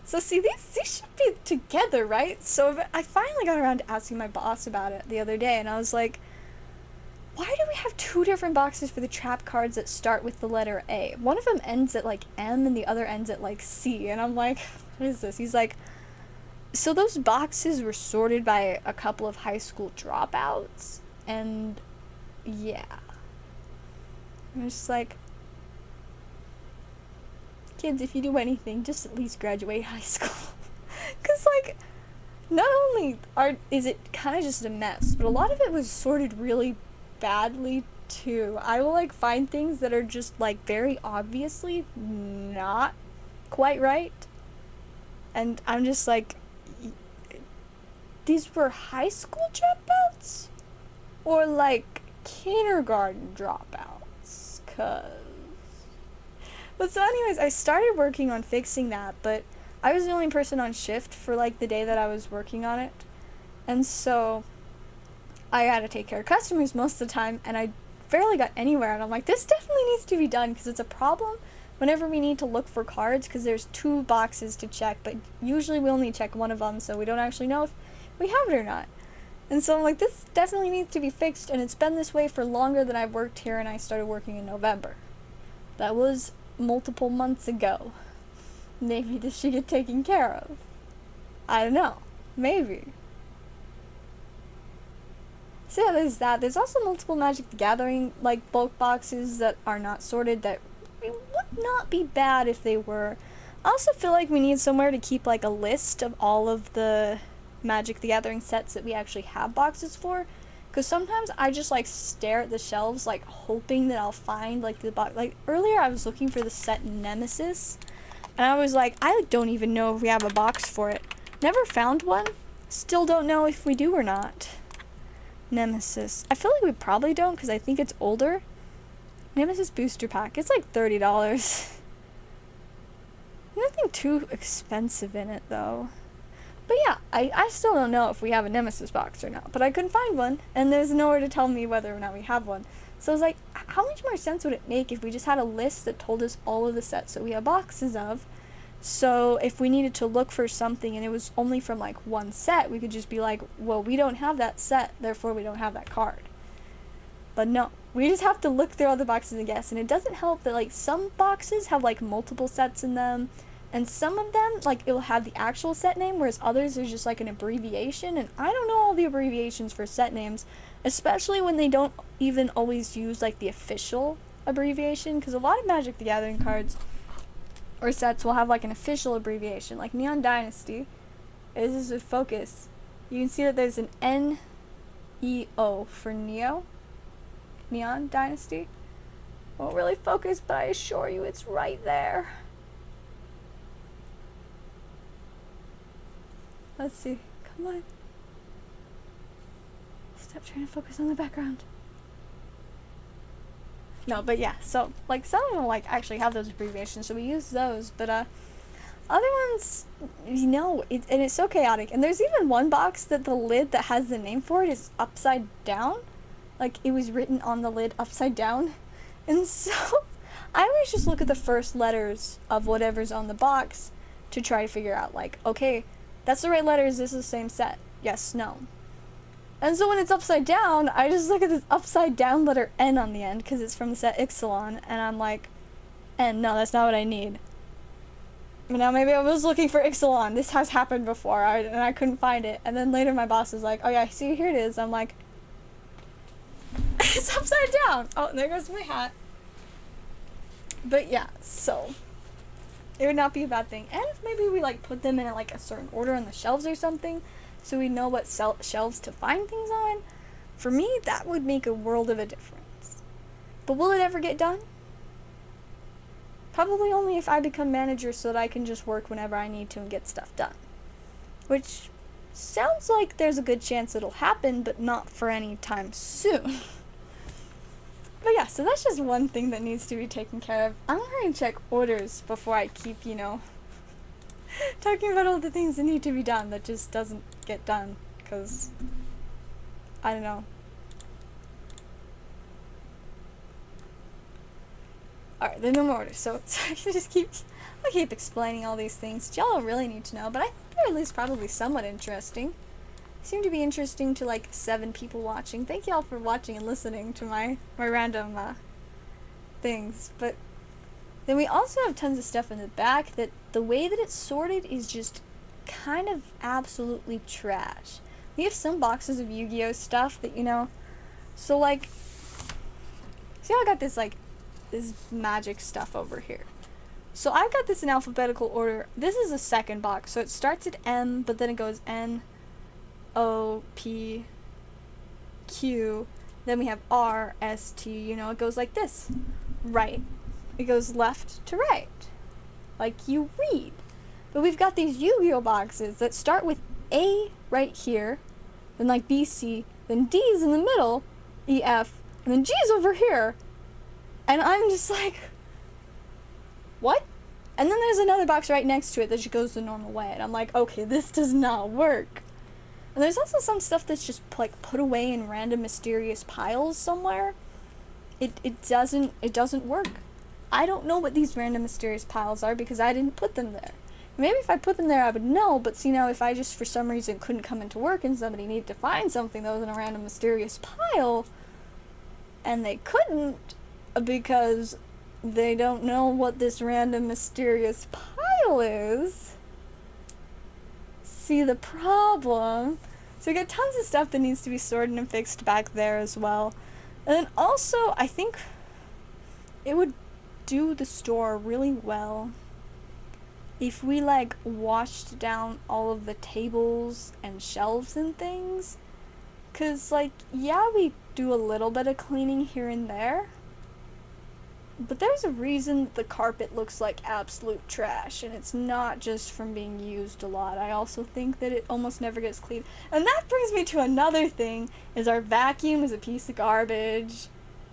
So see, these should be together, right? So I finally got around to asking my boss about it the other day, and I was like, why do we have two different boxes for the trap cards that start with the letter A? One of them ends at like M and the other ends at like C, and I'm like, what is this? He's like, so those boxes were sorted by a couple of high school dropouts, and yeah. I'm just like, kids, if you do anything, just at least graduate high school. Because, like, not only is it kind of just a mess, but a lot of it was sorted really badly, too. I will, like, find things that are just, like, very obviously not quite right. And I'm just like, these were high school dropouts? Or, like, kindergarten dropouts? But so anyways, I started working on fixing that, but I was the only person on shift for like the day that I was working on it. And so I had to take care of customers most of the time, and I barely got anywhere. And I'm like, this definitely needs to be done because it's a problem whenever we need to look for cards, because there's two boxes to check, but usually we only check one of them, so we don't actually know if we have it or not. And so I'm like, this definitely needs to be fixed, and it's been this way for longer than I've worked here, and I started working in November. That was multiple months ago. Maybe this should get taken care of. I don't know. Maybe. So yeah, there's that. There's also multiple Magic the Gathering, like, bulk boxes that are not sorted that would not be bad if they were. I also feel like we need somewhere to keep, like, a list of all of the Magic the Gathering sets that we actually have boxes for. Because sometimes I just, like, stare at the shelves, like, hoping that I'll find, like, the box. Like, earlier I was looking for the set Nemesis, and I was like, I don't even know if we have a box for it. Never found one. Still don't know if we do or not. Nemesis. I feel like we probably don't, because I think it's older. Nemesis booster pack. It's like $30. Nothing too expensive in it, though. But yeah, I still don't know if we have a Nemesis box or not, but I couldn't find one, and there's nowhere to tell me whether or not we have one. So I was like, how much more sense would it make if we just had a list that told us all of the sets that we have boxes of? So if we needed to look for something and it was only from like one set, we could just be like, well, we don't have that set, therefore we don't have that card. But no, we just have to look through all the boxes and guess, and it doesn't help that like some boxes have like multiple sets in them, and some of them, like, it'll have the actual set name, whereas others is just, like, an abbreviation, and I don't know all the abbreviations for set names, especially when they don't even always use, like, the official abbreviation, because a lot of Magic the Gathering cards or sets will have, like, an official abbreviation, like Neon Dynasty. This is a focus. You can see that there's an N-E-O for Neo. Neon Dynasty. Won't really focus, but I assure you it's right there. Let's see. Come on. Stop trying to focus on the background. No, but yeah, so, like, some of them, like, actually have those abbreviations, so we use those, but, other ones, you know, and it's so chaotic. And there's even one box that the lid that has the name for it is upside down. Like, it was written on the lid upside down. And so, I always just look at the first letters of whatever's on the box to try to figure out, like, okay, that's the right letters, this is the same set. Yes, no. And so when it's upside down, I just look at this upside down letter N on the end, because it's from the set Ixalan, and I'm like, N, no, that's not what I need. But now maybe I was looking for Ixalan. This has happened before, and I couldn't find it. And then later my boss is like, oh yeah, see, here it is. I'm like, it's upside down. Oh, there goes my hat. But yeah, so it would not be a bad thing. And if maybe we like put them in like a certain order on the shelves or something, so we know what shelves to find things on, for me that would make a world of a difference. But will it ever get done? Probably only if I become manager, so that I can just work whenever I need to and get stuff done. Which sounds like there's a good chance it'll happen, but not for any time soon. But yeah, so that's just one thing that needs to be taken care of. I'm going to check orders before I keep, you know, talking about all the things that need to be done that just doesn't get done, because, I don't know. Alright, there's no more orders, so I I keep explaining all these things. Y'all don't really need to know, but I think they're at least probably somewhat interesting. Seem to be interesting to like 7 people watching. Thank y'all for watching and listening to my random things. But then we also have tons of stuff in the back that the way that it's sorted is just kind of absolutely trash. We have some boxes of Yu-Gi-Oh stuff that, you know, so like, see how I got this like this magic stuff over here. So I've got this in alphabetical order. This is the second box, so it starts at M, but then it goes N, O, P, Q, then we have R, S, T, you know, it goes like this. Right. It goes left to right. Like you read. But we've got these Yu-Gi-Oh boxes that start with A right here, then like B, C, then D's in the middle, E, F, and then G's over here. And I'm just like, what? And then there's another box right next to it that just goes the normal way. And I'm like, okay, this does not work. And there's also some stuff that's just like put away in random mysterious piles somewhere. It doesn't work. I don't know what these random mysterious piles are because I didn't put them there. Maybe if I put them there I would know, but see now if I just for some reason couldn't come into work and somebody needed to find something that was in a random mysterious pile and they couldn't because they don't know what this random mysterious pile is. See the problem? So we got tons of stuff that needs to be sorted and fixed back there as well. And then also, I think it would do the store really well if we like washed down all of the tables and shelves and things. 'Cause like, yeah, we do a little bit of cleaning here and there, but there's a reason the carpet looks like absolute trash, and it's not just from being used a lot. I also think that it almost never gets cleaned. And that brings me to another thing, is our vacuum is a piece of garbage.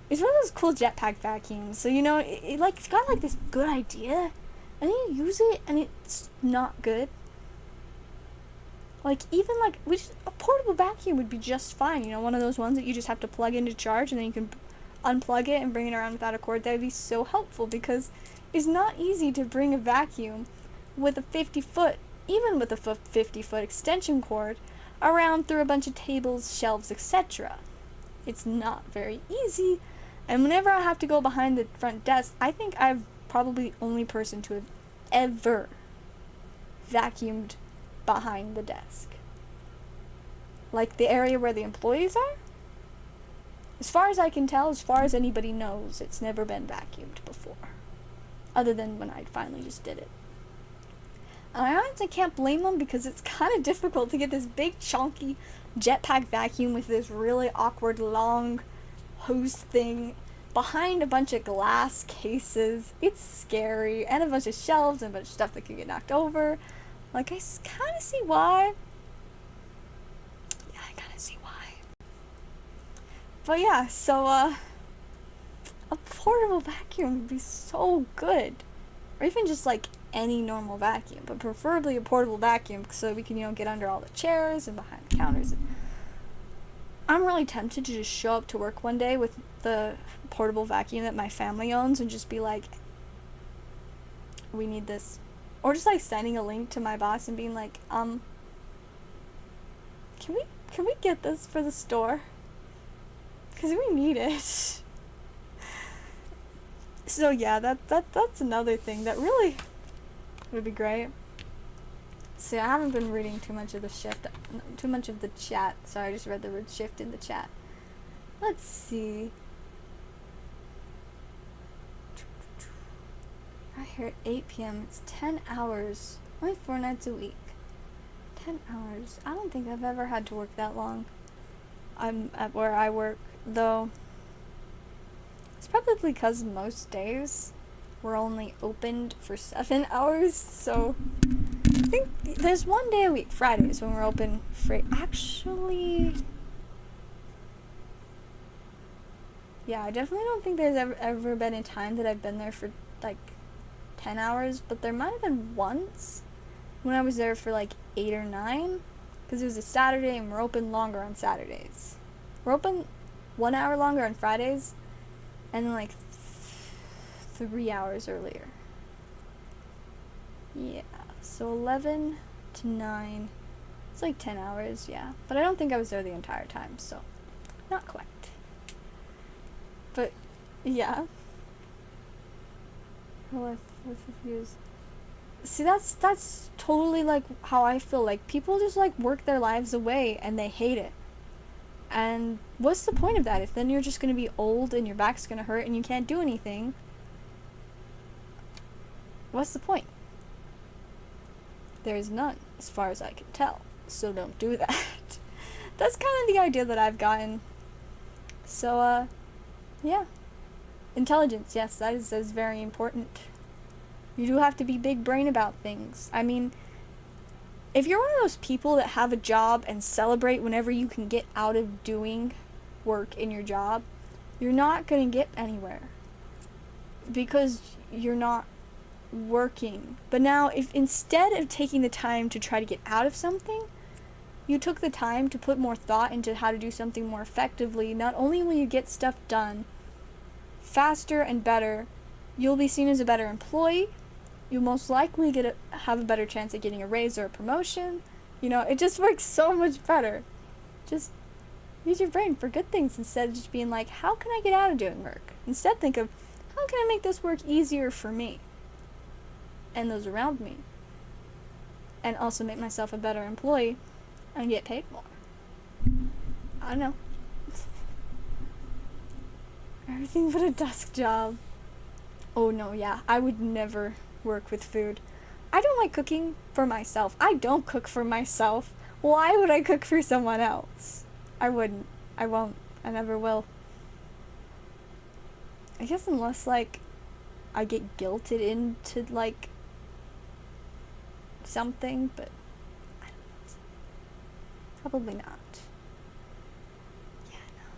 It's one of those cool jetpack vacuums, so you know, it's got like this good idea, and then you use it, and it's not good. Like, even like, a portable vacuum would be just fine, you know, one of those ones that you just have to plug into charge, and then you can unplug it and bring it around without a cord. That would be so helpful because it's not easy to bring a vacuum with a 50-foot, even with a 50-foot extension cord around through a bunch of tables, shelves, etc. It's not very easy, and whenever I have to go behind the front desk, I think I'm probably the only person to have ever vacuumed behind the desk. Like the area where the employees are? As far as I can tell, as far as anybody knows, it's never been vacuumed before. Other than when I finally just did it. And I honestly can't blame them because it's kind of difficult to get this big chunky jetpack vacuum with this really awkward long hose thing behind a bunch of glass cases. It's scary. And a bunch of shelves and a bunch of stuff that could get knocked over. Like, I kind of see why. Yeah, I kind of see why. But yeah, so, a portable vacuum would be so good. Or even just, like, any normal vacuum. But preferably a portable vacuum so we can, you know, get under all the chairs and behind the counters. I'm really tempted to just show up to work one day with the portable vacuum that my family owns and just be like, we need this. Or just, like, sending a link to my boss and being like, can we get this for the store? Because we need it. So yeah, that's another thing that really would be great. See, I haven't been reading too much of the chat. Sorry, I just read the word shift in the chat. Let's see. Right here at 8 p.m. It's 10 hours. Only 4 nights a week. 10 hours. I don't think I've ever had to work that long. I'm at where I work, though. It's probably because most days we're only opened for 7 hours, so I think there's one day a week, Fridays, when we're open for, actually, yeah, I definitely don't think there's ever been a time that I've been there for, like, 10 hours, but there might have been once when I was there for, like, 8 or 9, because it was a Saturday, and we're open longer on Saturdays. We're open 1 hour longer on Fridays, and then, like, 3 hours earlier. Yeah, so 11 to 9. It's like 10 hours, yeah. But I don't think I was there the entire time, so not quite. But, yeah. Well, see, that's totally like how I feel. Like, people just like work their lives away and they hate it. And what's the point of that if then you're just gonna be old and your back's gonna hurt and you can't do anything? What's the point? There's none, as far as I can tell. So don't do that. That's kind of the idea that I've gotten. So, yeah. Intelligence, yes, that is very important. You do have to be big brain about things. I mean, if you're one of those people that have a job and celebrate whenever you can get out of doing work in your job, you're not going to get anywhere. Because you're not working. But now, if instead of taking the time to try to get out of something, you took the time to put more thought into how to do something more effectively, not only will you get stuff done faster and better, you'll be seen as a better employee. You'll most likely have a better chance at getting a raise or a promotion. You know, it just works so much better. Just use your brain for good things instead of just being like, how can I get out of doing work? Instead, think of, how can I make this work easier for me and those around me? And also make myself a better employee and get paid more. I don't know. Everything but a desk job. Oh no, yeah, I would never work with food. I don't like cooking for myself. I don't cook for myself. Why would I cook for someone else? I wouldn't. I won't. I never will. I guess unless, like, I get guilted into, like, something, but I don't know. Probably not. Yeah, no.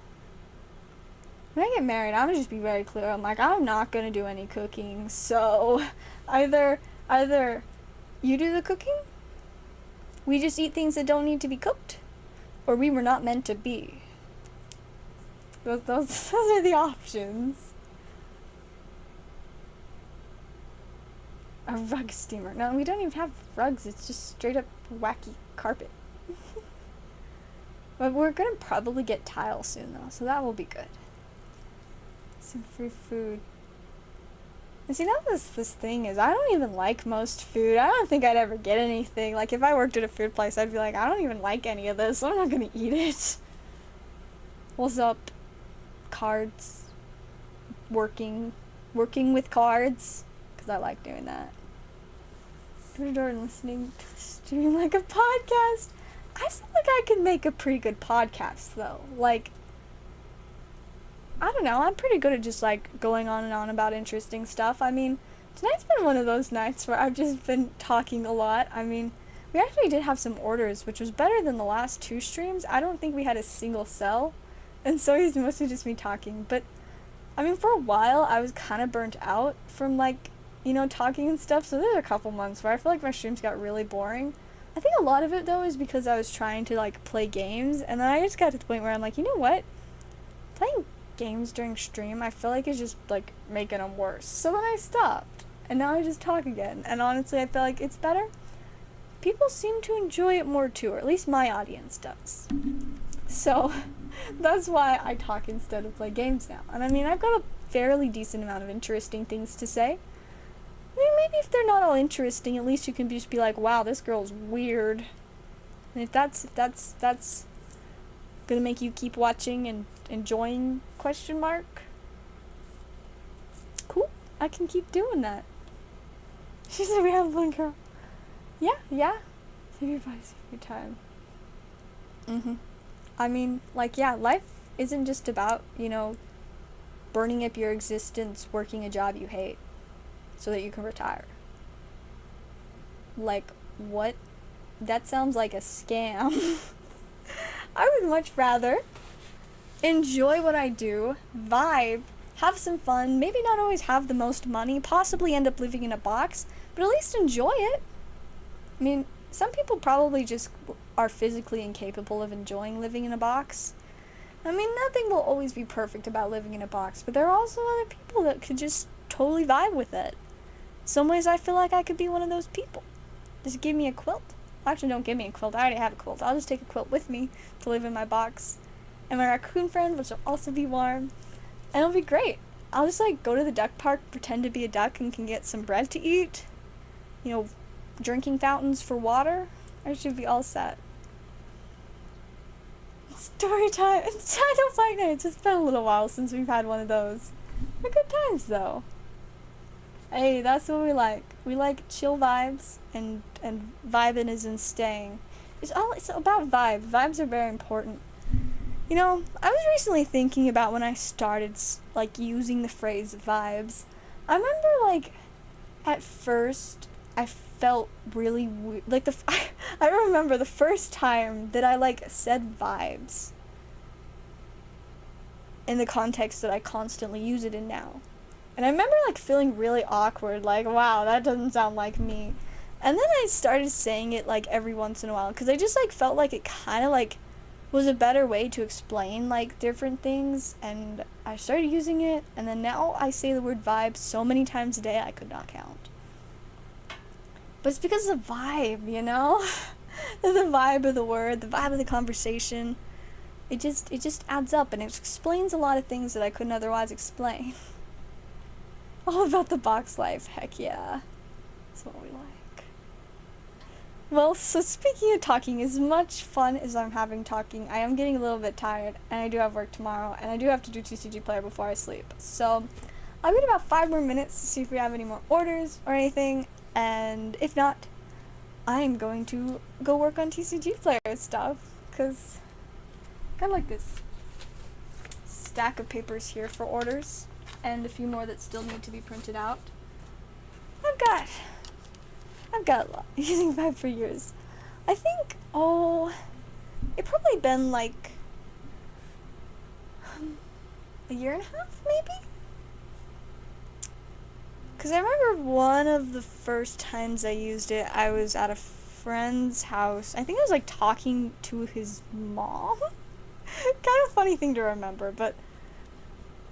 When I get married, I'm gonna just be very clear. I'm like, I'm not gonna do any cooking, so either you do the cooking, we just eat things that don't need to be cooked, or we were not meant to be. Those are the options. A rug steamer. No, we don't even have rugs. It's just straight up wacky carpet. But we're gonna probably get tile soon though, so that will be good. Some free food. And see, now this thing is, I don't even like most food. I don't think I'd ever get anything. Like, if I worked at a food place, I'd be like, I don't even like any of this. I'm not gonna eat it. What's up? Cards. Working with cards. Because I like doing that. Door and listening to the stream like a podcast. I feel like I could make a pretty good podcast, though. Like, I don't know, I'm pretty good at just, like, going on and on about interesting stuff. I mean, tonight's been one of those nights where I've just been talking a lot. I mean, we actually did have some orders, which was better than the last 2 streams. I don't think we had a single sell, and so it's mostly just me talking. But, I mean, for a while, I was kind of burnt out from, like, you know, talking and stuff, so there's a couple months where I feel like my streams got really boring. I think a lot of it, though, is because I was trying to, like, play games, and then I just got to the point where I'm like, you know what? Playing games during stream, I feel like it's just, like, making them worse. So then I stopped, and now I just talk again, and honestly, I feel like it's better. People seem to enjoy it more, too, or at least my audience does. So, that's why I talk instead of play games now. And I mean, I've got a fairly decent amount of interesting things to say. I mean, maybe if they're not all interesting, at least you can just be like, wow, this girl's weird. And if that's gonna make you keep watching and enjoying, question mark, cool, I can keep doing that. She's a rambling girl. Yeah. Save your body, save your time. I mean, like, yeah, life isn't just about, you know, burning up your existence working a job you hate so that you can retire. Like, what? That sounds like a scam. I would much rather enjoy what I do, vibe, have some fun, maybe not always have the most money, possibly end up living in a box, but at least enjoy it. I mean, some people probably just are physically incapable of enjoying living in a box. I mean, nothing will always be perfect about living in a box, but there are also other people that could just totally vibe with it. some ways I feel like I could be one of those people. Just give me a quilt. Actually, don't give me a quilt. I already have a quilt. I'll just take a quilt with me to live in my box. And my raccoon friend, which will also be warm. And it'll be great. I'll just, like, go to the duck park, pretend to be a duck, and can get some bread to eat. You know, drinking fountains for water. I should be all set. Story time. Shadow Fight Nights. It's been a little while since we've had one of those. They're good times, though. Hey, that's what we like. We like chill vibes, and vibing is in staying. It's about vibe. Vibes are very important. You know, I was recently thinking about when I started, like, using the phrase vibes. I remember, like, at first, I felt really weird. Like, I remember the first time that I, like, said vibes in the context that I constantly use it in now. And I remember, like, feeling really awkward, like, wow, that doesn't sound like me. And then I started saying it, like, every once in a while, because I just, like, felt like it kind of, like, was a better way to explain, like, different things, and I started using it, and then now I say the word vibe so many times a day I could not count. But it's because of the vibe, you know? The vibe of the word, the vibe of the conversation. It just adds up, and it explains a lot of things that I couldn't otherwise explain. All about the box life, heck yeah. That's what we like. Well, so speaking of talking, as much fun as I'm having talking, I am getting a little bit tired, and I do have work tomorrow, and I do have to do TCG Player before I sleep. So, I'll wait about 5 more minutes to see if we have any more orders or anything, and if not, I'm going to go work on TCG Player stuff, because I like this stack of papers here for orders, and a few more that still need to be printed out. I've got a lot. Using Vibe for years. I think, it probably been like a year and a half, maybe? Because I remember one of the first times I used it, I was at a friend's house. I think I was, like, talking to his mom. Kind of funny thing to remember, but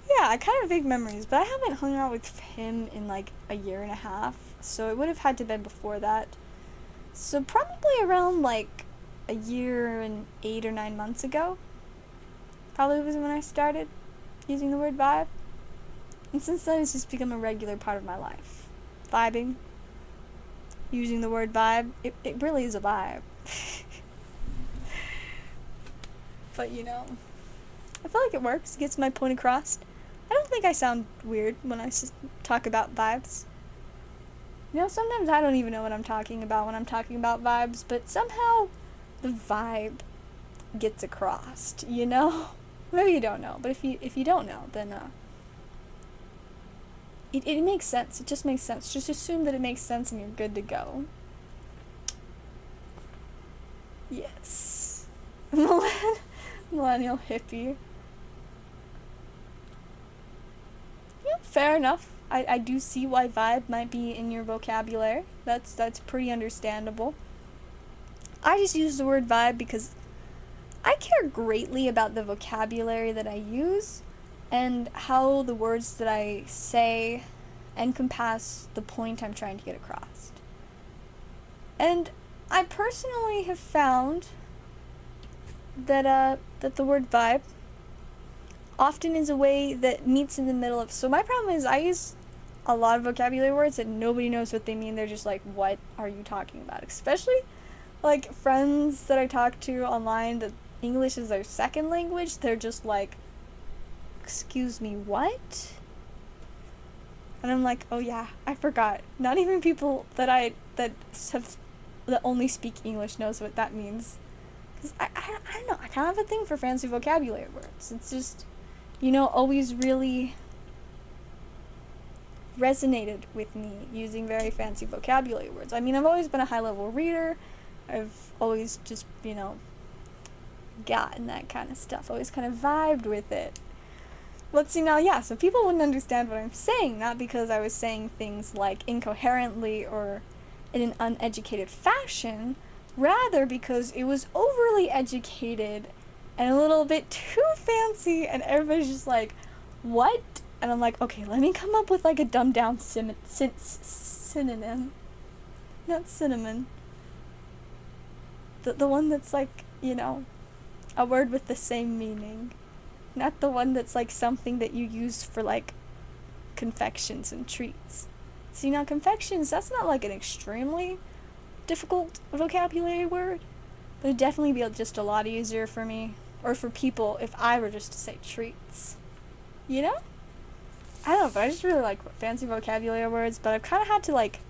yeah, I kind of have vague memories, but I haven't hung out with him in, like, a year and a half, so it would have had to have been before that. So probably around, like, a year and 8 or 9 months ago, probably was when I started using the word vibe. And since then, it's just become a regular part of my life. Vibing. Using the word vibe. It really is a vibe. But, you know, I feel like it works. It gets my point across. I don't think I sound weird when I talk about vibes. You know, sometimes I don't even know what I'm talking about when I'm talking about vibes, but somehow the vibe gets across, you know? Maybe you don't know, but if you don't know, then it makes sense. It just makes sense. Just assume that it makes sense and you're good to go. Yes. Millennial hippie. Yeah, fair enough. I do see why vibe might be in your vocabulary. That's pretty understandable. I just use the word vibe because I care greatly about the vocabulary that I use and how the words that I say encompass the point I'm trying to get across. And I personally have found that the word vibe often is a way that meets in the middle of. So my problem is I use a lot of vocabulary words that nobody knows what they mean. They're just like, what are you talking about? Especially like friends that I talk to online that English is their second language. They're just like, excuse me, what? And I'm like, oh yeah, I forgot. Not even people that only speak English knows what that means. Because I don't know, I kind of have a thing for fancy vocabulary words. It's just, you know, always really resonated with me using very fancy vocabulary words. I mean, I've always been a high-level reader. I've always just, you know, gotten that kind of stuff. Always kind of vibed with it. Let's see now, yeah, so people wouldn't understand what I'm saying, not because I was saying things like incoherently or in an uneducated fashion, rather because it was overly educated and a little bit too fancy, and everybody's just like, what? And I'm like, okay, let me come up with like a dumbed down synopsis synonym. Not cinnamon. The one that's like, you know, a word with the same meaning. Not the one that's like something that you use for like confections and treats. See, now confections, that's not like an extremely difficult vocabulary word, but it'd definitely be just a lot easier for me, or for people, if I were just to say treats. You know? I don't know, but I just really like fancy vocabulary words, but I've kind of had to like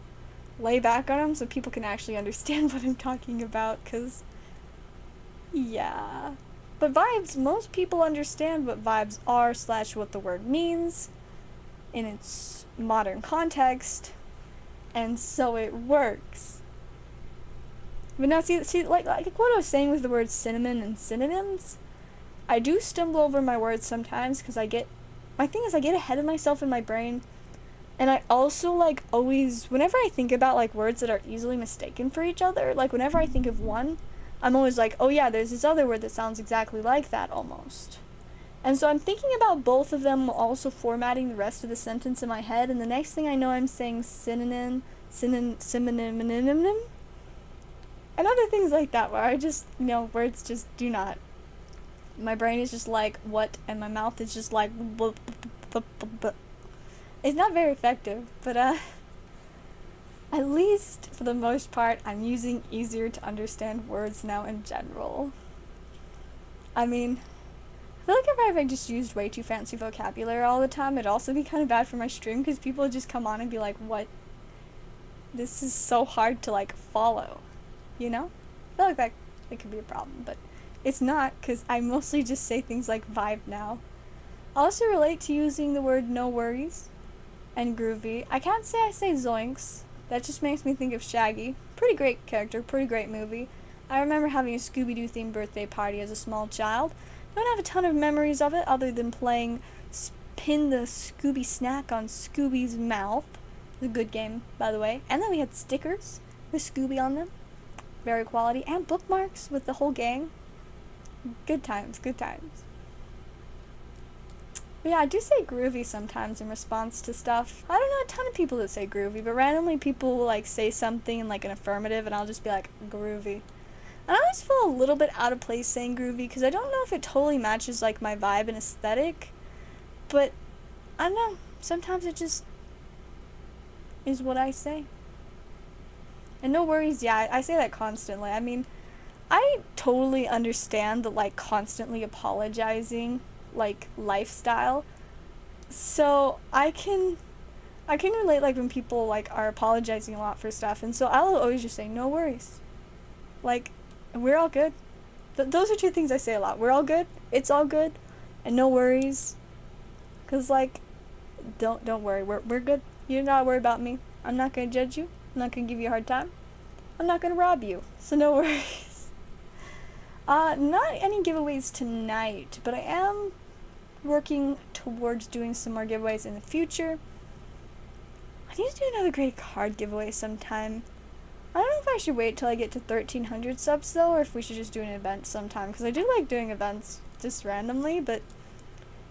lay back on them so people can actually understand what I'm talking about, because, yeah. But vibes, most people understand what vibes are / what the word means in its modern context, and so it works. But now see like what I was saying with the word cinnamon and synonyms, I do stumble over my words sometimes because my thing is I get ahead of myself in my brain, and I also like always, whenever I think about like words that are easily mistaken for each other, like whenever I think of one, I'm always like, oh yeah, there's this other word that sounds exactly like that almost. And so I'm thinking about both of them, also formatting the rest of the sentence in my head, and the next thing I know I'm saying synonym, and other things like that, where I just, you know, words just do not. My brain is just like, what? And my mouth is just like, it's not very effective, but at least for the most part, I'm using easier to understand words now in general. I mean, I feel like if I just used way too fancy vocabulary all the time, it'd also be kind of bad for my stream, because people would just come on and be like, what? This is so hard to like follow. You know? I feel like that could be a problem, but it's not, because I mostly just say things like vibe now. I also relate to using the word no worries and groovy. I can't say I say zoinks. That just makes me think of Shaggy. Pretty great character, pretty great movie. I remember having a Scooby-Doo themed birthday party as a small child. Don't have a ton of memories of it other than playing Pin the Scooby snack on Scooby's mouth. It was a good game, by the way. And then we had stickers with Scooby on them. Very quality, and bookmarks with the whole gang. Good times, good times. But yeah, I do say groovy sometimes in response to stuff. I don't know a ton of people that say groovy, but randomly people will like say something in like an affirmative, and I'll just be like, groovy. And I always feel a little bit out of place saying groovy, because I don't know if it totally matches like my vibe and aesthetic, but I don't know, sometimes it just is what I say. And no worries, yeah, I say that constantly. I mean, I totally understand the like constantly apologizing like lifestyle. So I can relate like when people like are apologizing a lot for stuff, and so I'll always just say no worries. Like, we're all good. Those are two things I say a lot. We're all good. It's all good. And no worries. 'Cause like don't worry. We're good. You're not worried about me. I'm not going to judge you. I'm not going to give you a hard time. I'm not going to rob you. So no worries. Not any giveaways tonight, but I am working towards doing some more giveaways in the future. I need to do another great card giveaway sometime. I don't know if I should wait till I get to 1,300 subs though, or if we should just do an event sometime, because I do like doing events just randomly, but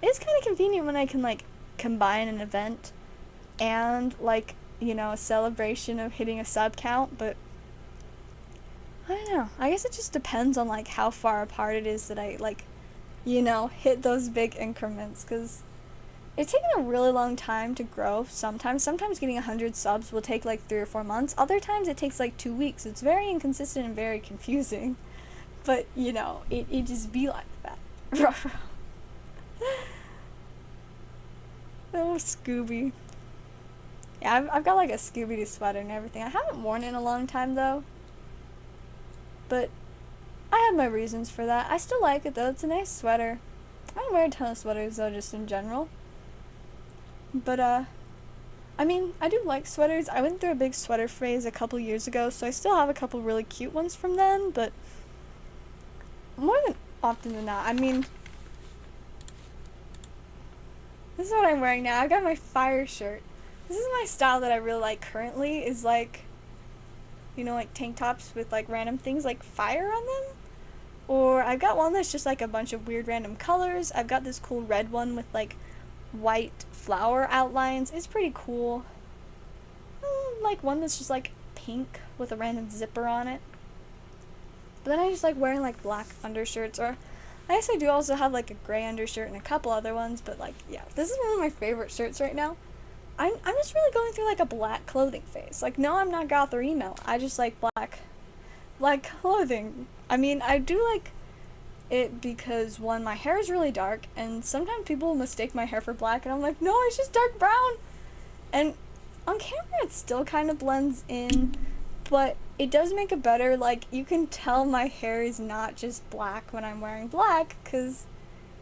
it's kind of convenient when I can like combine an event and like, you know, a celebration of hitting a sub count. But I don't know, I guess it just depends on like how far apart it is that I like, you know, hit those big increments, because it's taken a really long time to grow. Sometimes getting 100 subs will take like 3 or 4 months. Other times it takes like 2 weeks. It's very inconsistent and very confusing. But, you know, it just be like that. Oh, Scooby. Yeah, I've got like a Scooby-Doo sweater and everything. I haven't worn it in a long time though. But I have my reasons for that. I still like it though. It's a nice sweater. I don't wear a ton of sweaters though, just in general. But, I mean, I do like sweaters. I went through a big sweater phase a couple years ago, so I still have a couple really cute ones from then, but more than often than not, I mean, this is what I'm wearing now. I got my fire shirt. This is my style that I really like currently, is like, you know, like tank tops with like random things like fire on them. Or I've got one that's just like a bunch of weird random colors. I've got this cool red one with like white flower outlines. It's pretty cool. like one that's just like pink with a random zipper on it. But then I just like wearing like black undershirts, or I guess I do also have like a gray undershirt and a couple other ones, but like, yeah, this is one of my favorite shirts right now. I'm just really going through like a black clothing phase. Like, no, I'm not goth or emo. I just like black clothing. I mean, I do like it because, one, my hair is really dark, and sometimes people mistake my hair for black, and I'm like, no, it's just dark brown. And on camera it still kind of blends in, but it does make it better. Like, you can tell my hair is not just black when I'm wearing black, because,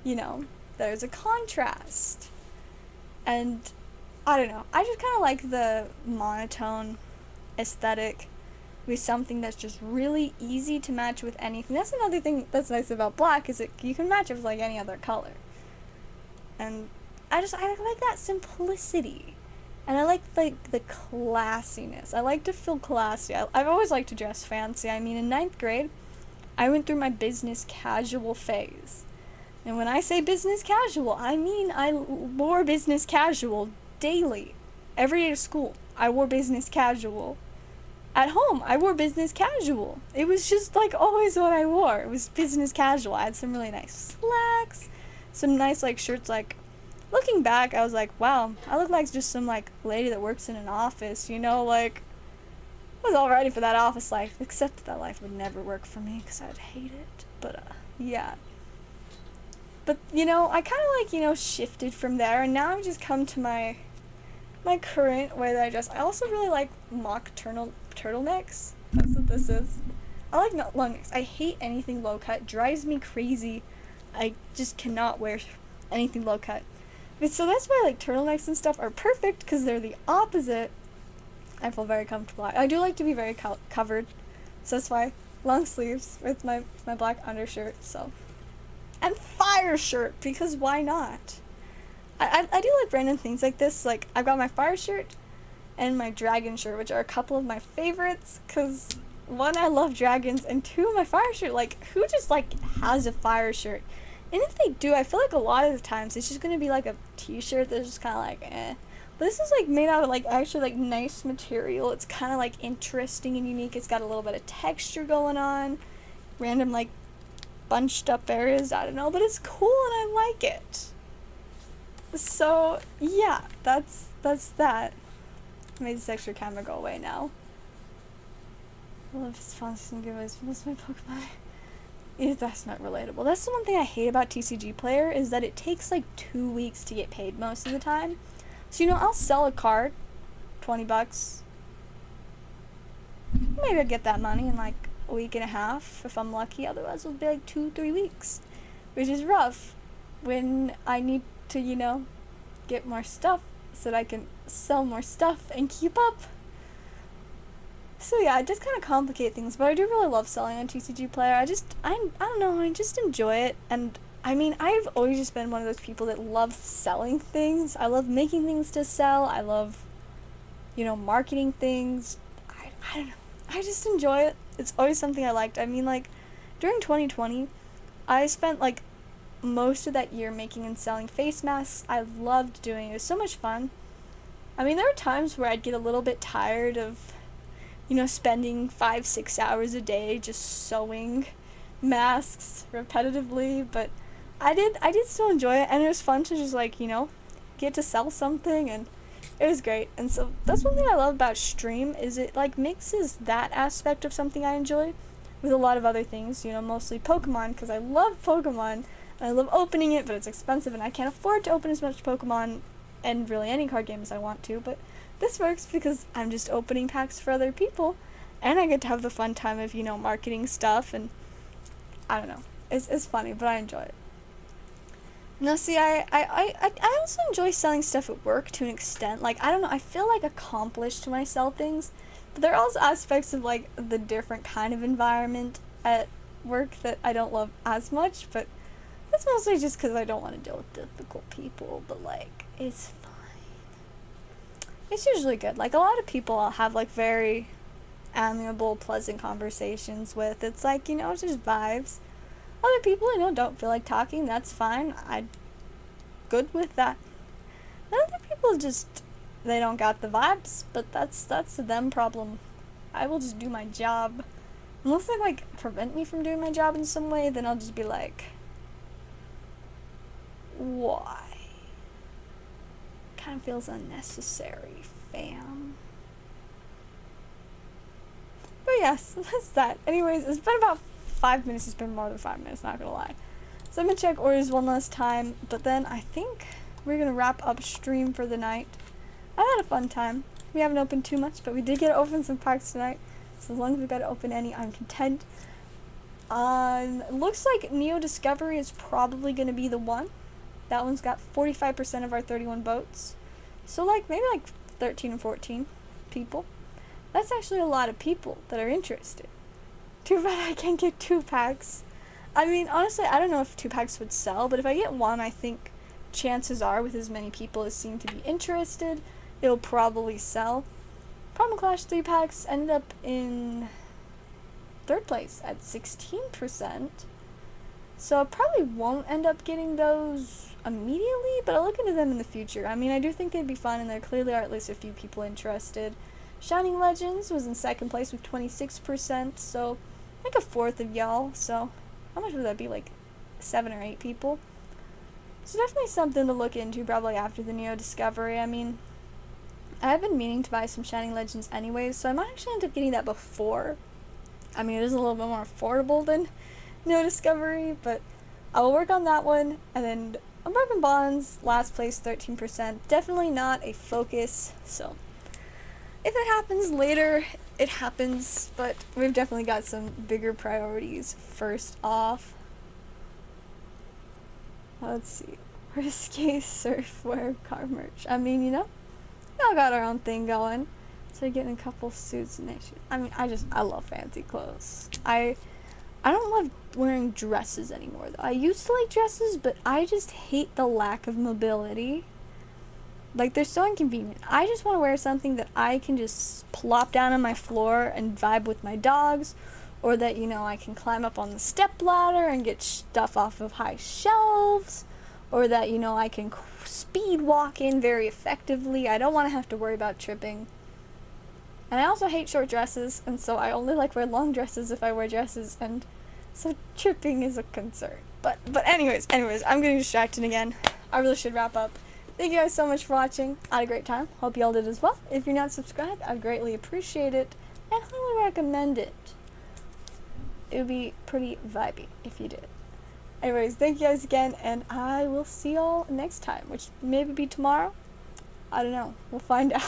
you know, there's a contrast. And I don't know, I just kind of like the monotone aesthetic with something that's just really easy to match with anything. That's another thing that's nice about black, is that you can match it with like any other color. And I like that simplicity. And I like the classiness. I like to feel classy. I've always liked to dress fancy. I mean, in 9th grade, I went through my business casual phase. And when I say business casual, I mean I wore business casual daily. Every day to school, I wore business casual. At home, I wore business casual. It was just like always what I wore. It was business casual. I had some really nice slacks, some nice like shirts. Like, looking back, I was like, wow, I look like just some like lady that works in an office, you know, like, I was all ready for that office life, except that life would never work for me because I'd hate it. But yeah. But, you know, I kind of like, you know, shifted from there, and now I've just come to my current way that I dress. I also really like mock turtlenecks. That's what this is. I like long necks. I hate anything low cut. Drives me crazy. I just cannot wear anything low cut. But so that's why like turtlenecks and stuff are perfect, because they're the opposite. I feel very comfortable. I do like to be very covered, so that's why long sleeves with my black undershirt. So, and fire shirt, because why not? I do like random things like this. Like, I've got my fire shirt and my dragon shirt, which are a couple of my favorites, because, one, I love dragons, and two, my fire shirt, like, who just, like, has a fire shirt? And if they do, I feel like a lot of the times it's just going to be, like, a t-shirt that's just kind of like, eh. But this is, like, made out of, like, actually, like, nice material. It's kind of, like, interesting and unique. It's got a little bit of texture going on. Random, like, bunched up areas. I don't know, but it's cool and I like it. So, yeah, that's that. I made this extra camera go away now. I love his sponsors and giveaways. What's my Pokemon? That's not relatable. That's the one thing I hate about TCG Player, is that it takes like 2 weeks to get paid most of the time. So, you know, I'll sell a card, $20. Maybe I'd get that money in like a week and a half if I'm lucky. Otherwise, it'll be like 2-3 weeks, which is rough when I need to, you know, get more stuff so that I can sell more stuff and keep up. So yeah, it does kind of complicate things, but I do really love selling on TCG Player. I don't know, I just enjoy it. And I mean, I've always just been one of those people that loves selling things. I love making things to sell. I love, you know, marketing things. I don't know. I just enjoy it. It's always something I liked. I mean, like, during 2020, I spent like most of that year making and selling face masks. I loved doing it. It was so much fun. I mean, there were times where I'd get a little bit tired of, you know, spending 5-6 hours a day just sewing masks repetitively, but I did still enjoy it, and it was fun to just, like, you know, get to sell something, and it was great. And so that's one thing I love about stream, is it like mixes that aspect of something I enjoy with a lot of other things, you know, mostly Pokemon, because I love Pokemon, and I love opening it, but it's expensive, and I can't afford to open as much Pokemon and really any card game as I want to, but this works because I'm just opening packs for other people, and I get to have the fun time of, you know, marketing stuff, and I don't know. It's funny, but I enjoy it. No, see, I also enjoy selling stuff at work to an extent. Like, I don't know, I feel like accomplished when I sell things, but there are also aspects of, like, the different kind of environment at work that I don't love as much, but that's mostly just because I don't want to deal with difficult people, but, like, it's fine. It's usually good. Like, a lot of people I'll have, like, very amiable, pleasant conversations with. It's like, you know, it's just vibes. Other people, you know, don't feel like talking. That's fine. I'm good with that. And other people just, they don't got the vibes, but that's them problem. I will just do my job. Unless they, like, prevent me from doing my job in some way, then I'll just be like, why? Kind of feels unnecessary, fam. But yes, that's that. Anyways, it's been about 5 minutes. It's been more than 5 minutes, not gonna lie. So I'm gonna check orders one last time, but then I think we're gonna wrap up stream for the night. I had a fun time. We haven't opened too much, but we did get to open some packs tonight. So as long as we got to open any, I'm content. It looks like Neo Discovery is probably gonna be the one. That one's got 45% of our 31 votes. So like maybe like 13 or 14 people. That's actually a lot of people that are interested. Too bad I can't get 2 packs. I mean, honestly, I don't know if 2 packs would sell, but if I get 1, I think chances are, with as many people as seem to be interested, it'll probably sell. Problem Clash 3 packs ended up in 3rd place at 16%. So I probably won't end up getting those immediately, but I'll look into them in the future. I mean, I do think they'd be fun, and there clearly are at least a few people interested. Shining Legends was in 2nd place with 26%, so like a fourth of y'all. So how much would that be, like 7 or 8 people? So definitely something to look into probably after the Neo Discovery. I mean, I've been meaning to buy some Shining Legends anyways, so I might actually end up getting that before. I mean, it is a little bit more affordable than Neo Discovery, but I will work on that one. And then Unbroken Bonds, last place, 13%. Definitely not a focus, so if it happens later, it happens, but we've definitely got some bigger priorities first off. Let's see. Risque surfwear car merch. I mean, you know, we all got our own thing going. So getting a couple suits and issues. I mean, I love fancy clothes. I don't love wearing dresses anymore, though. I used to like dresses, but I just hate the lack of mobility. Like, they're so inconvenient. I just want to wear something that I can just plop down on my floor and vibe with my dogs, or that, you know, I can climb up on the step ladder and get stuff off of high shelves, or that, you know, I can speed walk in very effectively. I don't want to have to worry about tripping. And I also hate short dresses, and so I only like wear long dresses if I wear dresses, and so tripping is a concern. But anyways, I'm getting distracted again. I really should wrap up. Thank you guys so much for watching. I had a great time. Hope you all did as well. If you're not subscribed, I'd greatly appreciate it and highly recommend it. It would be pretty vibey if you did. Anyways, thank you guys again, and I will see y'all next time, which maybe be tomorrow. I don't know. We'll find out.